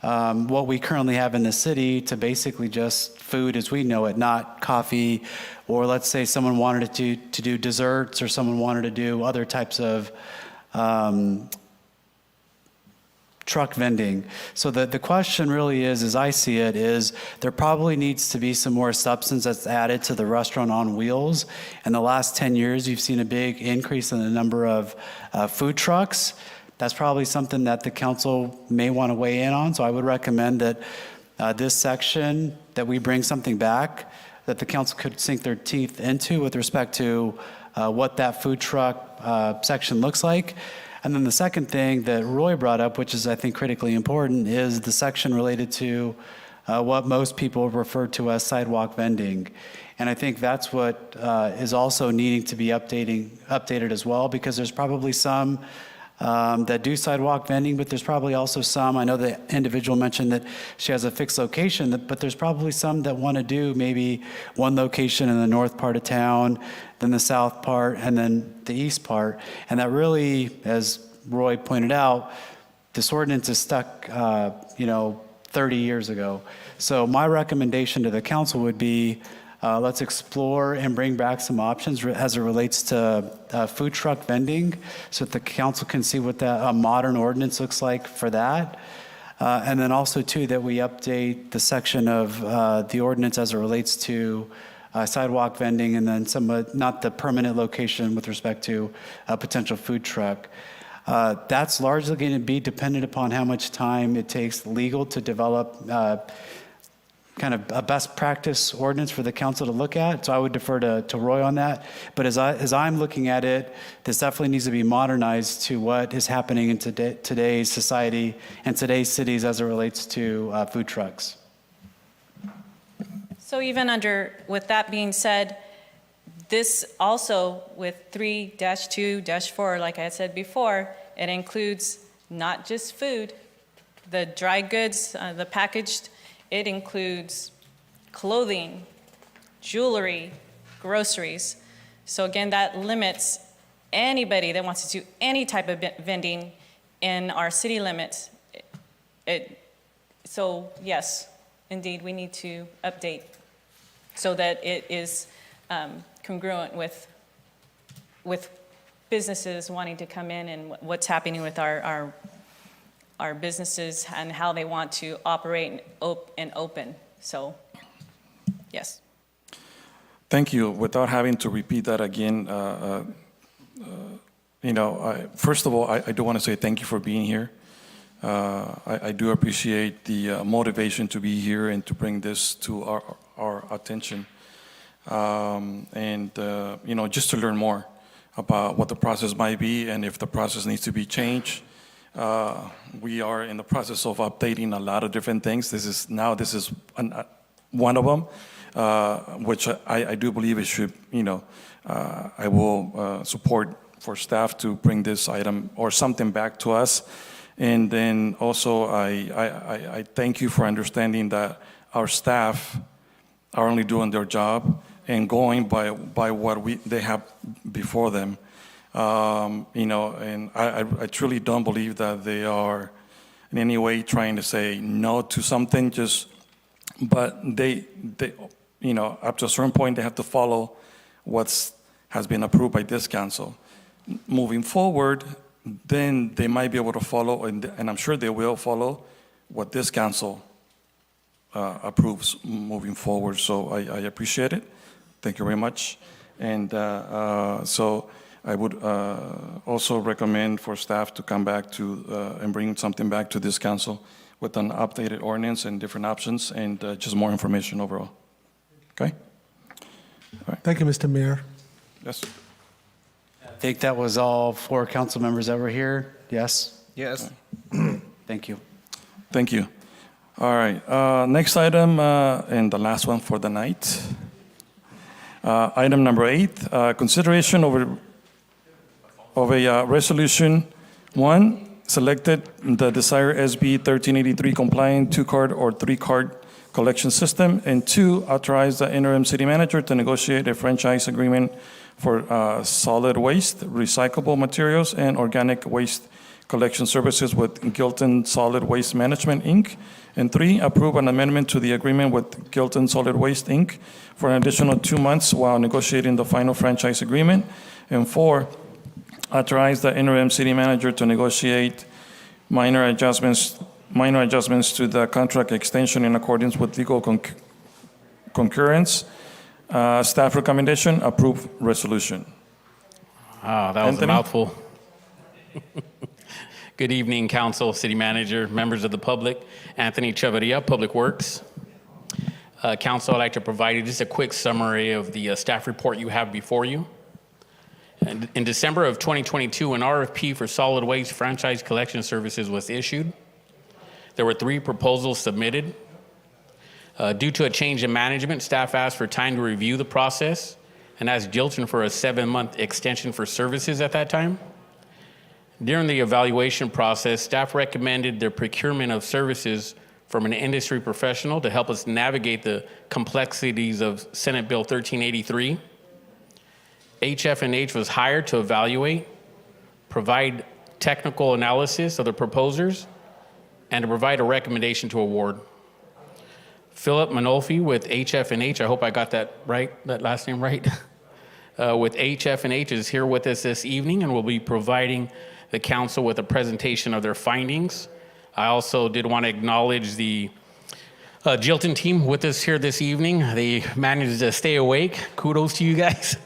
what we currently have in the city to basically just food as we know it, not coffee, or let's say someone wanted to do desserts, or someone wanted to do other types of truck vending. So the question really is, as I see it, is there probably needs to be some more substance that's added to the restaurant on wheels. In the last 10 years, you've seen a big increase in the number of food trucks. That's probably something that the council may want to weigh in on. So I would recommend that this section, that we bring something back that the council could sink their teeth into with respect to what that food truck section looks like. And then the second thing that Roy brought up, which is I think critically important, is the section related to what most people refer to as sidewalk vending. And I think that's what is also needing to be updated as well, because there's probably some that do sidewalk vending, but there's probably also some, I know the individual mentioned that she has a fixed location, but there's probably some that want to do maybe one location in the north part of town, then the south part, and then the east part. And that really, as Roy pointed out, this ordinance is stuck, 30 years ago. So my recommendation to the council would be, let's explore and bring back some options as it relates to food truck vending, so that the council can see what a modern ordinance looks like for that. And then also, too, that we update the section of the ordinance as it relates to sidewalk vending, and then not the permanent location with respect to a potential food truck. That's largely going to be dependent upon how much time it takes legal to develop kind of a best practice ordinance for the council to look at. So I would defer to Roy on that. But as I'm looking at it, this definitely needs to be modernized to what is happening in today's society and today's cities as it relates to food trucks. So even with that being said, this also with 3-2-4, like I said before, it includes not just food, the dry goods, the packaged. It includes clothing, jewelry, groceries. So again, that limits anybody that wants to do any type of vending in our city limits. So yes, indeed, we need to update so that it is congruent with businesses wanting to come in and what's happening with our businesses and how they want to operate and open. So, yes. Thank you. Without having to repeat that again, first of all, I do want to say thank you for being here. I do appreciate the motivation to be here and to bring this to our attention. Just to learn more about what the process might be and if the process needs to be changed. We are in the process of updating a lot of different things. This is one of them, which I do believe it should, I will support for staff to bring this item or something back to us. And then also I thank you for understanding that our staff are only doing their job and going by what they have before them. And I truly don't believe that they are in any way trying to say no to something, but they up to a certain point, they have to follow what has been approved by this council. Moving forward, then they might be able to follow, and I'm sure they will follow what this council approves moving forward. So I appreciate it. Thank you very much. And so I would also recommend for staff to come back and bring something back to this council with an updated ordinance and different options and just more information overall. Okay? All right. Thank you, Mr. Mayor. Yes. I think that was all 4 council members that were here. Yes? Yes. Thank you. Thank you. All right. Next item, and the last one for the night. Item number 8, consideration of a resolution. 1, selected the desired SB 1383 compliant 2-card or 3-card collection system, and 2, authorize the interim city manager to negotiate a franchise agreement for solid waste, recyclable materials, and organic waste collection services with Gilton Solid Waste Management, Inc. And 3, approve an amendment to the agreement with Gilton Solid Waste, Inc. for an additional 2 months while negotiating the final franchise agreement. And 4, authorize the interim city manager to negotiate minor adjustments to the contract extension in accordance with legal concurrence. Staff recommendation, approve resolution. Ah, that was Anthony? a mouthful. Good evening, council, city manager, members of the public. Anthony Chavarria, Public Works. Council, I'd like to provide you just a quick summary of the staff report you have before you. And in December of 2022, an RFP for solid waste franchise collection services was issued. There were 3 proposals submitted. Due to a change in management, staff asked for time to review the process and asked Jilton for a 7-month extension for services at that time. During the evaluation process, staff recommended the procurement of services from an industry professional to help us navigate the complexities of Senate Bill 1383. HF&H was hired to evaluate, provide technical analysis of the proposers, and to provide a recommendation to award. Philip Manolfi with HF&H, I hope I got that right, that last name right, with HF&H is here with us this evening and will be providing the council with a presentation of their findings. I also did want to acknowledge the Jilton team with us here this evening. They managed to stay awake. Kudos to you guys.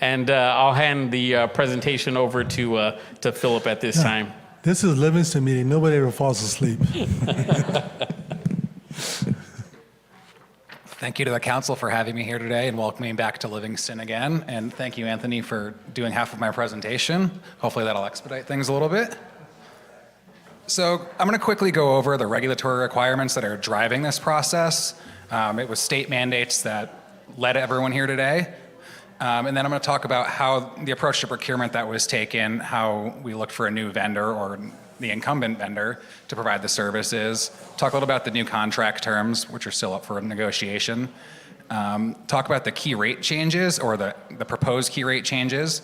And I'll hand the presentation over to Philip at this time. This is Livingston meeting. Nobody ever falls asleep. Thank you to the council for having me here today and welcoming back to Livingston again. And thank you, Anthony, for doing half of my presentation. Hopefully that'll expedite things a little bit. So I'm going to quickly go over the regulatory requirements that are driving this process. It was state mandates that led everyone here today. And then I'm going to talk about how the approach to procurement that was taken, how we looked for a new vendor or the incumbent vendor to provide the services, talk a little about the new contract terms, which are still up for negotiation, talk about the key rate changes or the proposed key rate changes,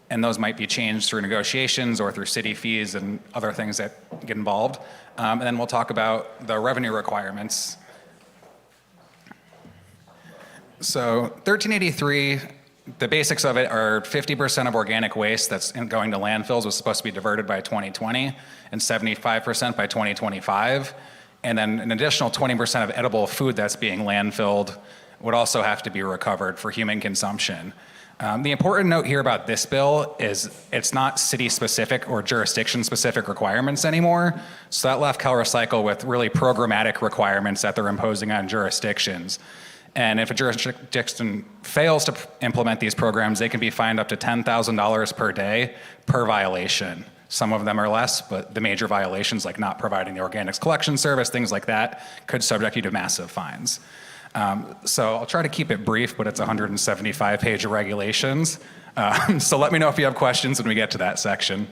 and those might be changed through negotiations or through city fees and other things that get involved. And then we'll talk about the revenue requirements. So 1383, the basics of it are 50% of organic waste that's going to landfills was supposed to be diverted by 2020 and 75% by 2025. And then an additional 20% of edible food that's being landfilled would also have to be recovered for human consumption. The important note here about this bill is it's not city-specific or jurisdiction-specific requirements anymore. So that left CalRecycle with really programmatic requirements that they're imposing on jurisdictions. And if a jurisdiction fails to implement these programs, they can be fined up to $10,000 per day per violation. Some of them are less, but the major violations, like not providing the organics collection service, things like that, could subject you to massive fines. So I'll try to keep it brief, but it's 175-page regulations. So let me know if you have questions when we get to that section.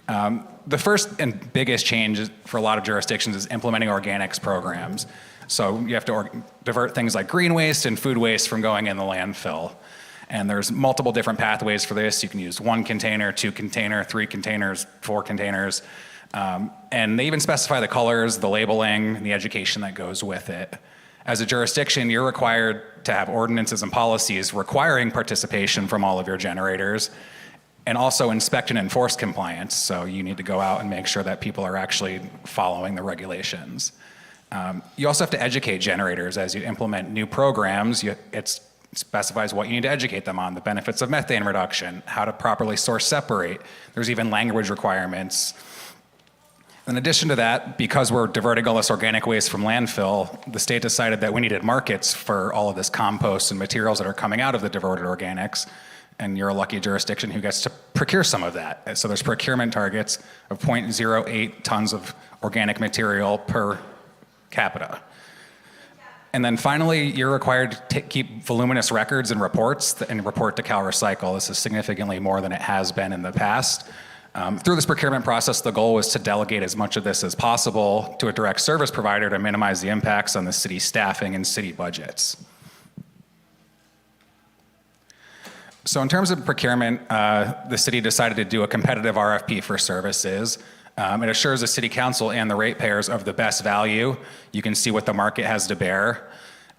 The first and biggest change for a lot of jurisdictions is implementing organics programs. So you have to divert things like green waste and food waste from going in the landfill. And there's multiple different pathways for this. You can use 1 container, 2 container, 3 containers, 4 containers. And they even specify the colors, the labeling, the education that goes with it. As a jurisdiction, you're required to have ordinances and policies requiring participation from all of your generators and also inspect and enforce compliance. So you need to go out and make sure that people are actually following the regulations. You also have to educate generators as you implement new programs. It specifies what you need to educate them on, the benefits of methane reduction, how to properly source separate. There's even language requirements. In addition to that, because we're diverting all this organic waste from landfill, the state decided that we needed markets for all of this compost and materials that are coming out of the diverted organics. And you're a lucky jurisdiction who gets to procure some of that. So there's procurement targets of 0.08 tons of organic material per capita. And then finally, you're required to keep voluminous records and reports and report to CalRecycle. This is significantly more than it has been in the past. Through this procurement process, the goal was to delegate as much of this as possible to a direct service provider to minimize the impacts on the city staffing and city budgets. So in terms of procurement, the city decided to do a competitive RFP for services. It assures the city council and the ratepayers of the best value. You can see what the market has to bear.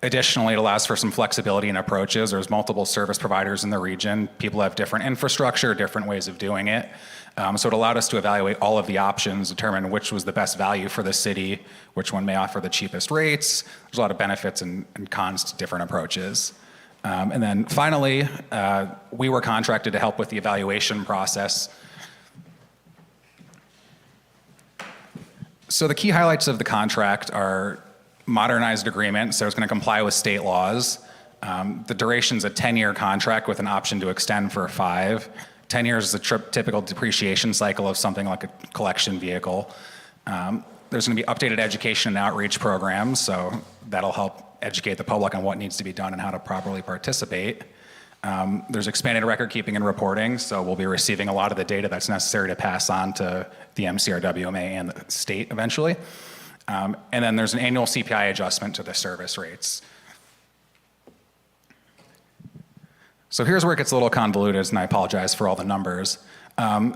Additionally, it allows for some flexibility in approaches. There's multiple service providers in the region. People have different infrastructure, different ways of doing it. So it allowed us to evaluate all of the options, determine which was the best value for the city, which one may offer the cheapest rates. There's a lot of benefits and cons to different approaches. And then finally, we were contracted to help with the evaluation process. So the key highlights of the contract are modernized agreement, so it's going to comply with state laws. The duration's a 10-year contract with an option to extend for 5. 10 years is a typical depreciation cycle of something like a collection vehicle. There's going to be updated education and outreach programs, so that'll help educate the public on what needs to be done and how to properly participate. There's expanded record keeping and reporting, so we'll be receiving a lot of the data that's necessary to pass on to the MCRWMA and the state eventually. And then there's an annual CPI adjustment to the service rates. So here's where it gets a little convoluted, and I apologize for all the numbers.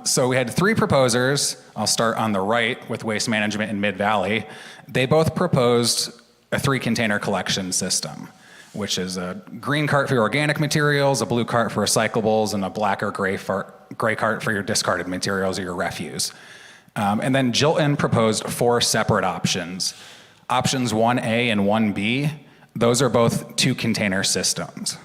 So we had 3 proposers. I'll start on the right with Waste Management in Mid-Valley. They both proposed a 3-container collection system, which is a green cart for your organic materials, a blue cart for recyclables, and a black or gray cart for your discarded materials or your refuse. And then Jilton proposed 4 separate options. Options 1A and 1B, those are both 2-container systems.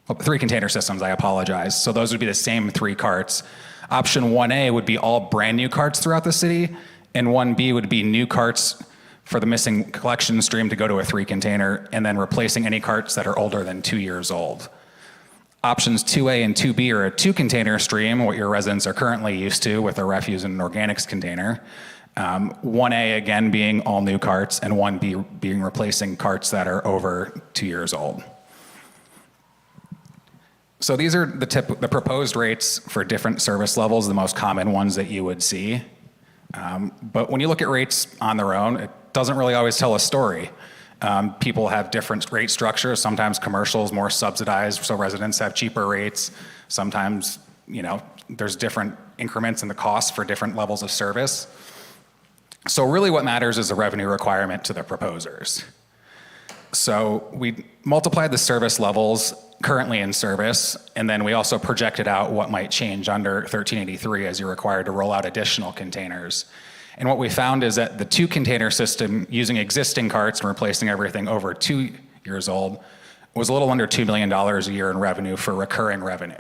3-container systems, I apologize. So those would be the same 3 carts. Option 1A would be all brand new carts throughout the city, and 1B would be new carts for the missing collection stream to go to a 3-container, and then replacing any carts that are older than 2 years old. Options 2A and 2B are a 2-container stream, what your residents are currently used to with a refuse and an organics container. 1A again being all new carts, and 1B being replacing carts that are over 2 years old. So these are the proposed rates for different service levels, the most common ones that you would see. But when you look at rates on their own, it doesn't really always tell a story. People have different rate structures. Sometimes commercial is more subsidized, so residents have cheaper rates. Sometimes, there's different increments in the cost for different levels of service. So really what matters is the revenue requirement to the proposers. So we multiplied the service levels currently in service, and then we also projected out what might change under 1383 as you're required to roll out additional containers. And what we found is that the 2-container system, using existing carts and replacing everything over 2 years old, was a little under $2 million a year in revenue for recurring revenue.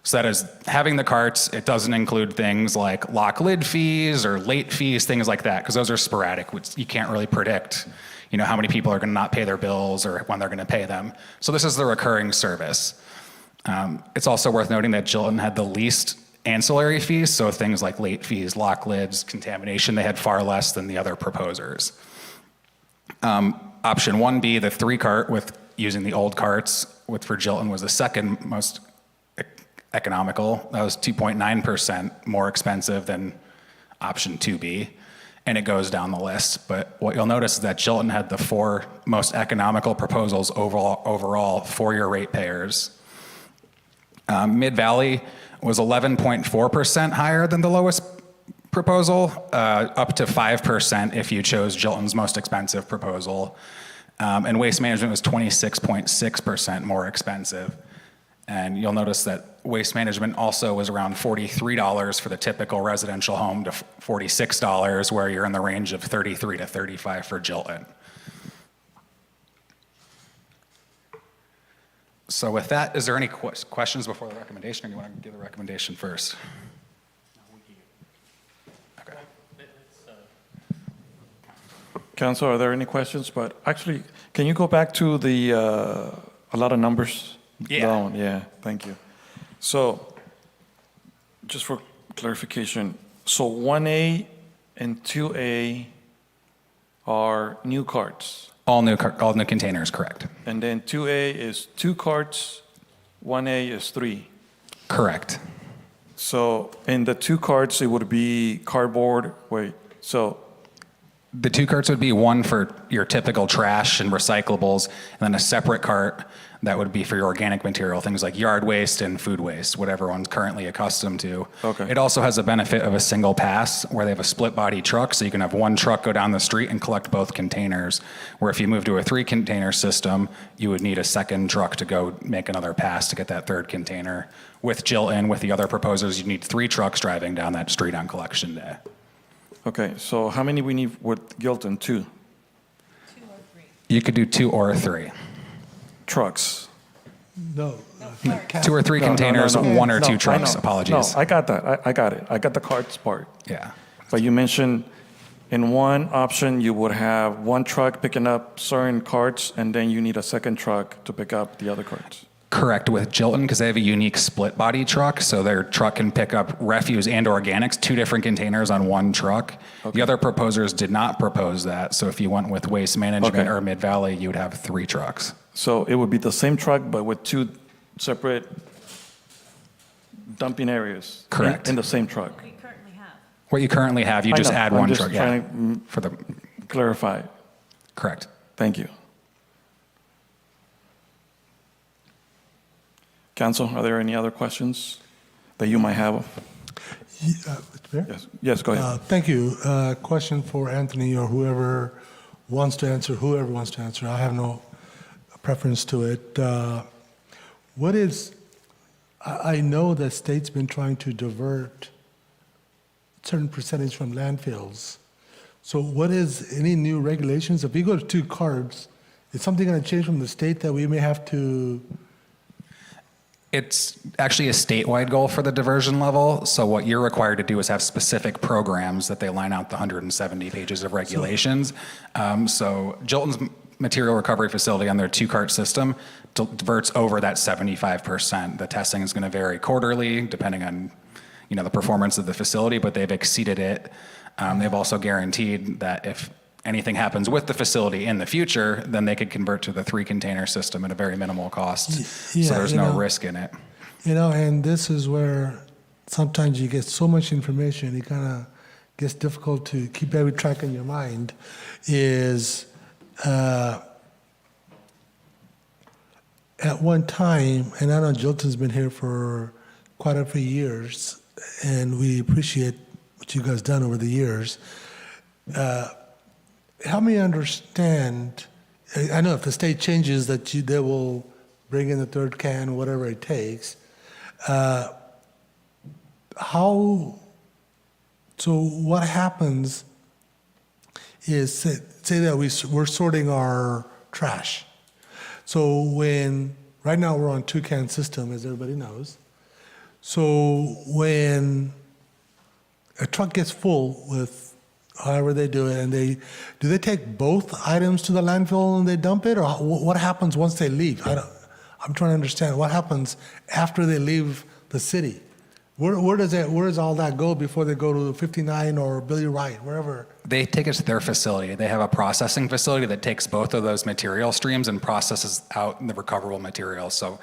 So that is, having the carts, it doesn't include things like lock lid fees or late fees, things like that, because those are sporadic. You can't really predict how many people are going to not pay their bills or when they're going to pay them. So this is the recurring service. It's also worth noting that Jilton had the least ancillary fees, so things like late fees, lock lids, contamination, they had far less than the other proposers. Option 1B, the 3-cart with using the old carts for Jilton was the second most economical. That was 2.9% more expensive than option 2B. And it goes down the list. But what you'll notice is that Jilton had the 4 most economical proposals overall for-year ratepayers. Mid-Valley was 11.4% higher than the lowest proposal, up to 5% if you chose Jilton's most expensive proposal. And Waste Management was 26.6% more expensive. And you'll notice that Waste Management also was around $43 for the typical residential home to $46, where you're in the range of $33 to $35 for Jilton. So with that, is there any questions before the recommendation, or do you want to give the recommendation first? Okay. Council, are there any questions? But actually, can you go back to the, a lot of numbers? Yeah. Down. Yeah, thank you. So, just for clarification, so 1A and 2A are new carts? All new containers, correct. And then 2A is 2 carts, 1A is 3? Correct. So in the 2 carts, it would be cardboard, so The 2 carts would be one for your typical trash and recyclables, and then a separate cart that would be for your organic material, things like yard waste and food waste, whatever one's currently accustomed to. Okay. It also has a benefit of a single pass where they have a split body truck, so you can have one truck go down the street and collect both containers. Where if you move to a 3 container system, you would need a second truck to go make another pass to get that third container. With Jill and with the other proposers, you need 3 trucks driving down that street on collection day. Okay, so how many we need with Gilton? 2 You could do 2 or 3. trucks. No. 2 or 3 containers, 1 or 2 I trucks, know. apologies. No, I got that. I got it. I got the carts part. Yeah. But you mentioned in one option, you would have one truck picking up certain carts, and then you need a second truck to pick up the other carts. Correct, with Jilton, because they have a unique split body truck, so their truck can pick up refuse and organics, 2 different containers on one truck. The other proposers did not propose that, so if you went with Waste Management Okay. or Mid-Valley, you would have 3 trucks. So it would be the same truck, but with 2 separate dumping areas. Correct. In the same truck. What you currently have, you I just know. add I'm one just truck. trying Yeah, to for the clarify. correct. Thank you. Council, are there any other questions that you might have? Mr. Mayor? Yes, go ahead. Thank you. Question for Anthony or whoever wants to answer, I have no preference to it. What is, I know the state's been trying to divert certain percentage from landfills. So what is, any new regulations? If we go to 2 cards, is something going to change from the state that we may have to? It's actually a statewide goal for the diversion level. So what you're required to do is have specific programs that they line out the 170 pages of regulations. So Jilton's material recovery facility on their 2-cart system diverts over that 75%. The testing is going to vary quarterly depending on the performance of the facility, but they've exceeded it. They've also guaranteed that if anything happens with the facility in the future, then they could convert to the 3-container system at a very minimal cost. Yeah, So there's no risk in it. And this is where sometimes you get so much information, it kind of gets difficult to keep every track in your mind, is at one time, and I know Jilton's been here for quite a few years, and we appreciate what you guys done over the years. Help me understand, I know if the state changes that they will bring in the 3rd can, whatever it takes. So what happens is, say that we're sorting our trash. So right now we're on 2-can system, as everybody knows. So when a truck gets full with however they do it, and do they take both items to the landfill and they dump it, or what happens once they leave? I'm trying to understand what happens after they leave the city. Where does all that go before they go to 59 or Billy Wright, wherever? They take it to their facility. They have a processing facility that takes both of those material streams and processes out the recoverable material. So,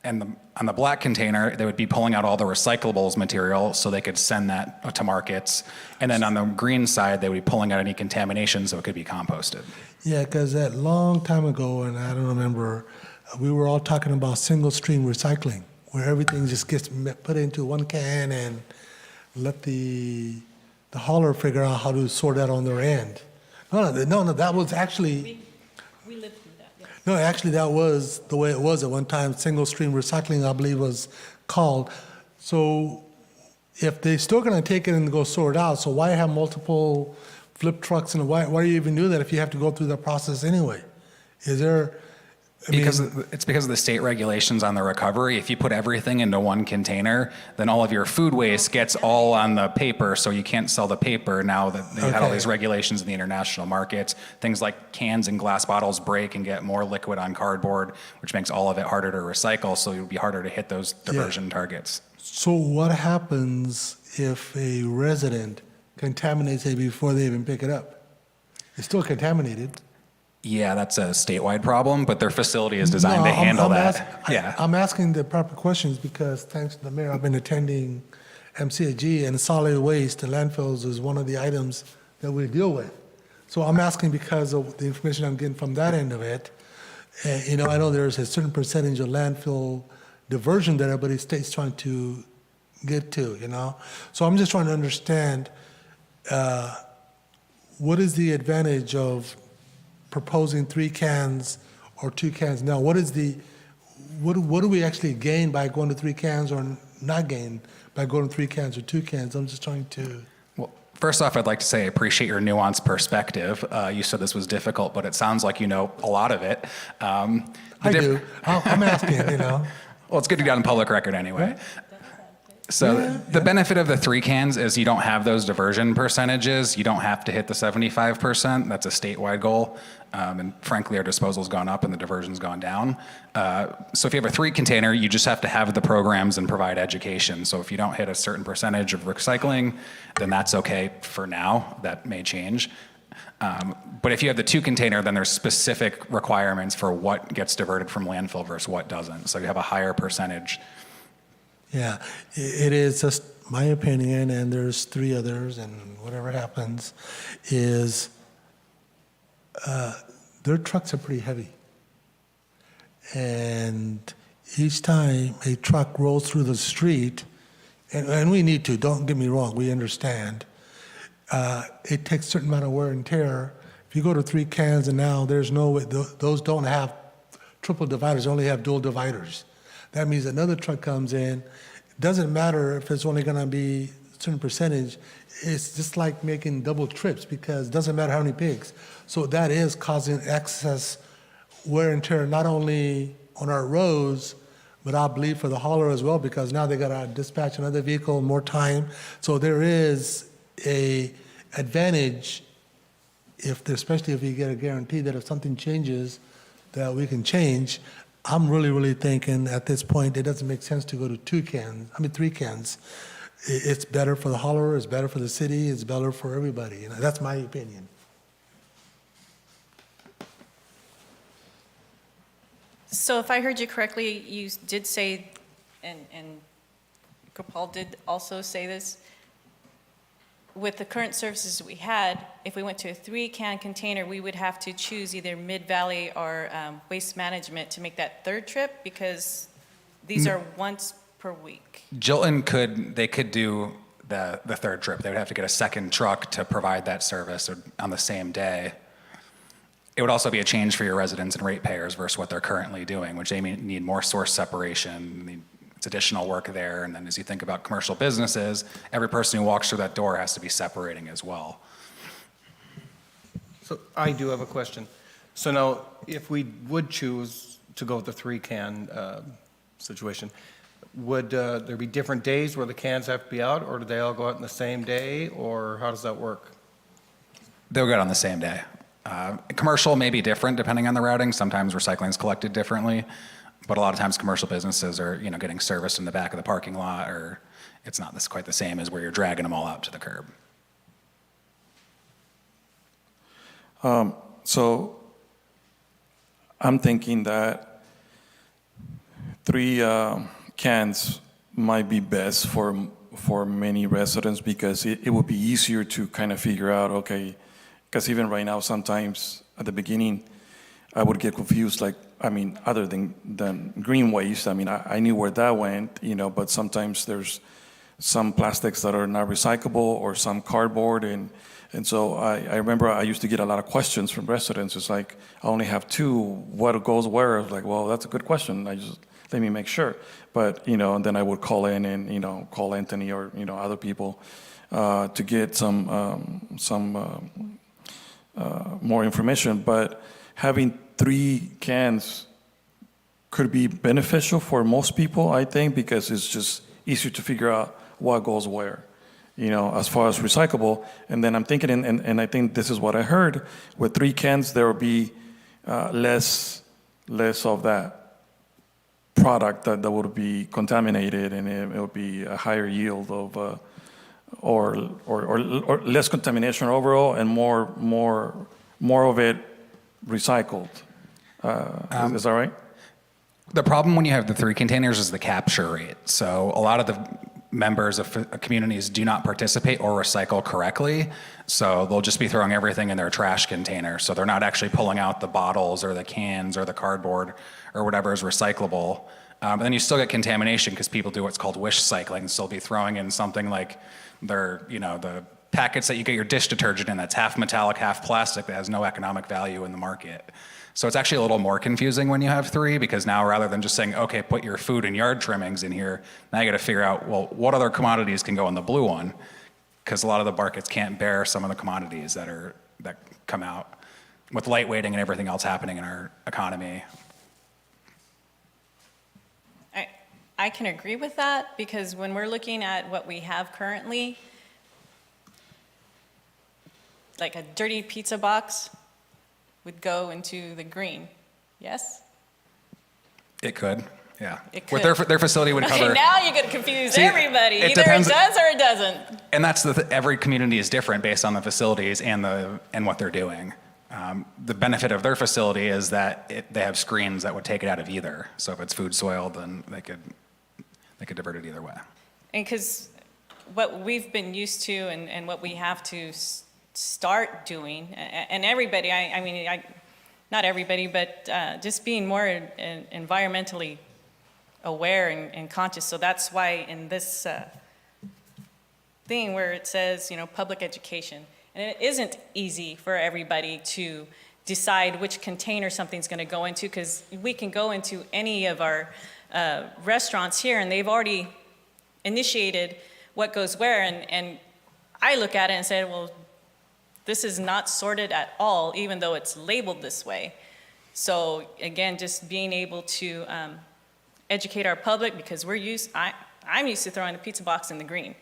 on the black container, they would be pulling out all the recyclables material so they could send that to markets. And then on the green side, they would be pulling out any contamination so it could be composted. Yeah, because that long time ago, and I don't remember, we were all talking about single stream recycling, where everything just gets put into one can and let the hauler figure out how to sort that on their end. No, that was actually. We lived through that, yes. No, actually, that was the way it was at one time. Single stream recycling, I believe, was called. So if they're still going to take it and go sort it out, so why have multiple flip trucks, and why do you even do that if you have to go through the process anyway? Is there? It's because of the state regulations on the recovery. If you put everything into one container, then all of your food waste gets all on the paper, so you can't sell the paper now that they had all these regulations in the international markets. Things like cans and glass bottles break and get more liquid on cardboard, which makes all of it harder to recycle, so it would be harder to hit those diversion targets. So what happens if a resident contaminates it before they even pick it up? It's still contaminated. Yeah, that's a statewide problem, but their facility is designed to handle that. I'm asking the proper questions because, thanks to the mayor, I've been attending MCAG, and solid waste and landfills is one of the items that we deal with. So I'm asking because of the information I'm getting from that end of it. I know there's a certain percentage of landfill diversion that everybody state's trying to get to, So I'm just trying to understand what is the advantage of proposing 3 cans or 2 cans now? What do we actually gain by going to 3 cans or not gain by going to 3 cans or 2 cans? I'm just trying to. Well, first off, I'd like to say I appreciate your nuanced perspective. You said this was difficult, but it sounds like you know a lot of it. I do. I'm asking, Well, it's good to get on public record anyway. So the benefit of the 3 cans is you don't have those diversion percentages. You don't have to hit the 75%. That's a statewide goal. And frankly, our disposal's gone up and the diversion's gone down. So if you have a 3 container, you just have to have the programs and provide education. So if you don't hit a certain percentage of recycling, then that's okay for now. That may change. But if you have the 2 container, then there's specific requirements for what gets diverted from landfill versus what doesn't. So you have a higher percentage. Yeah, it is just my opinion, and there's 3 others, and whatever happens is their trucks are pretty heavy. And each time a truck rolls through the street, and we need to, don't get me wrong, we understand, it takes a certain amount of wear and tear. If you go to 3 cans and now there's no way, those don't have triple dividers, only have dual dividers. That means another truck comes in. It doesn't matter if it's only going to be a certain percentage. It's just like making double trips because it doesn't matter how many pigs. So that is causing excess wear and tear, not only on our roads, but I believe for the hauler as well, because now they got to dispatch another vehicle, more time. So there is a advantage, especially if you get a guarantee that if something changes, that we can change. I'm really thinking at this point it doesn't make sense to go to 3 cans. It's better for the hauler, it's better for the city, it's better for everybody. That's my opinion. So if I heard you correctly, you did say, and Gopal did also say this, with the current services we had, if we went to a 3-can container, we would have to choose either Mid-Valley or Waste Management to make that 3rd trip because these are once per week. Jilton could do the 3rd trip. They would have to get a 2nd truck to provide that service on the same day. It would also be a change for your residents and ratepayers versus what they're currently doing, which they need more source separation. It's additional work there. And then as you think about commercial businesses, every person who walks through that door has to be separating as well. So I do have a question. So now, if we would choose to go with the 3-can situation, would there be different days where the cans have to be out, or do they all go out on the same day, or how does that work? They'll go out on the same day. Commercial may be different depending on the routing. Sometimes recycling is collected differently. But a lot of times commercial businesses are, getting serviced in the back of the parking lot, or it's not quite the same as where you're dragging them all out to the curb. So I'm thinking that 3 cans might be best for many residents because it would be easier to kind of figure out, okay, because even right now, sometimes at the beginning, I would get confused, other than green waste, I knew where that went, but sometimes there's some plastics that are not recyclable or some cardboard. And so I remember I used to get a lot of questions from residents. It's like, I only have 2, what goes where? I was like, well, that's a good question. Let me make sure. But, and then I would call in and, call Anthony or, other people to get some more information. But having 3 cans could be beneficial for most people, I think, because it's just easier to figure out what goes where, as far as recyclable. And then I'm thinking, and I think this is what I heard, with 3 cans, there will be less of that product that would be contaminated, and it will be a higher yield of, or less contamination overall, and more of it recycled. Is that right? The problem when you have the 3 containers is the capture rate. So a lot of the members of communities do not participate or recycle correctly. So they'll just be throwing everything in their trash container. So they're not actually pulling out the bottles or the cans or the cardboard or whatever is recyclable. And then you still get contamination because people do what's called wish cycling. So they'll be throwing in something like the packets that you get your dish detergent in that's half metallic, half plastic that has no economic value in the market. So it's actually a little more confusing when you have three, because now rather than just saying, okay, put your food and yard trimmings in here, now you got to figure out, well, what other commodities can go in the blue one? Because a lot of the markets can't bear some of the commodities that come out with lightweighting and everything else happening in our economy. I can agree with that, because when we're looking at what we have currently, like a dirty pizza box would go into the green, yes? It could, yeah. It could. With their facility would cover. Okay, now you're gonna confuse See, everybody. it Either depends- it does or it doesn't. And that's every community is different based on the facilities and what they're doing. The benefit of their facility is that they have screens that would take it out of either. So if it's food soil, then they could divert it either way. And because what we've been used to and what we have to start doing, and everybody, not everybody, but just being more environmentally aware and conscious. So that's why in this thing where it says, public education, and it isn't easy for everybody to decide which container something's going to go into, because we can go into any of our restaurants here and they've already initiated what goes where, and I look at it and say, well, this is not sorted at all, even though it's labeled this way. So again, just being able to educate our public, because I'm used to throwing a pizza box in the green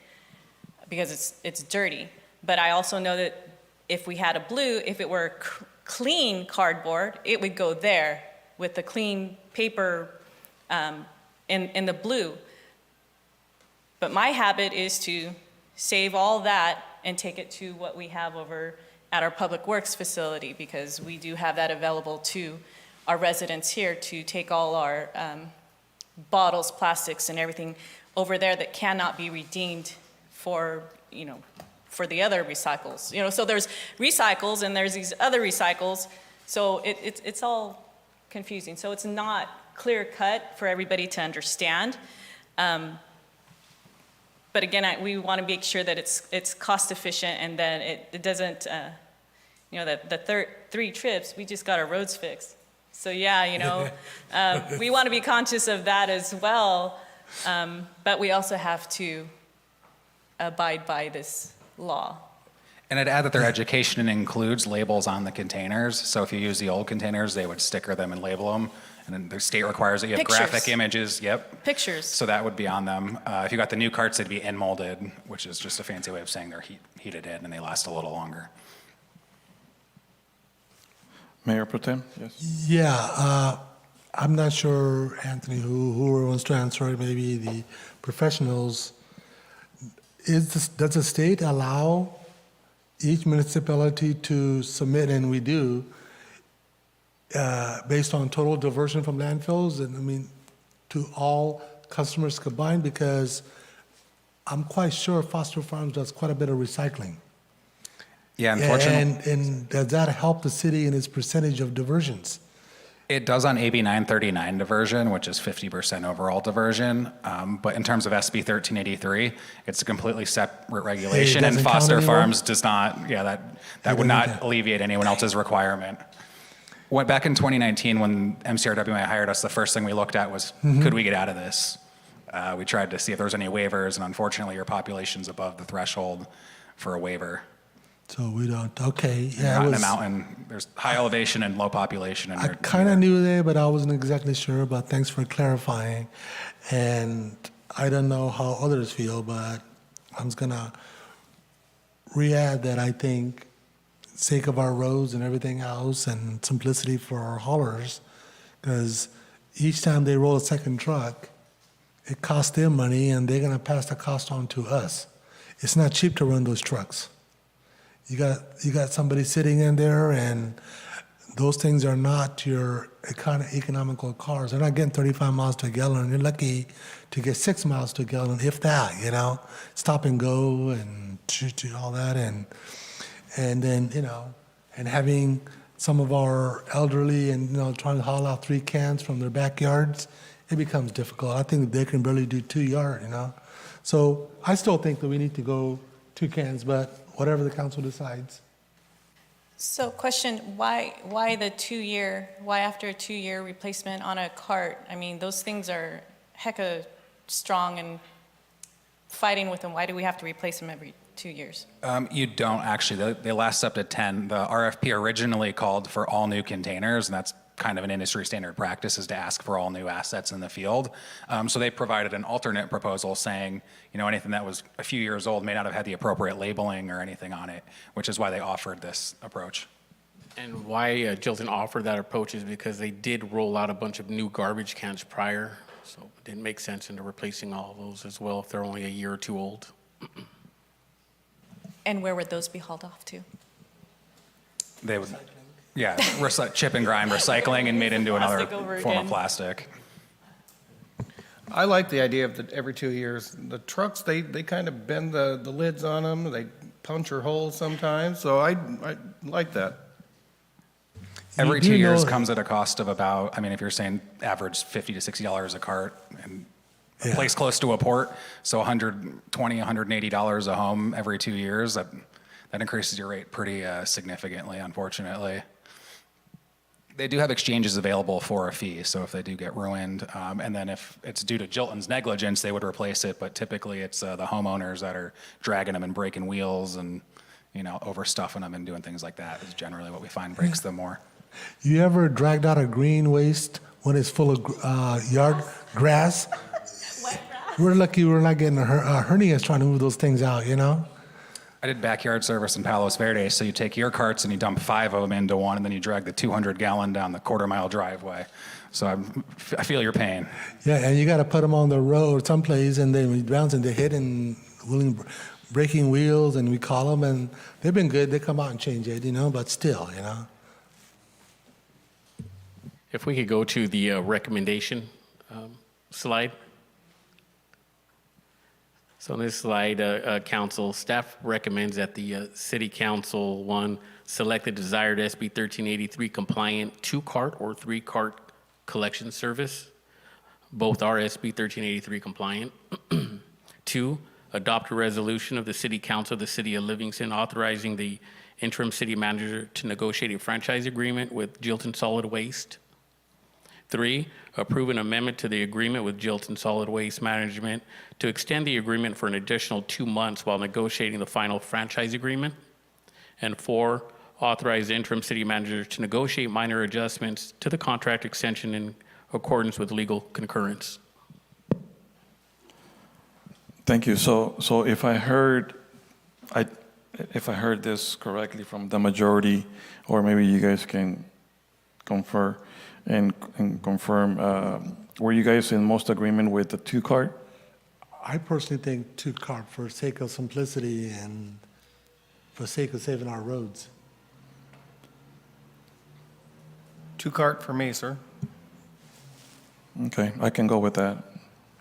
because it's dirty. But I also know that if we had a blue, if it were clean cardboard, it would go there with the clean paper in the blue. But my habit is to save all that and take it to what we have over at our Public Works facility, because we do have that available to our residents here to take all our bottles, plastics, and everything over there that cannot be redeemed for the other recycles. So there's recycles and there's these other recycles, so it's all confusing. So it's not clear cut for everybody to understand. But again, we want to make sure that it's cost efficient and that it doesn't, the 3 trips, we just got our roads fixed. So yeah, we want to be conscious of that as well, but we also have to abide by this law. And I'd add that their education includes labels on the containers. So if you use the old containers, they would sticker them and label them. And then the state requires that you have Pictures. graphic images. Yep. Pictures. So that would be on them. If you got the new carts, they'd be in-molded, which is just a fancy way of saying they're heated in and they last a little longer. Mayor Pro Tem, yes. Yeah, I'm not sure, Anthony, who wants to answer it, maybe the professionals. Does the state allow each municipality to submit, and we do, based on total diversion from landfills, and to all customers combined? Because I'm quite sure Foster Farms does quite a bit of recycling. Yeah, unfortunately. And does that help the city in its percentage of diversions? It does on AB 939 diversion, which is 50% overall diversion. But in terms of SB 1383, it's a completely separate regulation, and Foster Farms does not, that would not alleviate anyone else's requirement. Back in 2019, when MCRWA hired us, the first thing we looked at was, could we get out of this? We tried to see if there was any waivers, and unfortunately, your population's above the threshold for a waiver. So we don't, okay. You're not in a mountain. There's high elevation and low population. And I kind of knew that, but I wasn't exactly sure, but thanks for clarifying. And I don't know how others feel, but I'm just gonna re-add that I think, sake of our roads and everything else and simplicity for our haulers, because each time they roll a second truck, it costs them money and they're gonna pass the cost on to us. It's not cheap to run those trucks. You got somebody sitting in there, and those things are not your economical cars. They're not getting 35 miles to a gallon. You're lucky to get 6 miles to a gallon, if that, you know. Stop and go and all that. And then, you know, and having some of our elderly and, you know, trying to haul out 3 cans from their backyards, it becomes difficult. I think they can barely do 2 yards, you know. So I still think that we need to go 2 cans, but whatever the council decides. So question, why the 2-year, why after a 2-year replacement on a cart? I mean, those things are hecka strong and fighting with them. Why do we have to replace them every 2 years? You don't actually. They last up to 10. The RFP originally called for all new containers, and that's kind of an industry standard practice, is to ask for all new assets in the field. So they provided an alternate proposal saying, you know, anything that was a few years old may not have had the appropriate labeling or anything on it, which is why they offered this approach. And why Jilton offered that approach is because they did roll out a bunch of new garbage cans prior, so it didn't make sense into replacing all of those as well if they're only a year or two old. And where would those be hauled off to? They would, yeah, chip and grind recycling and made into another form of plastic. I like the idea of every 2 years. The trucks, they kind of bend the lids on them. They puncture holes sometimes. So I like that. Every 2 years comes at a cost of about, I mean, if you're saying average $50 to $60 a cart, and a place close to a port, so $120, $180 a home every 2 years, that increases your rate pretty significantly, unfortunately. They do have exchanges available for a fee, so if they do get ruined, and then if it's due to Jilton's negligence, they would replace it, but typically it's the homeowners that are dragging them and breaking wheels and, you know, overstuffing them and doing things like that is generally what we find breaks them more. You ever dragged out a green waste when it's full of yard grass? We're lucky we're not getting hernias trying to move those things out, you know? I did backyard service in Palos Verdes, so you take your carts and you dump 5 of them into one, and then you drag the 200-gallon down the quarter-mile driveway. So I feel your pain. Yeah, and you got to put them on the road someplace, and they bounce and they hit and breaking wheels, and we call them, and they've been good. They come out and change it, you know, but still, you know. If we could go to the recommendation slide. So on this slide, council staff recommends that the city council, 1, select the desired SB 1383 compliant 2-cart or 3-cart collection service. Both are SB 1383 compliant. 2, adopt a resolution of the city council of the city of Livingston authorizing the interim city manager to negotiate a franchise agreement with Jilton Solid Waste. 3, approve an amendment to the agreement with Jilton Solid Waste Management to extend the agreement for an additional 2 months while negotiating the final franchise agreement. And 4, authorize the interim city manager to negotiate minor adjustments to the contract extension in accordance with legal concurrence. Thank you. So if I heard this correctly from the majority, or maybe you guys can confer and confirm, were you guys in most agreement with the 2-cart? I personally think 2-cart for sake of simplicity and for sake of saving our roads. 2-cart for me, sir. Okay, I can go with that.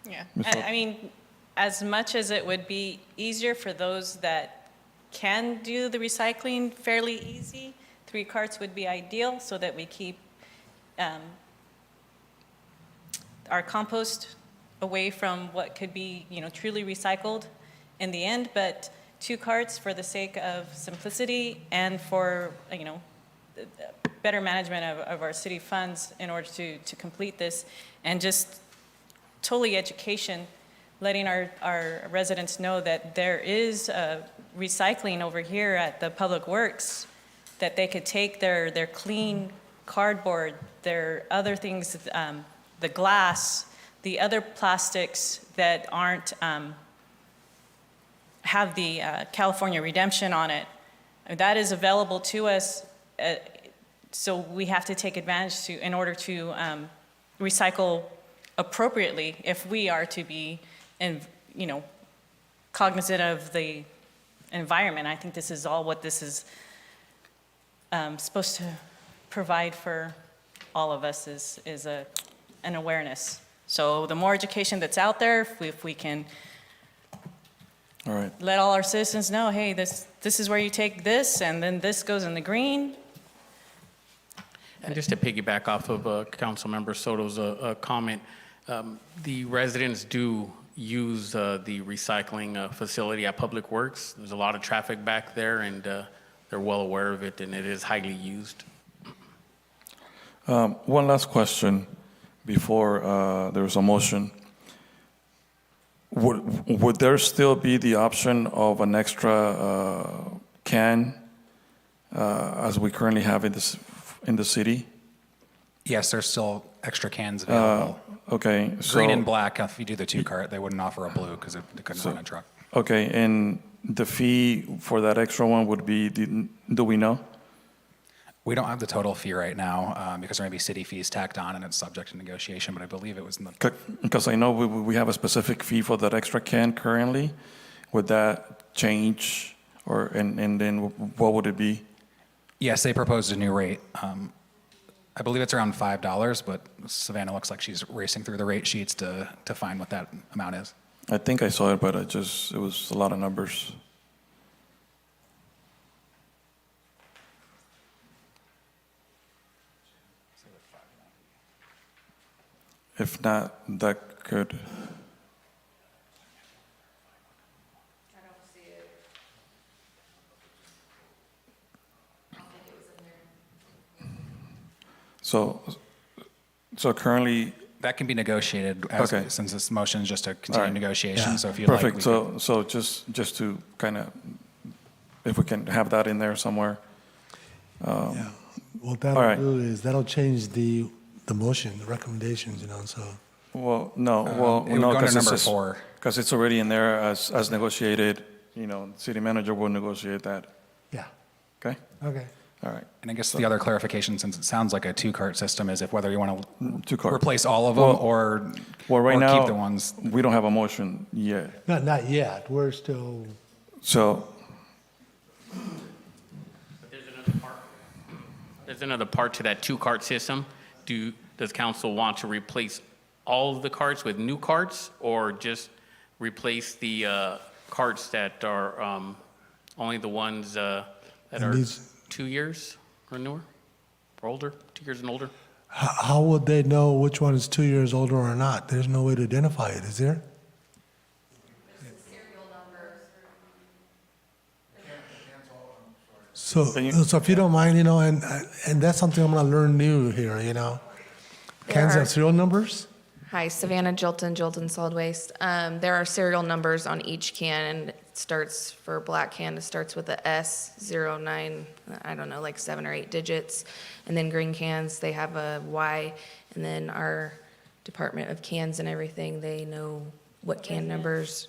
Yeah, I mean, as much as it would be easier for those that can do the recycling fairly easy, 3 carts would be ideal so that we keep our compost away from what could be, you know, truly recycled in the end, but 2 carts for the sake of simplicity and for, you know, better management of our city funds in order to complete this, and just totally education, letting our residents know that there is recycling over here at the Public Works, that they could take their clean cardboard, their other things, the glass, the other plastics that aren't, have the California redemption on it. That is available to us, so we have to take advantage in order to recycle appropriately if we are to be, you know, cognizant of the environment. I think this is all what this is supposed to provide for all of us is an awareness. So the more education that's out there, if we can All right. let all our citizens know, hey, this is where you take this, and then this goes in the green. And just to piggyback off of Councilmember Soto's comment, the residents do use the recycling facility at Public Works. There's a lot of traffic back there, and they're well aware of it, and it is highly used. One last question before there's a motion. Would there still be the option of an extra can as we currently have in the city? Yes, there's still extra cans available. Okay. So, Green and black, if you do the 2-cart, they wouldn't offer a blue because they couldn't run a truck. Okay, and the fee for that extra one would be, do we know? We don't have the total fee right now because there may be city fees tacked on and it's subject to negotiation, but I believe it was in the... Because I know we have a specific fee for that extra can currently. Would that change, or and then what would it be? Yes, they proposed a new rate. I believe it's around $5, but Savannah looks like she's racing through the rate sheets to find what that amount is. I think I saw it, but it was a lot of numbers. If not, that could. So currently. That can be negotiated since this motion is just a continued negotiation. Yeah. So if you'd Perfect. like, So just to kind of, if we can have that in there somewhere. What that'll do is that'll change the motion, the recommendations, so. Well, no, it would go to number 4. Because it's already in there as negotiated, the city manager will negotiate that. Yeah. Okay? Okay. All right. And I guess the other clarification, since it sounds like a 2-cart system, is if whether you want to 2-cart. replace all of them or right or now, keep the ones. We don't have a motion yet. Not yet. We're still. So. There's another part to that 2-cart system. Does council want to replace all of the carts with new carts, or just replace the carts that are only the ones that are 2 years or newer, or older, 2 years and older? How would they know which one is 2 years older or not? There's no way to identify it, is there? So if you don't mind, and that's something I'm going to learn new here, Cans have serial numbers? Hi, Savannah Jilton Solid Waste. There are serial numbers on each can, and it starts for black can, it starts with the S09, I don't know, like 7 or 8 digits. And then green cans, they have a Y. And then our Department of Cans and everything, they know what can numbers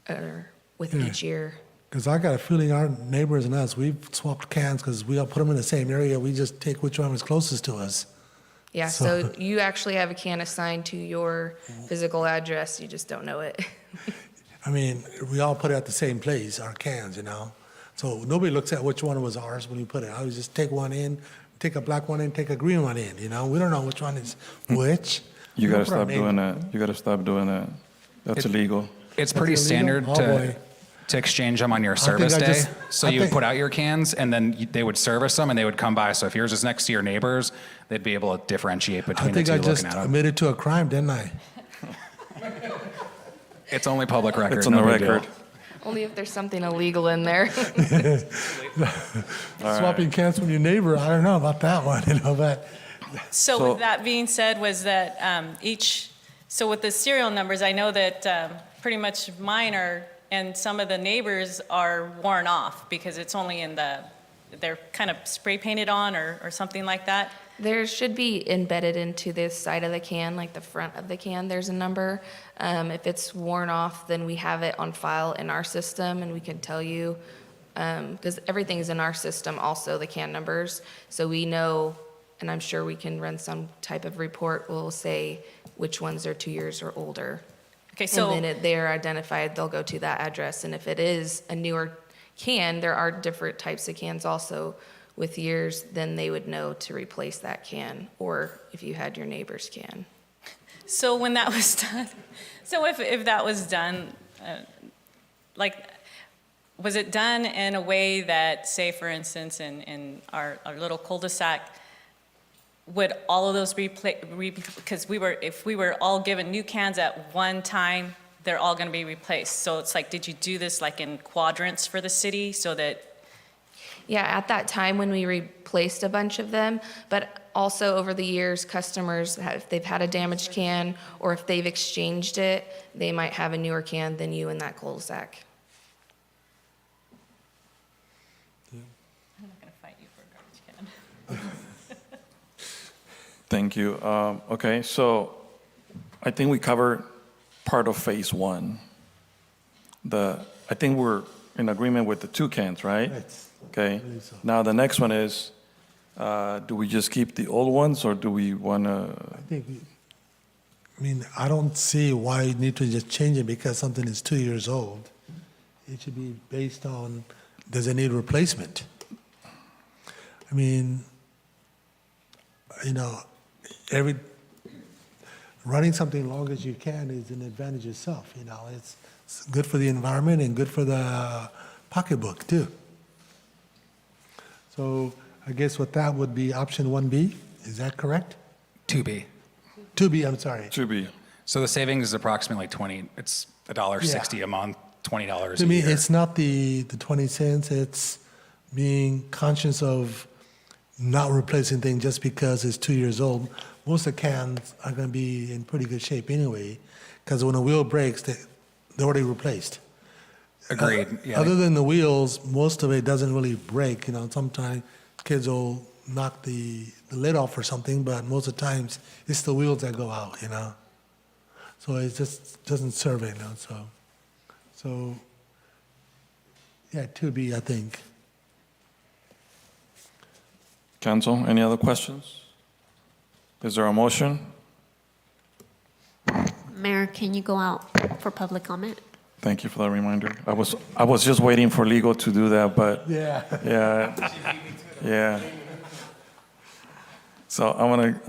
are with each year. Because I got a feeling our neighbors and us, we've swapped cans because we all put them in the same area. We just take which one is closest to us. Yeah, so you actually have a can assigned to your physical address, you just don't know it. I mean, we all put it at the same place, our cans, So nobody looks at which one was ours when we put it. I would just take one in, take a black one in, take a green one in, We don't know which one is which. You got to stop doing that. You got to stop doing that. That's illegal. It's pretty standard to exchange them on your service day. So you put out your cans, and then they would service them, and they would come by. So if yours is next to your neighbors, they'd be able to differentiate between the two looking at them. I think I just admitted to a crime, didn't I? It's only public record. It's on the record. Only if there's something illegal in there. Swapping cans from your neighbor, I don't know about that one, but. So with that being said, was that so with the serial numbers, I know that pretty much mine are, and some of the neighbors are worn off because it's only they're kind of spray painted on or something like that. There should be embedded into this side of the can, like the front of the can, there's a number. If it's worn off, then we have it on file in our system, and we can tell you, because everything is in our system also, the can numbers. So we know, and I'm sure we can run some type of report, will say which ones are 2 years or older. Okay, so. And then they're identified, they'll go to that address. And if it is a newer can, there are different types of cans also with years, then they would know to replace that can, or if you had your neighbor's can. So when that was done, so if that was done, like, was it done in a way that, say, for instance, in our little cul-de-sac, would all of those because if we were all given new cans at one time, they're all going to be replaced. So it's like, did you do this like in quadrants for the city so that? Yeah, at that time when we replaced a bunch of them, but also over the years, customers, if they've had a damaged can or if they've exchanged it, they might have a newer can than you in that cul-de-sac. I'm not going to fight you for a garbage can. Thank you. Okay, so I think we covered part of phase one. I think we're in agreement with the 2 cans, right? Okay. Now the next one is, do we just keep the old ones or do we want to? I don't see why you need to just change it because something is 2 years old. It should be based on, does it need replacement? Running something long as you can is an advantage itself. It's good for the environment and good for the pocketbook too. So I guess what that would be option 1B, is that correct? 2B. 2B, I'm sorry. 2B. So the savings is approximately it's $1.60 a month, $20 a year. To me, it's not the 20 cents, it's being conscious of not replacing things just because it's 2 years old. Most of the cans are going to be in pretty good shape anyway, because when a wheel breaks, they're already replaced. Agreed. Yeah. Other than the wheels, most of it doesn't really break. Sometimes kids will knock the lid off or something, but most of the times it's the wheels that go out, So it just doesn't serve it, So, yeah, 2B, I think. Council, any other questions? Is there a motion? Mayor, can you go out for public comment? Thank you for that reminder. I was just waiting for legal to do that, but Yeah. yeah. So I'm gonna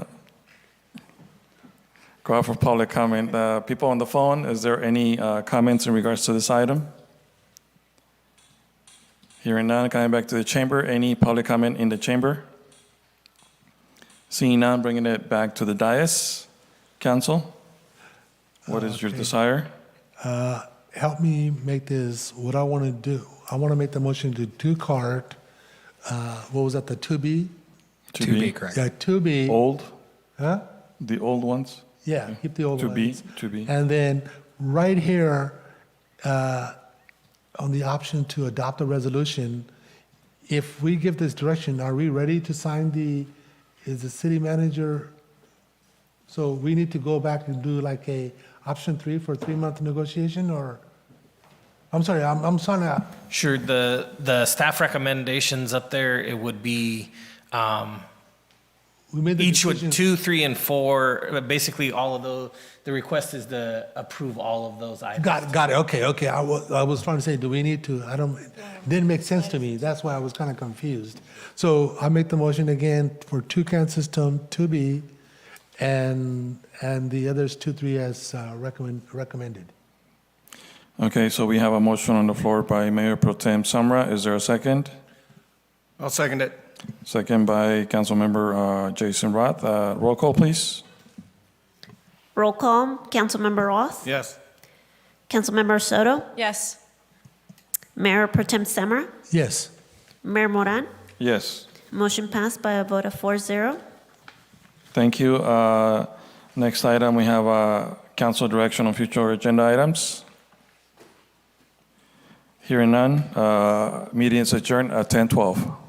go out for public comment. People on the phone, is there any comments in regards to this item? Hearing none, coming back to the chamber. Any public comment in the chamber? Seeing none, bringing it back to the dais. Council, what is your desire? Help me make this, what I want to do. I want to make the motion to 2 cart, what was that, the 2B? 2B, correct. Yeah, 2B. Old? Huh? The old ones? Yeah, keep the old 2B, ones. 2B. And then right here, on the option to adopt a resolution, if we give this direction, are we ready to sign is the city manager, so we need to go back and do like a option 3 for 3-month negotiation, or? I'm sorry, I'm sorry. Sure, the staff recommendations up there, it would be We made the each decision. with 2, 3, and 4. But basically, all of the request is to approve all of those items. Got it, okay. I was trying to say, do we need to, didn't make sense to me. That's why I was kind of confused. So I make the motion again for 2-can system, 2B, and the others 2, 3 as recommended. Okay, so we have a motion on the floor by Mayor Pro Tem Samra. Is there a second? I'll second it. Second by Councilmember Jason Roth. Roll call, please. Roll call, Councilmember Roth? Yes. Councilmember Soto? Yes. Mayor Pro Tem Semra? Yes. Mayor Moran? Yes. Motion passed by a vote of 4-0. Thank you. Next item, we have council direction on future agenda items. Hearing none, meeting is adjourned at 10:12.